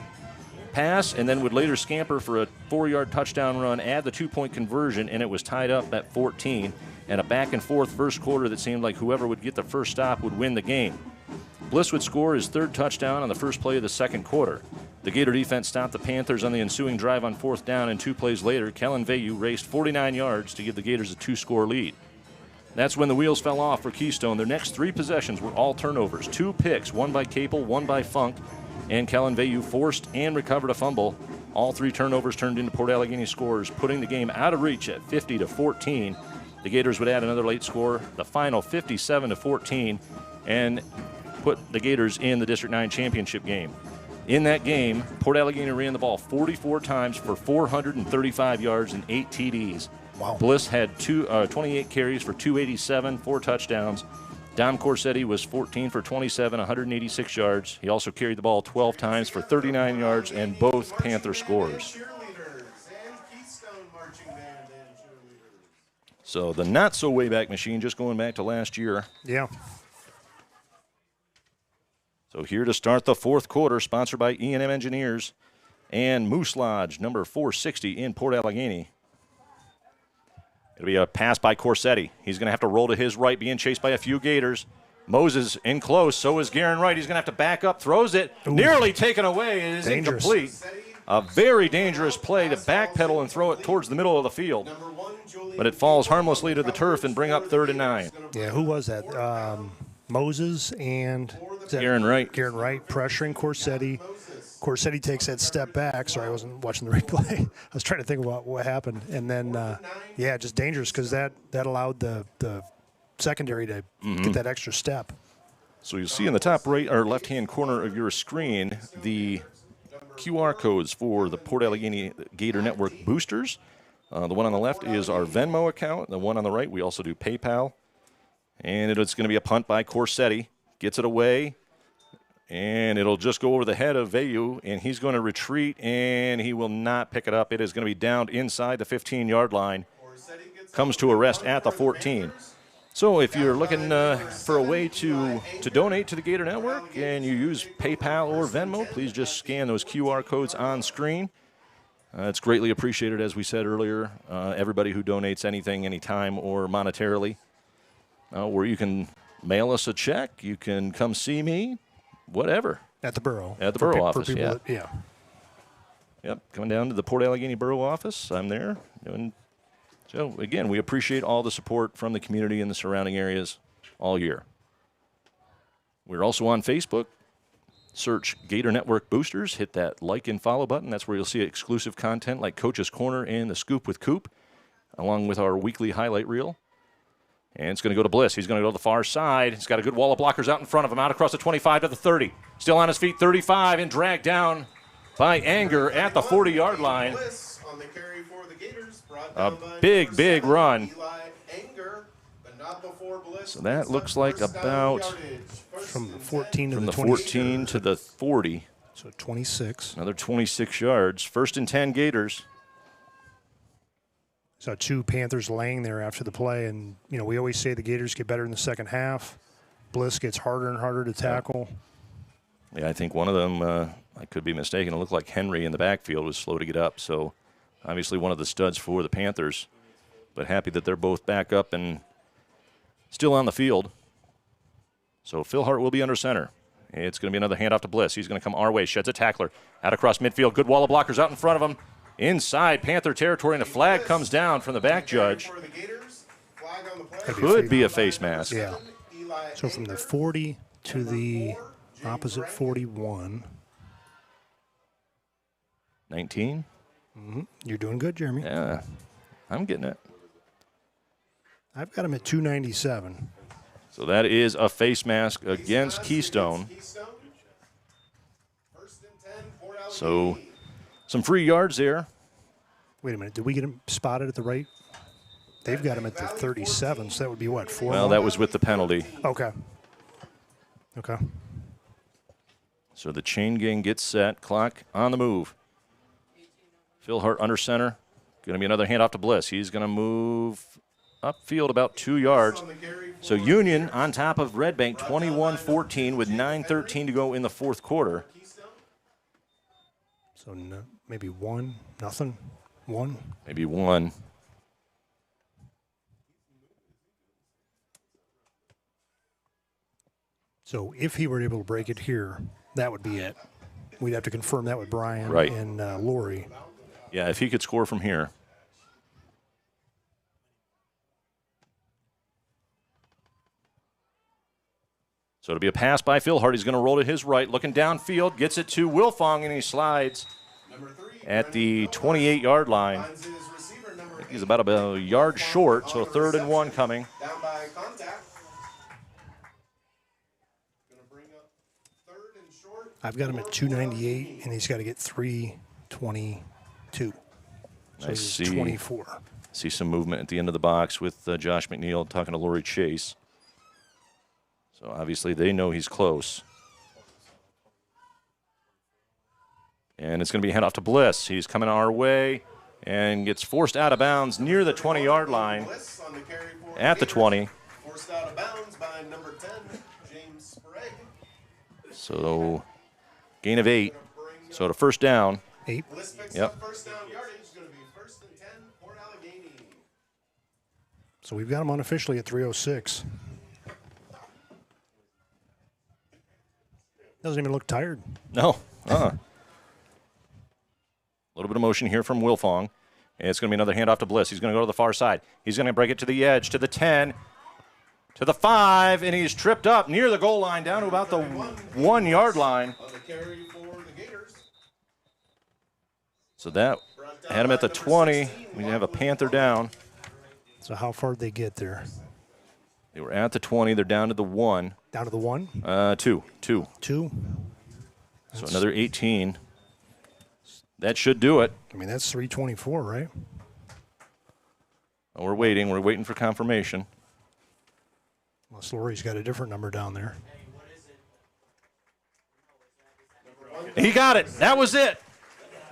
pass and then would later scamper for a 4-yard touchdown run, add the 2-point conversion, and it was tied up at 14. And a back-and-forth first quarter that seemed like whoever would get the first stop would win the game. Bliss would score his 3rd touchdown on the first play of the second quarter. The Gator defense stopped the Panthers on the ensuing drive on 4th down, and 2 plays later, Kellen Vayu raced 49 yards to give the Gators a 2-score lead. That's when the wheels fell off for Keystone. Their next 3 possessions were all turnovers. 2 picks, one by Capel, one by Funk, and Kellen Vayu forced and recovered a fumble. All 3 turnovers turned into Port Allegany scores, putting the game out of reach at 50-14. The Gators would add another late score, the final 57-14, and put the Gators in the District 9 championship game. In that game, Port Allegany ran the ball 44 times for 435 yards and 8 TDs.
Wow.
Bliss had 28 carries for 287, 4 touchdowns. Dom Corsetti was 14 for 27, 186 yards. He also carried the ball 12 times for 39 yards and both Panther scores. So the not-so-way-back machine just going back to last year.
Yeah.
So here to start the fourth quarter, sponsored by E&M Engineers and Moose Lodge, number 460 in Port Allegany. It'll be a pass by Corsetti. He's going to have to roll to his right, being chased by a few Gators. Moses in close, so is Garen Wright. He's going to have to back up, throws it, nearly taken away. It is
Dangerous.
incomplete. A very dangerous play to backpedal and throw it towards the middle of the field. But it falls harmlessly to the turf and bring up 3rd and 9.
Yeah, who was that? Moses and
Garen Wright.
Garen Wright pressuring Corsetti. Corsetti takes that step back. Sorry, I wasn't watching the replay. I was trying to think about what happened. And then, yeah, just dangerous because that allowed the secondary to get that extra step.
So you'll see in the top right or left-hand corner of your screen the QR codes for the Port Allegany Gator Network boosters. The one on the left is our Venmo account. The one on the right, we also do PayPal. And it's going to be a punt by Corsetti. Gets it away, and it'll just go over the head of Vayu, and he's going to retreat, and he will not pick it up. It is going to be downed inside the 15-yard line. Comes to a rest at the 14. So if you're looking for a way to donate to the Gator Network and you use PayPal or Venmo, please just scan those QR codes on screen. It's greatly appreciated, as we said earlier, everybody who donates anything, anytime, or monetarily. Where you can mail us a check, you can come see me, whatever.
At the borough.
At the borough office,
yeah.
Yep, coming down to the Port Allegany Borough office. I'm there. So, again, we appreciate all the support from the community in the surrounding areas all year. We're also on Facebook. Search Gator Network Boosters. Hit that like and follow button. That's where you'll see exclusive content like Coach's Corner and the Scoop with Coop, along with our weekly highlight reel. And it's going to go to Bliss. He's going to go to the far side. He's got a good wall of blockers out in front of him, out across the 25 to the 30. Still on his feet, 35, and dragged down by Anger at the 40-yard line. A big, big run. So that looks like about
from the 14 to
from
the
the 14 to the 40.
So 26.
Another 26 yards. 1st and 10 Gators.
Saw 2 Panthers laying there after the play, and we always say the Gators get better in the second half. Bliss gets harder and harder to tackle.
Yeah, I think one of them, I could be mistaken, it looked like Henry in the backfield was slow to get up. So obviously one of the studs for the Panthers, but happy that they're both back up and still on the field. So Phil Hart will be under center. It's going to be another handoff to Bliss. He's going to come our way, sheds a tackler out across midfield. Good wall of blockers out in front of him. Inside Panther territory, and a flag comes down from the back judge. Could be a face mask.
Yeah. So from the 40 to the opposite 41.
19?
Mm-hmm. You're doing good, Jeremy.
Yeah, I'm getting it.
I've got him at 297.
So that is a face mask against Keystone. So some free yards there.
Wait a minute. Did we get him spotted at the right? They've got him at the 37, so that would be what, 4?
Well, that was with the penalty.
Okay.
So the chain gang gets set. Clock on the move. Phil Hart under center. Going to be another handoff to Bliss. He's going to move upfield about 2 yards. So Union on top of Red Bank, 21-14 with 9:13 to go in the fourth quarter.
So no, maybe 1, nothing, 1.
Maybe 1.
So if he were able to break it here, that would be it. We'd have to confirm that with Brian and Lori.
Yeah, if he could score from here. So it'll be a pass by Phil Hart. He's going to roll to his right, looking downfield, gets it to Wilfong, and he slides at the 28-yard line. I think he's about a yard short, so 3rd and 1 coming.
I've got him at 298, and he's got to get 322. So
I see.
24.
See some movement at the end of the box with Josh McNeil talking to Lori Chase. So obviously they know he's close. And it's going to be a handoff to Bliss. He's coming our way and gets forced out of bounds near the 20-yard line at the 20.
Forced out of bounds by number 10, James Sprague.
So gain of 8. So to first down.
8.
Yep.
First down yardage is going to be 1st and 10, Port Allegany.
So we've got him unofficially at 306. Doesn't even look tired.
No. little bit of motion here from Wilfong. And it's going to be another handoff to Bliss. He's going to go to the far side. He's going to break it to the edge, to the 10, to the 5, and he's tripped up near the goal line, down to about the 1 yard line. So that had him at the 20. We have a Panther down.
So how far did they get there?
They were at the 20. They're down to the 1.
Down to the 1?
2.
2.
So another 18. That should do it.
I mean, that's 324, right?
Well, we're waiting. We're waiting for confirmation.
Unless Lori's got a different number down there.
He got it. That was it.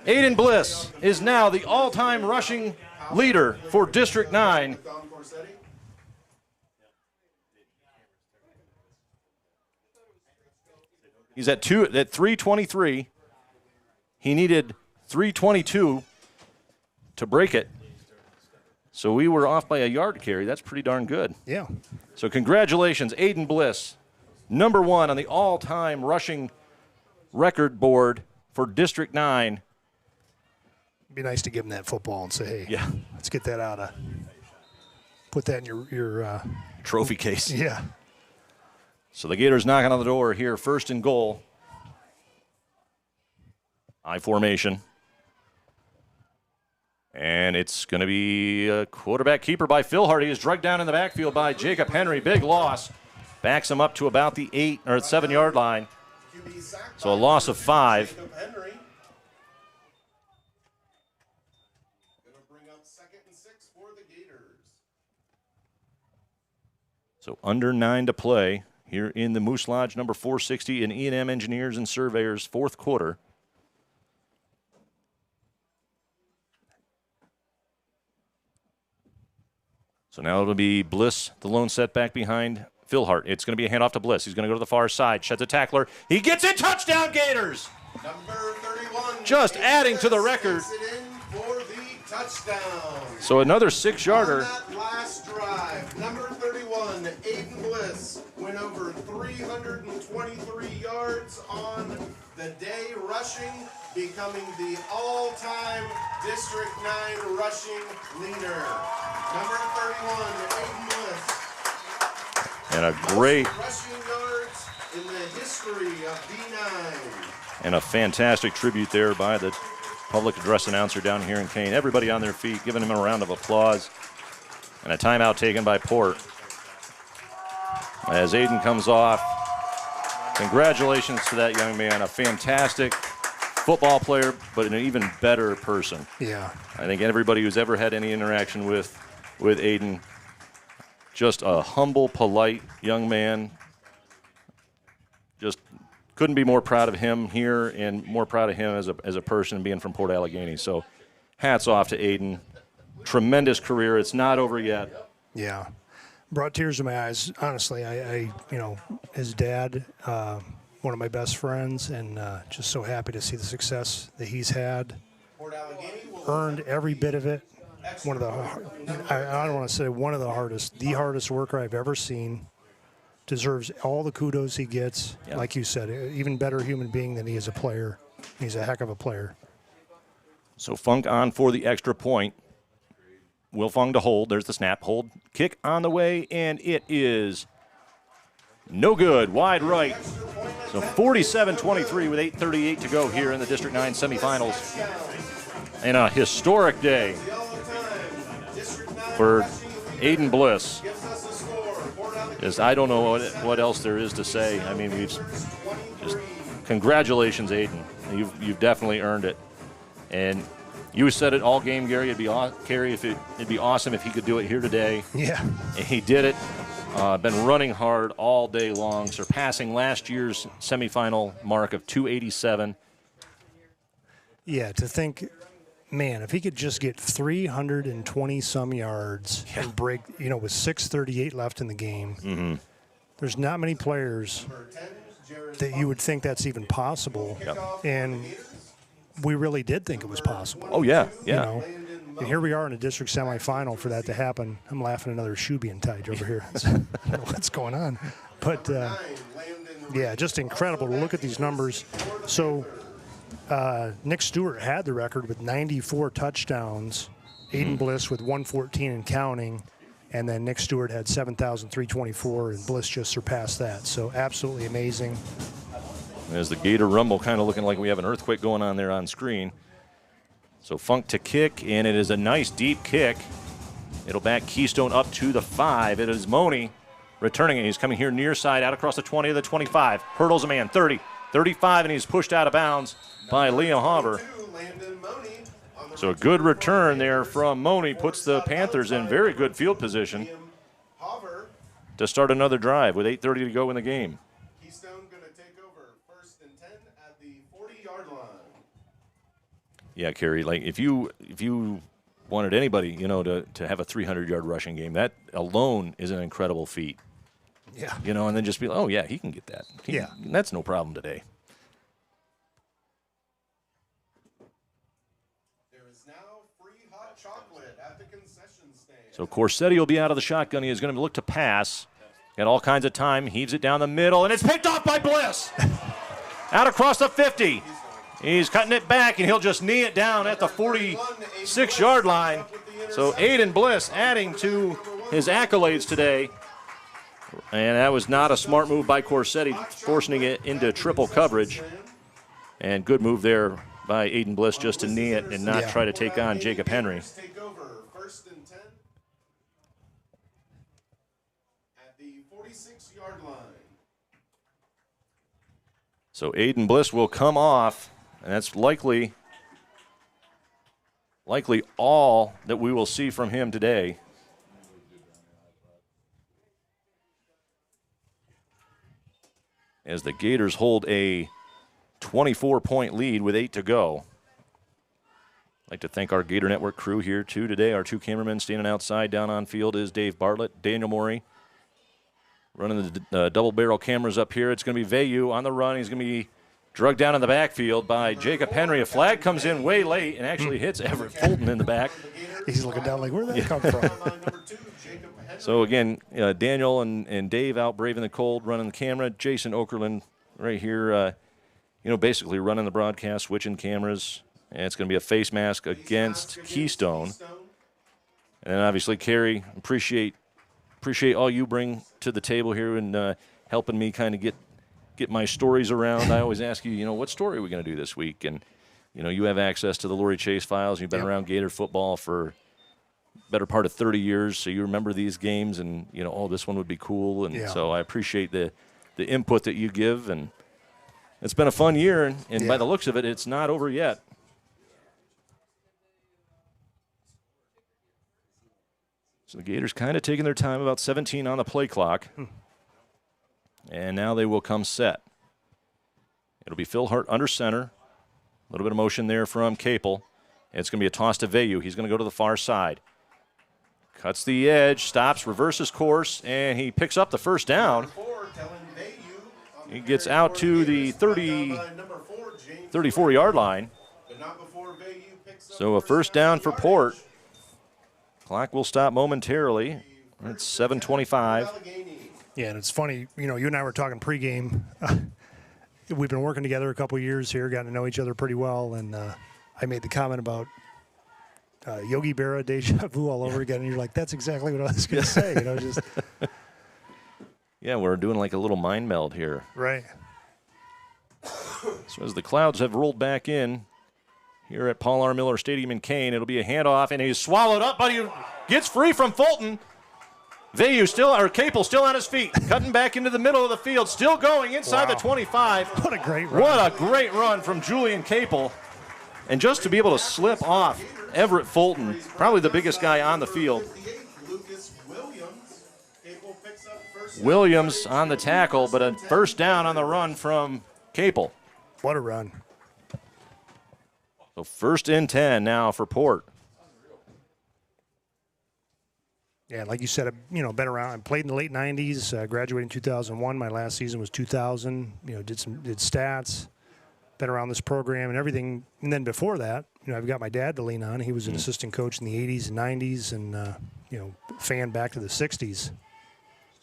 Aiden Bliss is now the all-time rushing leader for District 9. He's at 323. He needed 322 to break it. So we were off by a yard carry. That's pretty darn good.
Yeah.
So congratulations, Aiden Bliss, number 1 on the all-time rushing record board for District 9.
It'd be nice to give him that football and say, hey,
Yeah.
let's get that out of, put that in your
Trophy case.
yeah.
So the Gators knocking on the door here, first and goal. I formation. And it's going to be a quarterback keeper by Phil Hart. He is drugged down in the backfield by Jacob Henry. Big loss. Backs him up to about the 8 or 7 yard line. So a loss of 5. So under 9 to play here in the Moose Lodge number 460 in E&M Engineers and Surveyors fourth quarter. So now it'll be Bliss, the lone setback behind Phil Hart. It's going to be a handoff to Bliss. He's going to go to the far side, sheds a tackler. He gets it, touchdown Gators!
Number 31.
Just adding to the record.
For the touchdown.
So another 6-yarder.
On that last drive, number 31, Aiden Bliss, went over 323 yards on the day rushing, becoming the all-time District 9 rushing leader. Number 31, Aiden Bliss.
And a great
Rushing yards in the history of D9.
and a fantastic tribute there by the public address announcer down here in Kane. Everybody on their feet, giving him a round of applause. And a timeout taken by Port. As Aiden comes off, congratulations to that young man. A fantastic football player, but an even better person.
Yeah.
I think everybody who's ever had any interaction with Aiden, just a humble, polite young man. Just couldn't be more proud of him here and more proud of him as a person being from Port Allegany. So hats off to Aiden. Tremendous career. It's not over yet.
Yeah. Brought tears to my eyes. Honestly, I his dad, one of my best friends, and just so happy to see the success that he's had. Earned every bit of it. One of the, I don't want to say one of the hardest worker I've ever seen. Deserves all the kudos he gets.
Yep.
Like you said, even better human being than he is a player. He's a heck of a player.
So Funk on for the extra point. Wilfong to hold. There's the snap. Hold. Kick on the way, and it is no good. Wide right. So 47-23 with 8:38 to go here in the District 9 semifinals. And a historic day for Aiden Bliss. I don't know what else there is to say. I mean, we've just congratulations, Aiden. You've definitely earned it. And you said it all game, Gary. It'd be awesome if he could do it here today.
Yeah.
And he did it. Been running hard all day long, surpassing last year's semifinal mark of 287.
Yeah, to think, man, if he could just get 320 some yards and break, with 6:38 left in the game, there's not many players that you would think that's even possible.
Yep.
And we really did think it was possible.
Oh, yeah, yeah.
And here we are in a district semifinal for that to happen. I'm laughing another shoe being tied over here. I don't know what's going on. But, yeah, just incredible to look at these numbers. So Nick Stewart had the record with 94 touchdowns, Aiden Bliss with 114 and counting, and then Nick Stewart had 7,324, and Bliss just surpassed that. So absolutely amazing.
There's the Gator Rumble kind of looking like we have an earthquake going on there on screen. So Funk to kick, and it is a nice deep kick. It'll back Keystone up to the 5. It is Money returning it. He's coming here near side, out across the 20 to the 25. Hurdles a man, 30, 35, and he's pushed out of bounds by Leo Hauber. So a good return there from Money puts the Panthers in very good field position to start another drive with 8:30 to go in the game.
Keystone going to take over 1st and 10 at the 40-yard line.
Yeah, Kerry, like if you wanted anybody, to have a 300-yard rushing game, that alone is an incredible feat.
Yeah.
And then just be like, oh, yeah, he can get that. That's no problem today. So Corsetti will be out of the shotgun. He is going to look to pass. Got all kinds of time. Heaves it down the middle, and it's picked off by Bliss. Out across the 50. He's cutting it back, and he'll just knee it down at the 46-yard line. So Aiden Bliss adding to his accolades today. And that was not a smart move by Corsetti, forcing it into triple coverage. And good move there by Aiden Bliss just to knee it and not try to take on Jacob Henry. So Aiden Bliss will come off, and that's likely all that we will see from him today. As the Gators hold a 24-point lead with 8 to go. I'd like to thank our Gator Network crew here, too, today. Our 2 cameramen standing outside down on field is Dave Bartlett, Daniel Morey. Running the double-barrel cameras up here. It's going to be Vayu on the run. He's going to be drugged down in the backfield by Jacob Henry. A flag comes in way late and actually hits Everett Fulton in the back.
He's looking down like, where did that come from?
So, again, Daniel and Dave out braving the cold, running the camera. Jason Okerlund right here, basically running the broadcast, switching cameras. And it's going to be a face mask against Keystone. And then, obviously, Kerry, appreciate all you bring to the table here and helping me kind of get my stories around. I always ask you, what story are we going to do this week? And, you have access to the Lori Chase files. You've been around Gator football for better part of 30 years, so you remember these games and, this one would be cool. And so I appreciate the input that you give. And it's been a fun year, and by the looks of it, it's not over yet. So the Gators kind of taking their time, about 17 on the play clock. And now they will come set. It'll be Phil Hart under center. A little bit of motion there from Capel. It's going to be a toss to Vayu. He's going to go to the far side. Cuts the edge, stops, reverses course, and he picks up the first down. He gets out to the 34-yard line. So a first down for Port. Clock will stop momentarily. It's 7:25.
Yeah, and it's funny, you and I were talking pregame. We've been working together a couple years here, gotten to know each other pretty well, and I made the comment about Yogi Berra, deja vu all over again, and you're like, that's exactly what I was going to say. Just
yeah, we're doing like a little mind meld here.
Right.
So as the clouds have rolled back in, here at Paul R. Miller Stadium in Kane, it'll be a handoff, and he's swallowed up, but he gets free from Fulton. Capel still on his feet, cutting back into the middle of the field, still going inside the 25.
What a great run.
What a great run from Julian Capel. And just to be able to slip off Everett Fulton, probably the biggest guy on the field. Williams on the tackle, but a first down on the run from Capel.
What a run.
So 1st and 10 now for Port.
Yeah, like you said, been around. I played in the late 90s, graduated in 2001. My last season was 2000. Did stats, been around this program and everything. And then before that, I've got my dad to lean on. He was an assistant coach in the 80s and 90s and, fan back to the 60s.
It's going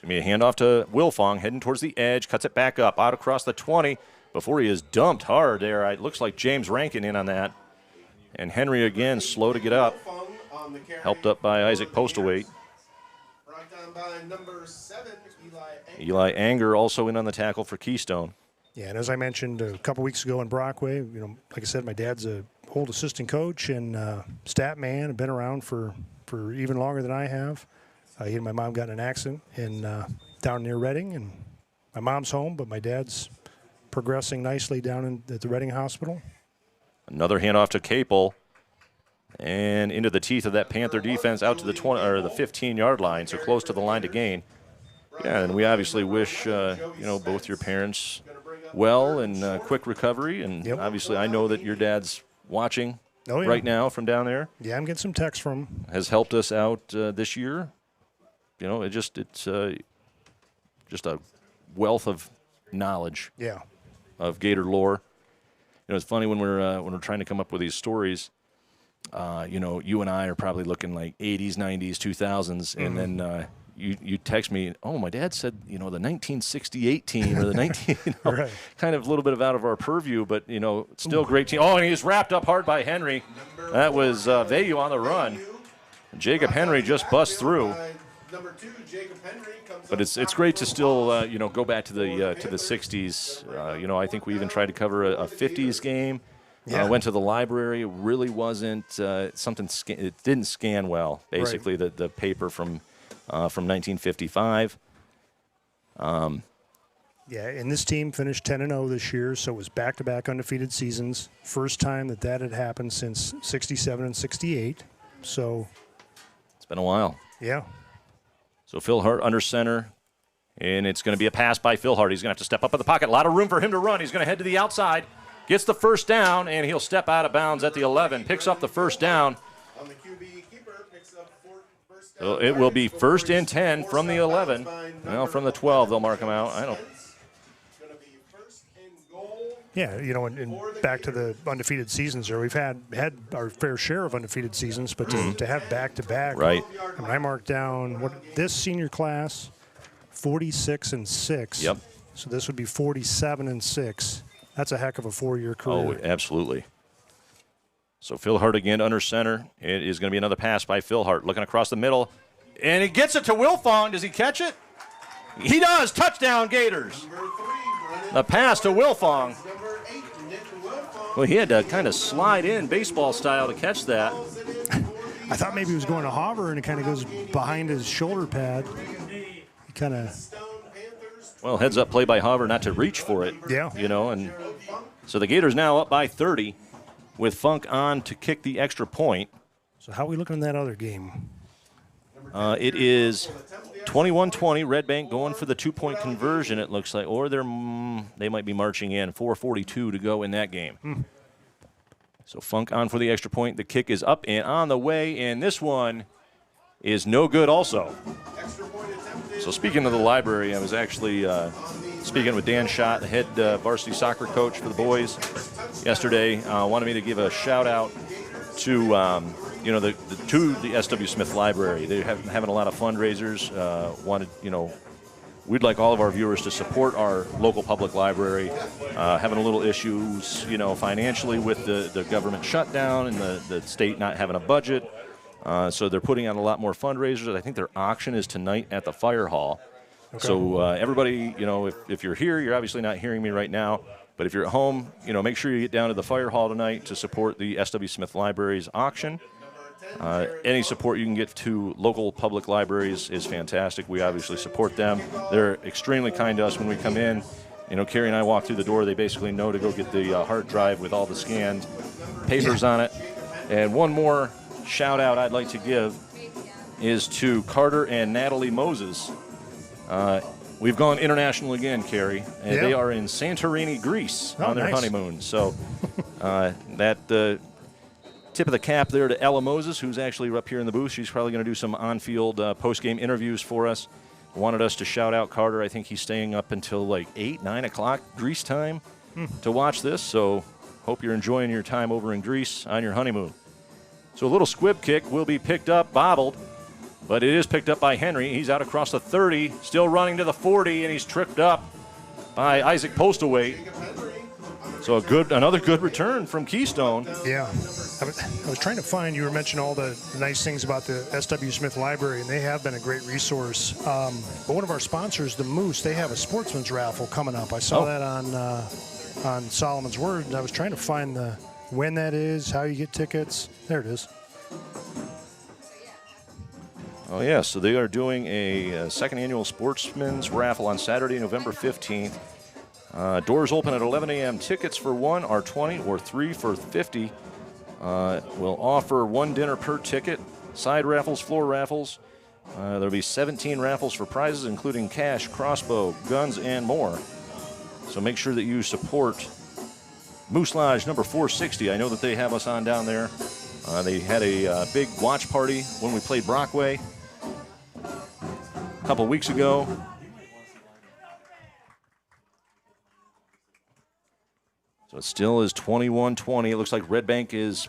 to be a handoff to Wilfong, heading towards the edge, cuts it back up, out across the 20. before he is dumped hard there. It looks like James Rankin in on that. And Henry again slow to get up. Helped up by Isaac Postlewaite.
Brought down by number 7,
Eli Anger also in on the tackle for Keystone.
Yeah, and as I mentioned a couple weeks ago in Brockway, like I said, my dad's a old assistant coach and stat man. I've been around for even longer than I have. He and my mom got in an accident down near Reading, and my mom's home, but my dad's progressing nicely down at the Reading Hospital.
Another handoff to Capel, and into the teeth of that Panther defense, out to the 20 or the 15-yard line, so close to the line to gain. Yeah, and we obviously wish both your parents well and quick recovery. And obviously, I know that your dad's watching right now from down there.
Yeah, I'm getting some texts from him.
Has helped us out this year. It's just a wealth of knowledge.
Yeah.
Of Gator lore. It's funny when we're trying to come up with these stories. You and I are probably looking like 80s, 90s, 2000s, and then you text me, oh, my dad said, the 1968 team or the 19,
right.
Kind of a little bit out of our purview, but, still great team. Oh, and he's wrapped up hard by Henry. That was Vayu on the run. Jacob Henry just busts through.
Number 2, Jacob Henry comes
But it's great to still go back to the 60s. I think we even tried to cover a 50s game.
Yeah.
Went to the library. It really wasn't something. It didn't scan well. Basically,
right.
the paper from 1955.
Yeah, and this team finished 10-0 this year, so it was back-to-back undefeated seasons. First time that had happened since 67 and 68. So
it's been a while.
Yeah.
So Phil Hart under center, and it's going to be a pass by Phil Hart. He's going to have to step up in the pocket. A lot of room for him to run. He's going to head to the outside, gets the first down, and he'll step out of bounds at the 11, picks up the first down.
On the QB keeper, picks up first down.
So it will be 1st and 10 from the 11. Well, from the 12, they'll mark him out. I don't.
Going to be 1st and goal.
Yeah, and back to the undefeated seasons there. We've had our fair share of undefeated seasons, but to have back-to-back.
Right.
I mean, I marked down this senior class, 46 and 6.
Yep.
So this would be 47 and 6. That's a heck of a 4-year career.
Oh, absolutely. So Phil Hart again under center. It is going to be another pass by Phil Hart, looking across the middle, and he gets it to Wilfong. Does he catch it? He does. Touchdown, Gators. The pass to Wilfong. Well, he had to kind of slide in baseball style to catch that.
I thought maybe he was going to hover, and it kind of goes behind his shoulder pad. He kind of.
Well, heads up play by Hover not to reach for it.
Yeah.
And so the Gators now up by 30 with Funk on to kick the extra point.
So how are we looking in that other game?
It is 21-20. Red Bank going for the 2-point conversion, it looks like. Or they might be marching in. 4:42 to go in that game. So Funk on for the extra point. The kick is up and on the way, and this one is no good also. So speaking of the library, I was actually speaking with Dan Schott, the head varsity soccer coach for the boys yesterday. Wanted me to give a shout-out to the S.W. Smith Library. They're having a lot of fundraisers. We'd like all of our viewers to support our local public library. Having a little issues, financially with the government shutdown and the state not having a budget. So they're putting on a lot more fundraisers. I think their auction is tonight at the fire hall. Okay. So everybody, if you're here, you're obviously not hearing me right now. But if you're at home, make sure you get down to the fire hall tonight to support the S.W. Smith Library's auction. Any support you can get to local public libraries is fantastic. We obviously support them. They're extremely kind to us when we come in. Carrie and I walk through the door. They basically know to go get the hard drive with all the scanned papers on it. And one more shout out I'd like to give is to Carter and Natalie Moses. We've gone international again, Carrie, and they are in Santorini, Greece on their honeymoon. So that tip of the cap there to Ella Moses, who's actually up here in the booth. She's probably going to do some on-field post-game interviews for us. Wanted us to shout out Carter. I think he's staying up until like 8, 9 o'clock Greece time to watch this. So hope you're enjoying your time over in Greece on your honeymoon. So a little squib kick will be picked up, bobbled, but it is picked up by Henry. He's out across the 30, still running to the 40, and he's tripped up by Isaac Postlewaite. So another good return from Keystone.
Yeah. I was trying to find, you were mentioning all the nice things about the S.W. Smith Library, and they have been a great resource. But one of our sponsors, the Moose, they have a sportsman's raffle coming up. I saw that on Solomon's Word, and I was trying to find when that is, how you get tickets. There it is.
Oh, yeah, so they are doing a second annual sportsman's raffle on Saturday, November 15th. Doors open at 11 a.m. Tickets for 1 are 20 or 3 for 50. We'll offer 1 dinner per ticket, side raffles, floor raffles. There'll be 17 raffles for prizes, including cash, crossbow, guns, and more. So make sure that you support Moose Lodge number 460. I know that they have us on down there. They had a big watch party when we played Brockway a couple weeks ago. So it still is 21-20. It looks like Red Bank is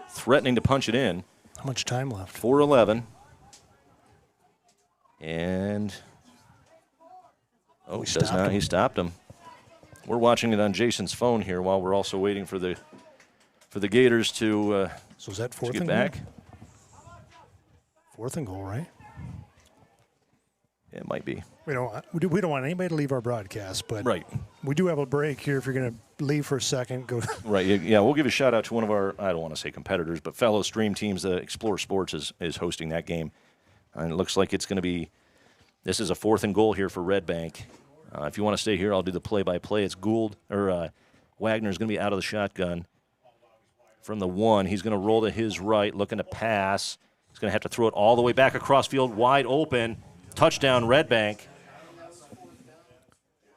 threatening to punch it in.
How much time left?
4:11. And he does not. He stopped him. We're watching it on Jason's phone here while we're also waiting for the Gators to
so is that fourth
get
and
back.
Goal? 4th and goal, right?
It might be.
We don't want anybody to leave our broadcast, but
right.
We do have a break here. If you're going to leave for a second, go.
Right. Yeah, we'll give a shout out to one of our, I don't want to say competitors, but fellow stream teams. Explore Sports is hosting that game, and it looks like it's going to be. This is a 4th and goal here for Red Bank. If you want to stay here, I'll do the play-by-play. It's Gould or Wagner's going to be out of the shotgun from the 1. He's going to roll to his right, looking to pass. He's going to have to throw it all the way back across field, wide open. Touchdown, Red Bank.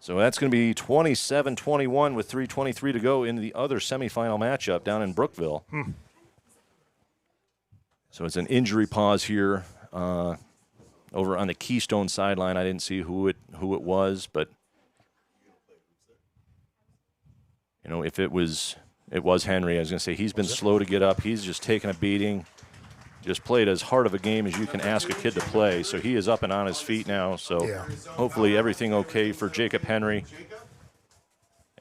So that's going to be 27-21 with 3:23 to go in the other semifinal matchup down in Brookville. So it's an injury pause here over on the Keystone sideline. I didn't see who it was, but if it was Henry. I was going to say he's been slow to get up. He's just taken a beating. Just played as hard of a game as you can ask a kid to play. So he is up and on his feet now. So hopefully everything okay for Jacob Henry.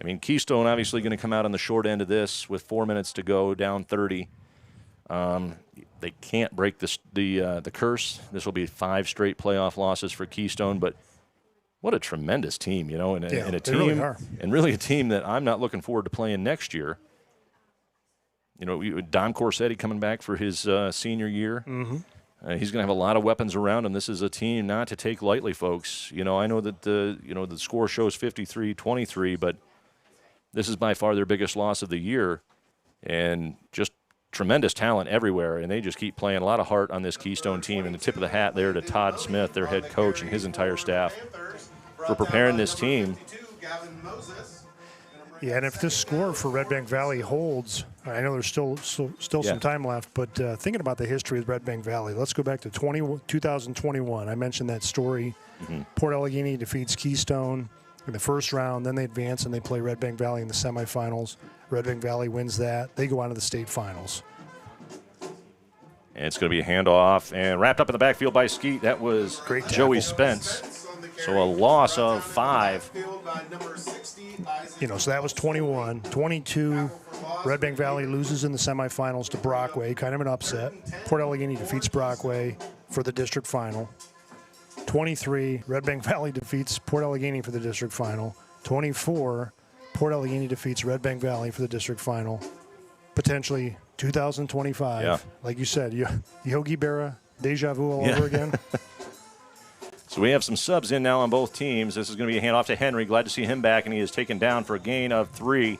I mean, Keystone obviously going to come out on the short end of this with 4 minutes to go, down 30. They can't break the curse. This will be 5 straight playoff losses for Keystone. But what a tremendous team, and a team,
really are.
And really a team that I'm not looking forward to playing next year. Don Corsetti coming back for his senior year. Mm-hmm. He's going to have a lot of weapons around him. This is a team not to take lightly, folks. I know that the score shows 53-23, but this is by far their biggest loss of the year, and just tremendous talent everywhere. And they just keep playing. A lot of heart on this Keystone team. And the tip of the hat there to Todd Smith, their head coach, and his entire staff for preparing this team.
Yeah, and if this score for Red Bank Valley holds, I know there's still some time left, but thinking about the history of Red Bank Valley, let's go back to 2021. I mentioned that story. Mm-hmm. Port Allegany defeats Keystone in the first round. Then they advance and they play Red Bank Valley in the semifinals. Red Bank Valley wins that. They go on to the state finals.
And it's going to be a handoff and wrapped up in the backfield by Skeet. That was great Joey Spence. So a loss of 5.
So that was 21. 22, Red Bank Valley loses in the semifinals to Brockway, kind of an upset. Port Allegany defeats Brockway for the district final. 23, Red Bank Valley defeats Port Allegany for the district final. 24, Port Allegany defeats Red Bank Valley for the district final. Potentially 2025.
Yeah.
Like you said, Yogi Berra, deja vu all over again.
So we have some subs in now on both teams. This is going to be a handoff to Henry. Glad to see him back, and he is taken down for a gain of 3.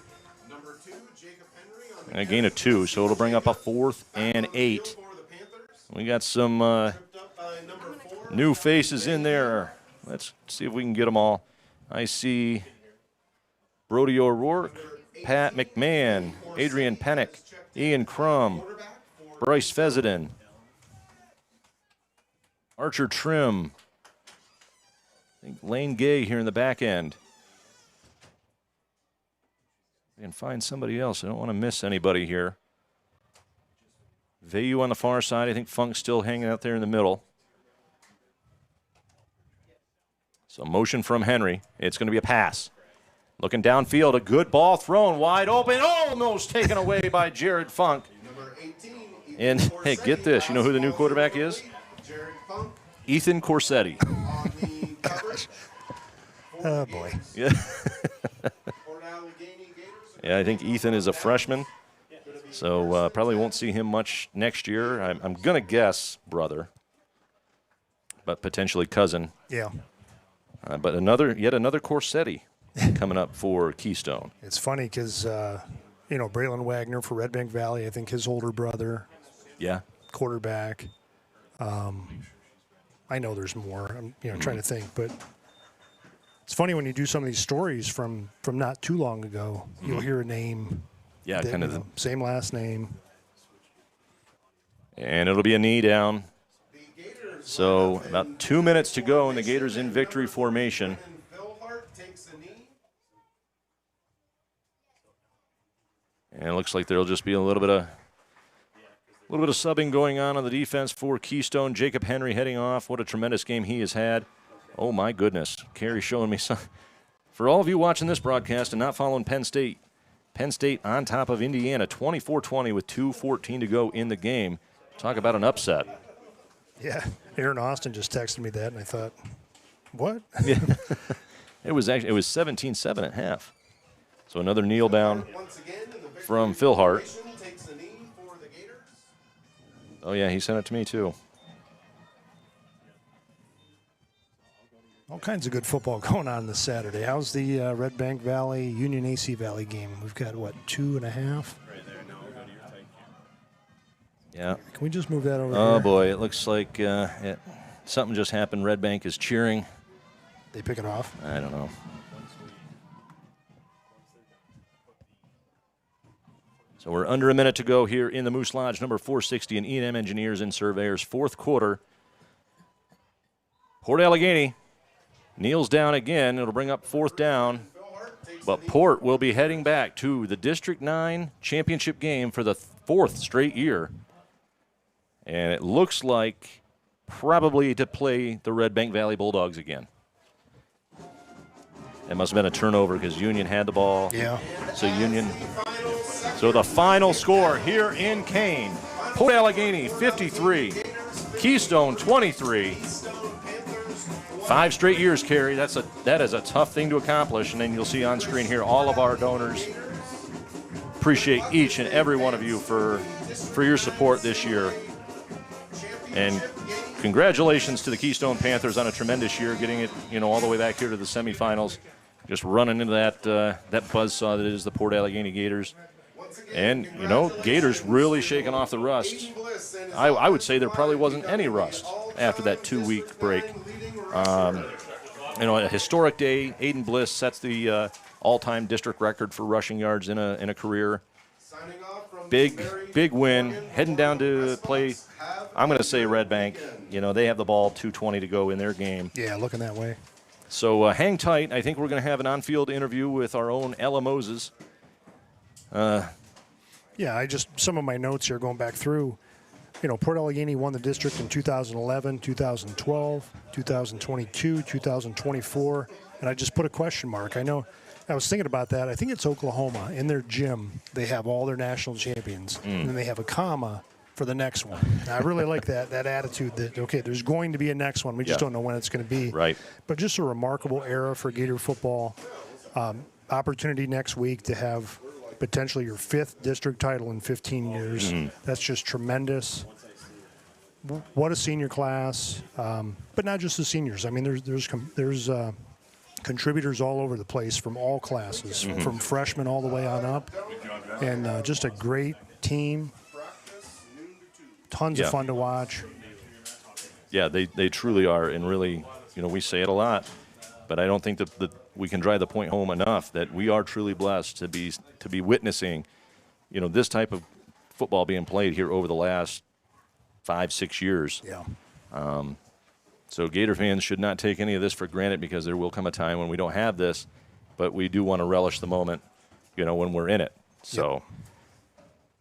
And a gain of 2, so it'll bring up a 4th and 8. We got some new faces in there. Let's see if we can get them all. I see Brody O'Rourke, Pat McMahon, Adrian Pennick, Ian Crum, Bryce Fezenden, Archer Trim, I think Lane Gay here in the back end. I can find somebody else. I don't want to miss anybody here. Vayu on the far side. I think Funk's still hanging out there in the middle. So motion from Henry. It's going to be a pass. Looking downfield, a good ball thrown wide open, almost taken away by Jared Funk.
Number 18,
And, hey, get this. You know who the new quarterback is?
Jared Funk
Ethan Corsetti.
on the cover.
Oh, boy.
Yeah.
For Allegany Gators.
Yeah, I think Ethan is a freshman, so probably won't see him much next year. I'm going to guess brother, but potentially cousin.
Yeah.
But yet another Corsetti coming up for Keystone.
It's funny because, Braylon Wagner for Red Bank Valley, I think his older brother,
Yeah.
quarterback. I know there's more. I'm trying to think, but it's funny when you do some of these stories from not too long ago. You'll hear a name.
Yeah,
that,
kind of.
Same last name.
And it'll be a knee down. So about 2 minutes to go, and the Gators in victory formation.
Phil Hart takes a knee.
And it looks like there'll just be a little bit of subbing going on the defense for Keystone. Jacob Henry heading off. What a tremendous game he has had. Oh, my goodness. Carrie showing me some. For all of you watching this broadcast and not following Penn State on top of Indiana, 24-20 with 2:14 to go in the game. Talk about an upset.
Yeah. Aaron Austin just texted me that, and I thought, what?
Yeah. It was 17-7 at half. So another kneel down
Once again, in the victory
from Phil Hart.
formation, takes a knee for the Gators.
Oh, yeah, he sent it to me, too.
All kinds of good football going on this Saturday. How's the Red Bank Valley, Union AC Valley game? We've got, 2.5?
Yeah.
Can we just move that over
Oh,
here?
boy, it looks like something just happened. Red Bank is cheering.
They pick it off?
I don't know. So we're under a minute to go here in the Moose Lodge, number 460, and E&M Engineers and Surveyors, fourth quarter. Port Allegany kneels down again. It'll bring up fourth down. But Port will be heading back to the District 9 championship game for the fourth straight year. And it looks like probably to play the Red Bank Valley Bulldogs again. It must have been a turnover because Union had the ball.
Yeah.
So the final score here in Kane, Port Allegany 53, Keystone 23. 5 straight years, Carrie. That is a tough thing to accomplish. And then you'll see on screen here all of our donors. Appreciate each and every one of you for your support this year. And congratulations to the Keystone Panthers on a tremendous year, getting it all the way back here to the semifinals. Just running into that buzzsaw that is the Port Allegany Gators. And, Gators really shaking off the rust. I would say there probably wasn't any rust after that 2-week break. A historic day. Aiden Bliss sets the all-time district record for rushing yards in a career. Big win. Heading down to play, I'm going to say Red Bank. They have the ball, 2:20 to go in their game.
Yeah, looking that way.
So hang tight. I think we're going to have an on-field interview with our own Ella Moses.
Some of my notes here going back through. Port Allegany won the district in 2011, 2012, 2022, 2024, and I just put a question mark. I was thinking about that. I think it's Oklahoma. In their gym, they have all their national champions, and then they have a comma for the next one. And I really like that attitude that, okay, there's going to be a next one. We just don't know when it's going to be.
Right.
But just a remarkable era for Gator football. Opportunity next week to have potentially your 5th district title in 15 years. That's just tremendous. What a senior class, but not just the seniors. I mean, there's contributors all over the place from all classes, from freshmen all the way on up, and just a great team. Tons of fun to watch.
Yeah, they truly are, and really, we say it a lot, but I don't think that we can drive the point home enough that we are truly blessed to be witnessing, this type of football being played here over the last 5-6 years.
Yeah.
So Gator fans should not take any of this for granted because there will come a time when we don't have this, but we do want to relish the moment, when we're in it. So.
Yep.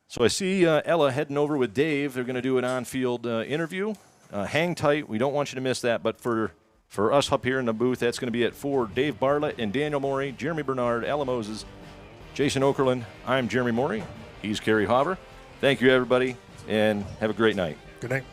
So I see Ella heading over with Dave. They're going to do an on-field interview. Hang tight. We don't want you to miss that. But for For us up here in the booth, that's going to be it for Dave Bartlett and Daniel Morey, Jeremy Bernard, Ella Moses, Jason Okerlund. I'm Jeremy Morey. He's Kerry Hauber. Thank you, everybody, and have a great night.
Good night.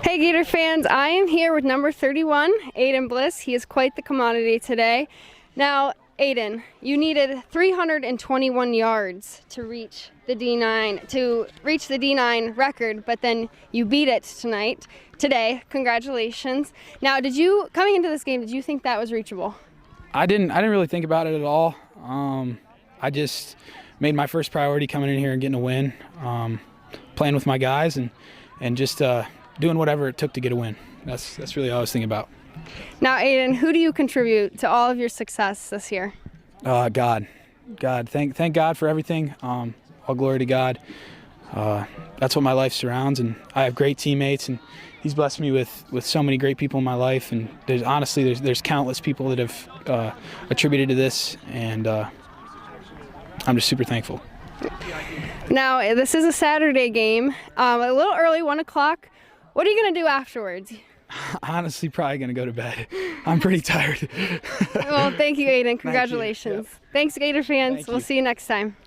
Hey Gator fans, I am here with number 31, Aiden Bliss. He is quite the commodity today. Now, Aiden, you needed 321 yards to reach the D9 record, but then you beat it today. Congratulations. Now, coming into this game, did you think that was reachable?
I didn't really think about it at all. I just made my first priority coming in here and getting a win, playing with my guys and just doing whatever it took to get a win. That's really all I was thinking about.
Now, Aiden, who do you contribute to all of your success this year?
God. God. Thank God for everything. All glory to God. That's what my life surrounds, and I have great teammates, and He's blessed me with so many great people in my life. And there's countless people that have attributed to this, and I'm just super thankful.
Now, this is a Saturday game, a little early, 1 o'clock. What are you going to do afterwards?
Honestly, probably going to go to bed. I'm pretty tired.
Well, thank you, Aiden. Congratulations.
Thank you. Yep.
Thanks, Gator fans.
Thank
We'll
you.
see you next time.